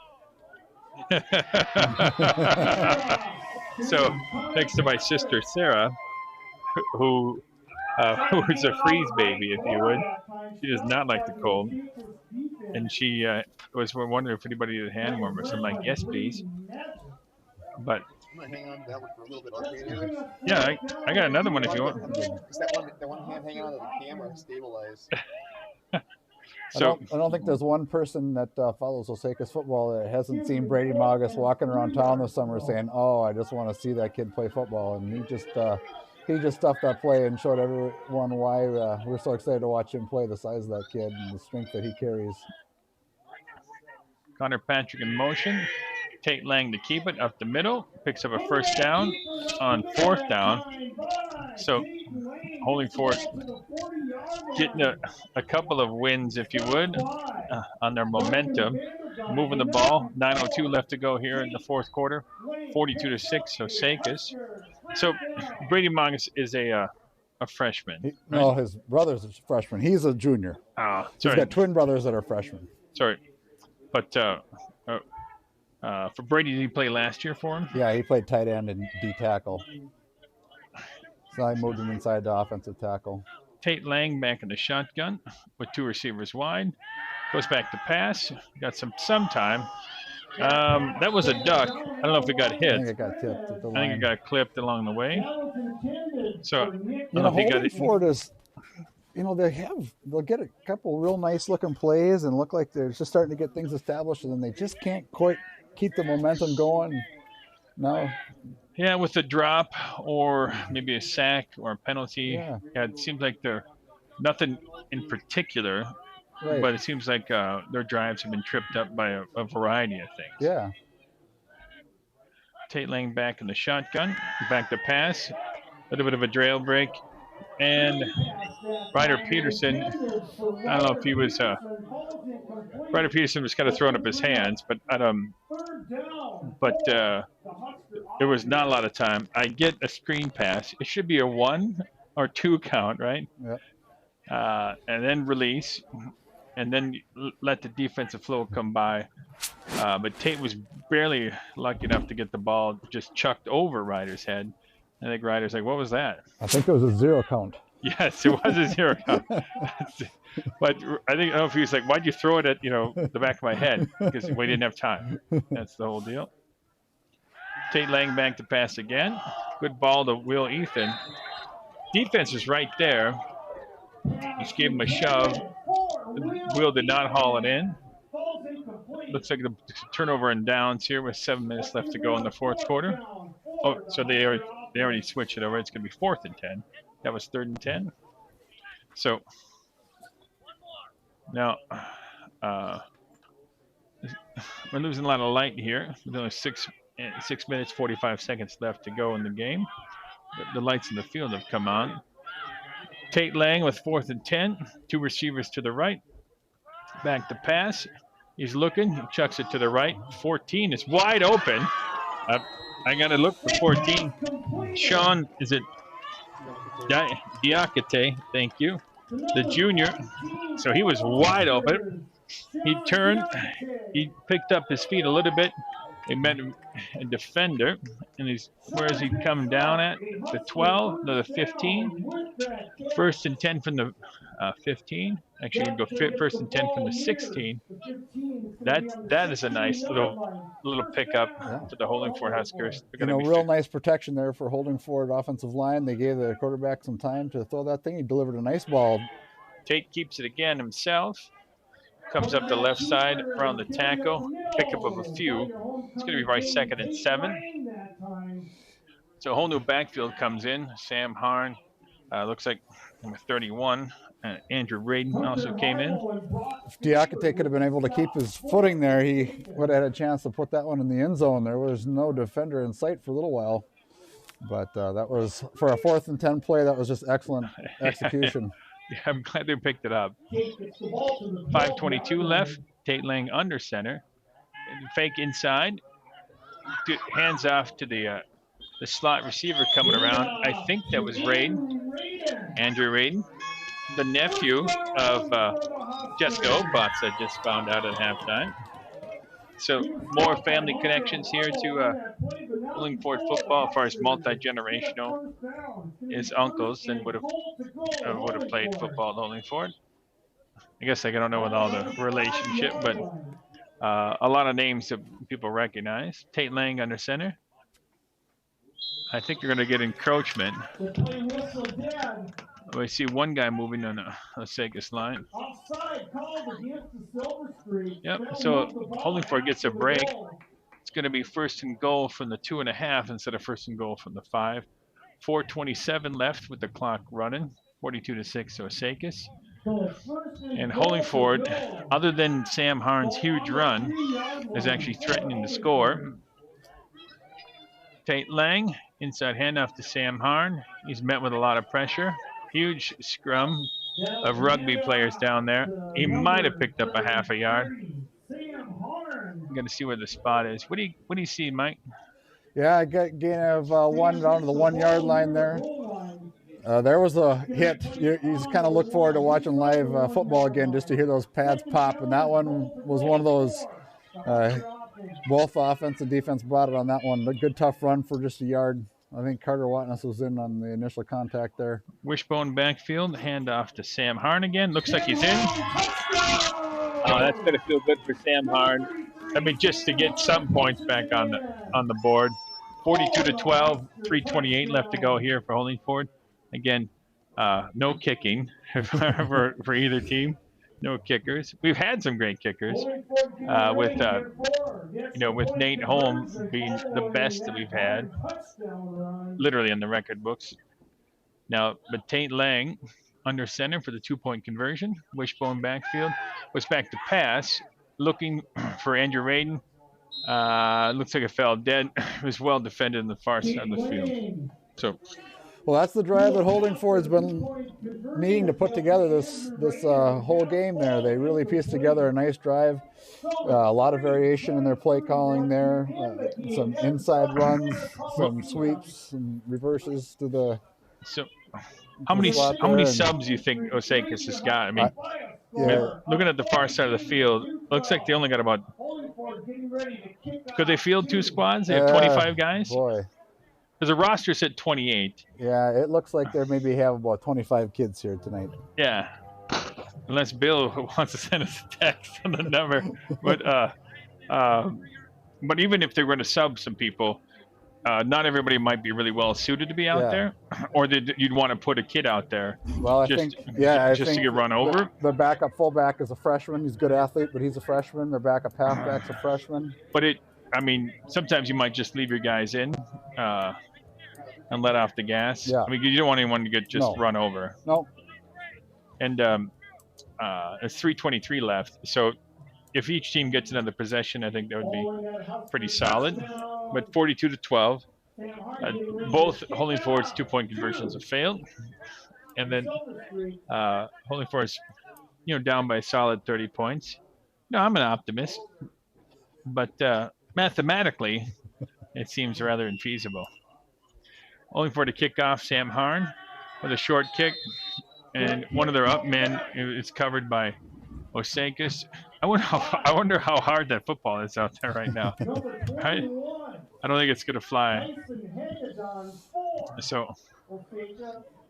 So, thanks to my sister Sarah, who is a freeze baby, if you would. She does not like the cold. And she was wondering if anybody had hand warmers. I'm like, yes, please. But I'm gonna hang on to that one for a little bit. Okay, yeah, I got another one if you want. Is that one hand hanging on to the camera stabilized? So I don't think there's one person that follows Osakis football that hasn't seen Brady Magas walking around town this summer saying, "Oh, I just want to see that kid play football." And he just stuffed that play and showed everyone why we're so excited to watch him play. The size of that kid and the strength that he carries. Connor Patrick in motion. Tate Lang to keep it up the middle. Picks up a first down on 4th down. So Holdingford getting a couple of wins, if you would, on their momentum. Moving the ball. 9:02 left to go here in the 4th quarter. 42-6, Osakis. So Brady Magas is a freshman. Right? No, his brother's a freshman. He's a junior. He's got twin brothers that are freshmen. Sorry. But for Brady, did he play last year for him? Yeah, he played tight end and D tackle. So I moved him inside the offensive tackle. Tate Lang back in the shotgun with 2 receivers wide. Goes back to pass. Got some time. That was a duck. I don't know if it got hit. I think it got tipped at the line. I think it got clipped along the way. So, Holdingford is, they'll get a couple real nice looking plays and look like they're just starting to get things established, and then they just can't quite keep the momentum going. No. Yeah, with a drop or maybe a sack or a penalty. Yeah, it seems like they're nothing in particular. right. But it seems like their drives have been tripped up by a variety of things. Yeah. Tate Lang back in the shotgun. Back to pass. A little bit of a trail break. And Ryder Peterson, I don't know if he was... Ryder Peterson was kind of throwing up his hands, but there was not a lot of time. I get a screen pass. It should be a 1 or 2 count, right? Yep. And then release. And then let the defensive flow come by. But Tate was barely lucky enough to get the ball just chucked over Ryder's head. I think Ryder's like, what was that? I think it was a 0 count. Yes, it was a 0 count. But I don't know if he was like, why'd you throw it at, the back of my head? Because we didn't have time. That's the whole deal. Tate Lang back to pass again. Good ball to Will Ethan. Defense is right there. Just gave him a shove. Will did not haul it in. Looks like the turnover and downs here with 7 minutes left to go in the 4th quarter. Oh, so they already switched it over. It's going to be 4th and 10. That was 3rd and 10. So now we're losing a lot of light here. There's only 6 minutes, 45 seconds left to go in the game. The lights in the field have come on. Tate Lang with 4th and 10. 2 receivers to the right. Back to pass. He's looking. He chucks it to the right. 14 is wide open. I got to look for 14. Sean, is it Diakite? Thank you. The junior. So he was wide open. He turned. He picked up his feet a little bit. He met a defender. And where is he coming down at? The 12? No, the 15. 1st and 10 from the 15. Actually, we'll go 1st and 10 from the 16. That is a nice little pickup for the Holdingford Huskers. Real nice protection there for Holdingford offensive line. They gave the quarterback some time to throw that thing. He delivered a nice ball. Tate keeps it again himself. comes up the left side around the tackle, pickup of a few. It's going to be right 2nd and 7. So a whole new backfield comes in. Sam Harn, looks like number 31. Andrew Radin also came in. If Diakite could have been able to keep his footing there, he would have had a chance to put that one in the end zone. There was no defender in sight for a litlittle while. But that was, for a 4th and 10 play, that was just excellent execution. Yeah, I'm glad they picked it up. 5:22 left. Tate Lang under center. Fake inside. Hands off to the slot receiver coming around. I think that was Andrew Radin, the nephew of Jessica Opatz, I just found out at halftime. So more family connections here to Holdingford football as far as multi-generational. His uncles then would have played football at Holdingford. I guess I don't know with all the relationship, but a lot of names that people recognize. Tate Lang under center. I think you're going to get encroachment. We see one guy moving on the Osakis line. Yep, so Holdingford gets a break. It's going to be 1st and goal from the 2.5 instead of 1st and goal from the 5. 4:27 left with the clock running. 42-6 Osakis. And Holdingford, other than Sam Harn's huge run, is actually threatening to score. Tate Lang, inside handoff to Sam Harn. He's met with a lot of pressure. Huge scrum of rugby players down there. He might have picked up a half a yard. I'm going to see where the spot is. What do you see, Mike? Yeah, I got gain of 1 down to the 1 yard line there. There was a hit. You just kind of look forward to watching live football again just to hear those pads pop. And that one was one of those, both offense and defense brought it on that one. A good tough run for just a yard. I think Carter Watness was in on the initial contact there. Wishbone backfield, handoff to Sam Harn again. Looks like he's in. Oh, that's going to feel good for Sam Harn. I mean, just to get some points back on the board. 42-12, 3:28 left to go here for Holdingford. Again, no kicking for either team. No kickers. We've had some great kickers with Nate Holm being the best that we've had, literally in the record books. Now, but Tate Lang under center for the 2-point conversion. Wishbone backfield. Was back to pass, looking for Andrew Radin. Looks like it fell dead. It was well defended in the far side of the field. So. Well, that's the drive that Holdingford's been needing to put together this whole game there. They really pieced together a nice drive. A lot of variation in their play calling there. Some inside runs, some sweeps, some reverses to the. So, how many subs do you think Osakis has got? I mean, looking at the far side of the field, looks like they only got about. Could they field 2 squads? They have 25 guys. Boy. Because the roster said 28. Yeah, it looks like they maybe have about 25 kids here tonight. Yeah, unless Bill wants to send us a text on the number. But even if they're going to sub some people, not everybody might be really well suited to be out there, or you'd want to put a kid out there. Well, I think to get run over. The backup fullback is a freshman. He's a good athlete, but he's a freshman. Their backup halfback's a freshman. But sometimes you might just leave your guys in and let off the gas. Yeah. I mean, you don't want anyone to get run over. No. And it's 3:23 left. So if each team gets another possession, I think that would be pretty solid. But 42-12, both Holdingford's 2-point conversions have failed. And then Holdingford's, down by a solid 30 points. No, I'm an optimist. But mathematically, it seems rather infeasible. Holdingford to kick off, Sam Harn with a short kick. And one of their up men is covered by Osakis. I wonder how hard that football is out there right now. Right? I don't think it's going to fly. So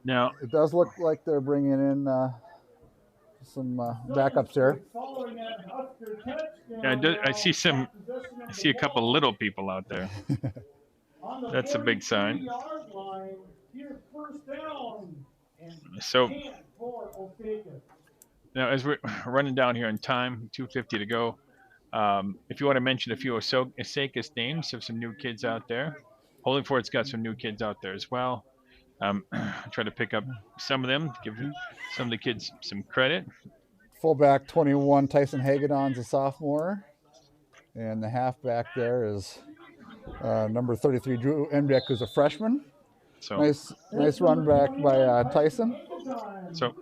now it does look like they're bringing in some backups here. Yeah, I see a couple little people out there. That's a big sign. So Now, as we're running down here in time, 2:50 to go. If you want to mention a few Osakis names of some new kids out there, Holdingford's got some new kids out there as well. Try to pick up some of them, give some of the kids some credit. Fullback 21, Tyson Hagedon's a sophomore. And the halfback there is number 33, Drew Enbeck, who's a freshman. So Nice run back by Tyson. So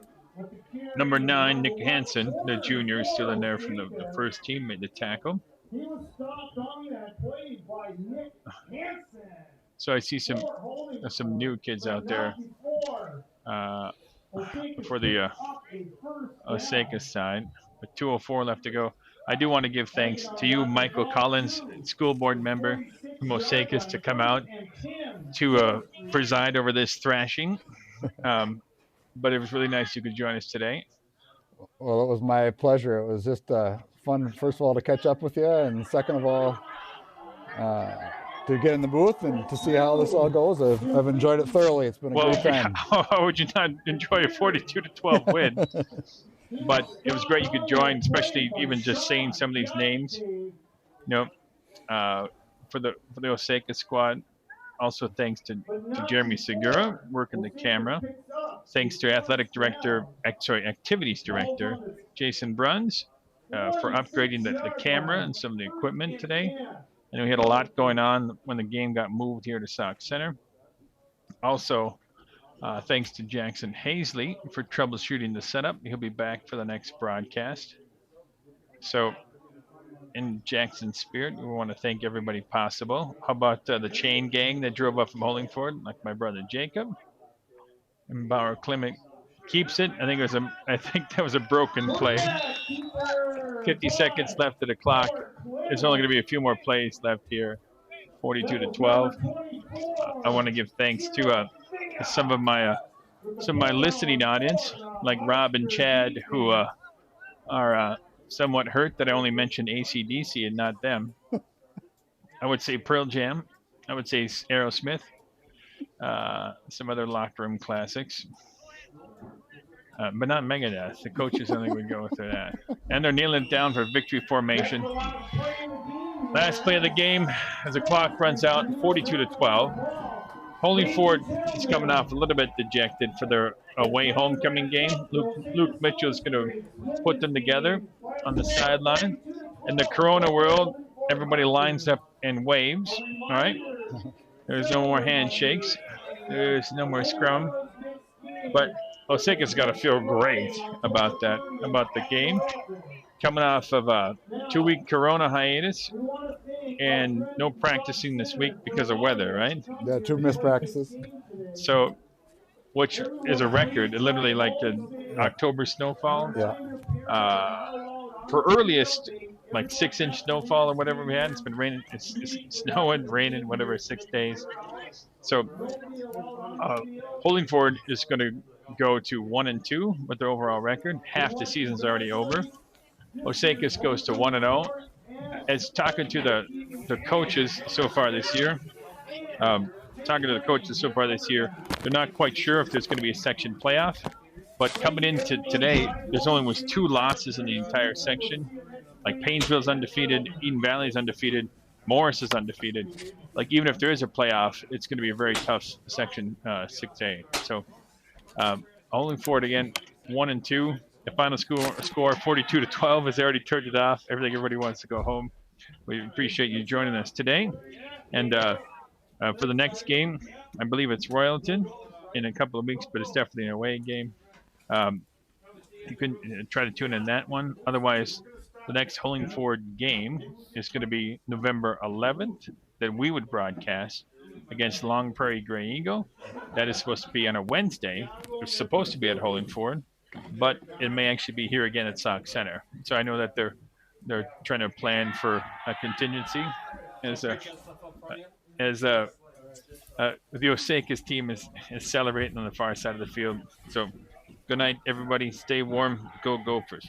number 9, Nick Hansen, the junior, is still in there from the first team, made the tackle. He was stopped on that play by Nick Hansen. So I see some new kids out there for the Osakis side. With 2:04 left to go. I do want to give thanks to you, Michael Collins, school board member from Osakis, to come out to preside over this thrashing. But it was really nice you could join us today. Well, it was my pleasure. It was just fun, first of all, to catch up with you, and second of all, to get in the booth and to see how this all goes. I've enjoyed it thoroughly. It's been a great time. How would you not enjoy a 42-12 win? But it was great you could join, especially even just saying some of these names. For the Osakis squad. Also, thanks to Jeremy Segura working the camera. Thanks to activities director Jason Bruns for upgrading the camera and some of the equipment today. And we had a lot going on when the game got moved here to Sauk Center. Also, thanks to Jackson Hazley for troubleshooting the setup. He'll be back for the next broadcast. So, in Jackson's spirit, we want to thank everybody possible. How about the chain gang that drove up from Holdingford, like my brother Jacob? And Bauer Clement keeps it. I think that was a broken play. 50 seconds left of the clock. There's only going to be a few more plays left here. 42-12. I want to give thanks to some of my listening audience, like Rob and Chad, who are somewhat hurt that I only mentioned AC/DC and not them. I would say Pearl Jam. I would say Aerosmith. Some other locker room classics. But not Megadeth. The coaches only would go with that. And they're kneeling down for victory formation. Last play of the game as the clock runs out, 42-12. Holdingford is coming off a little bit dejected for their away homecoming game. Luke Mitchell is going to put them together on the sideline. In the Corona world, everybody lines up and waves. All right? There's no more handshakes. There's no more scrum. But Osakis got to feel great about the game. Coming off of a 2-week Corona hiatus and no practicing this week because of weather, right? Yeah, 2 missed practices. So, which is a record, literally like the October snowfall. Yeah. For earliest, like 6-inch snowfall or whatever we had, it's been raining, it's snowing, raining, whatever, 6 days. So, Holdingford is going to go to 1-2 with their overall record. Half the season's already over. Osakis goes to 1-0. As talking to the coaches so far this year, they're not quite sure if there's going to be a section playoff. But coming into today, there's only was 2 losses in the entire section. Like Painesville's undefeated, Eden Valley's undefeated, Morris is undefeated. Like even if there is a playoff, it's going to be a very tough section 6A. So Holdingford again, 1-2. The final score 42-12 has already turned it off. Everybody wants to go home. We appreciate you joining us today. And for the next game, I believe it's Royalton in a couple of weeks, but it's definitely an away game. You can try to tune in that one. Otherwise, the next Holdingford game is going to be November 11th that we would broadcast against Long Prairie Grey Eagle. That is supposed to be on a Wednesday. It's supposed to be at Holdingford, but it may actually be here again at Sauk Center. So I know that they're trying to plan for a contingency as the Osakis team is celebrating on the far side of the field. So good night, everybody. Stay warm. Go Gophers.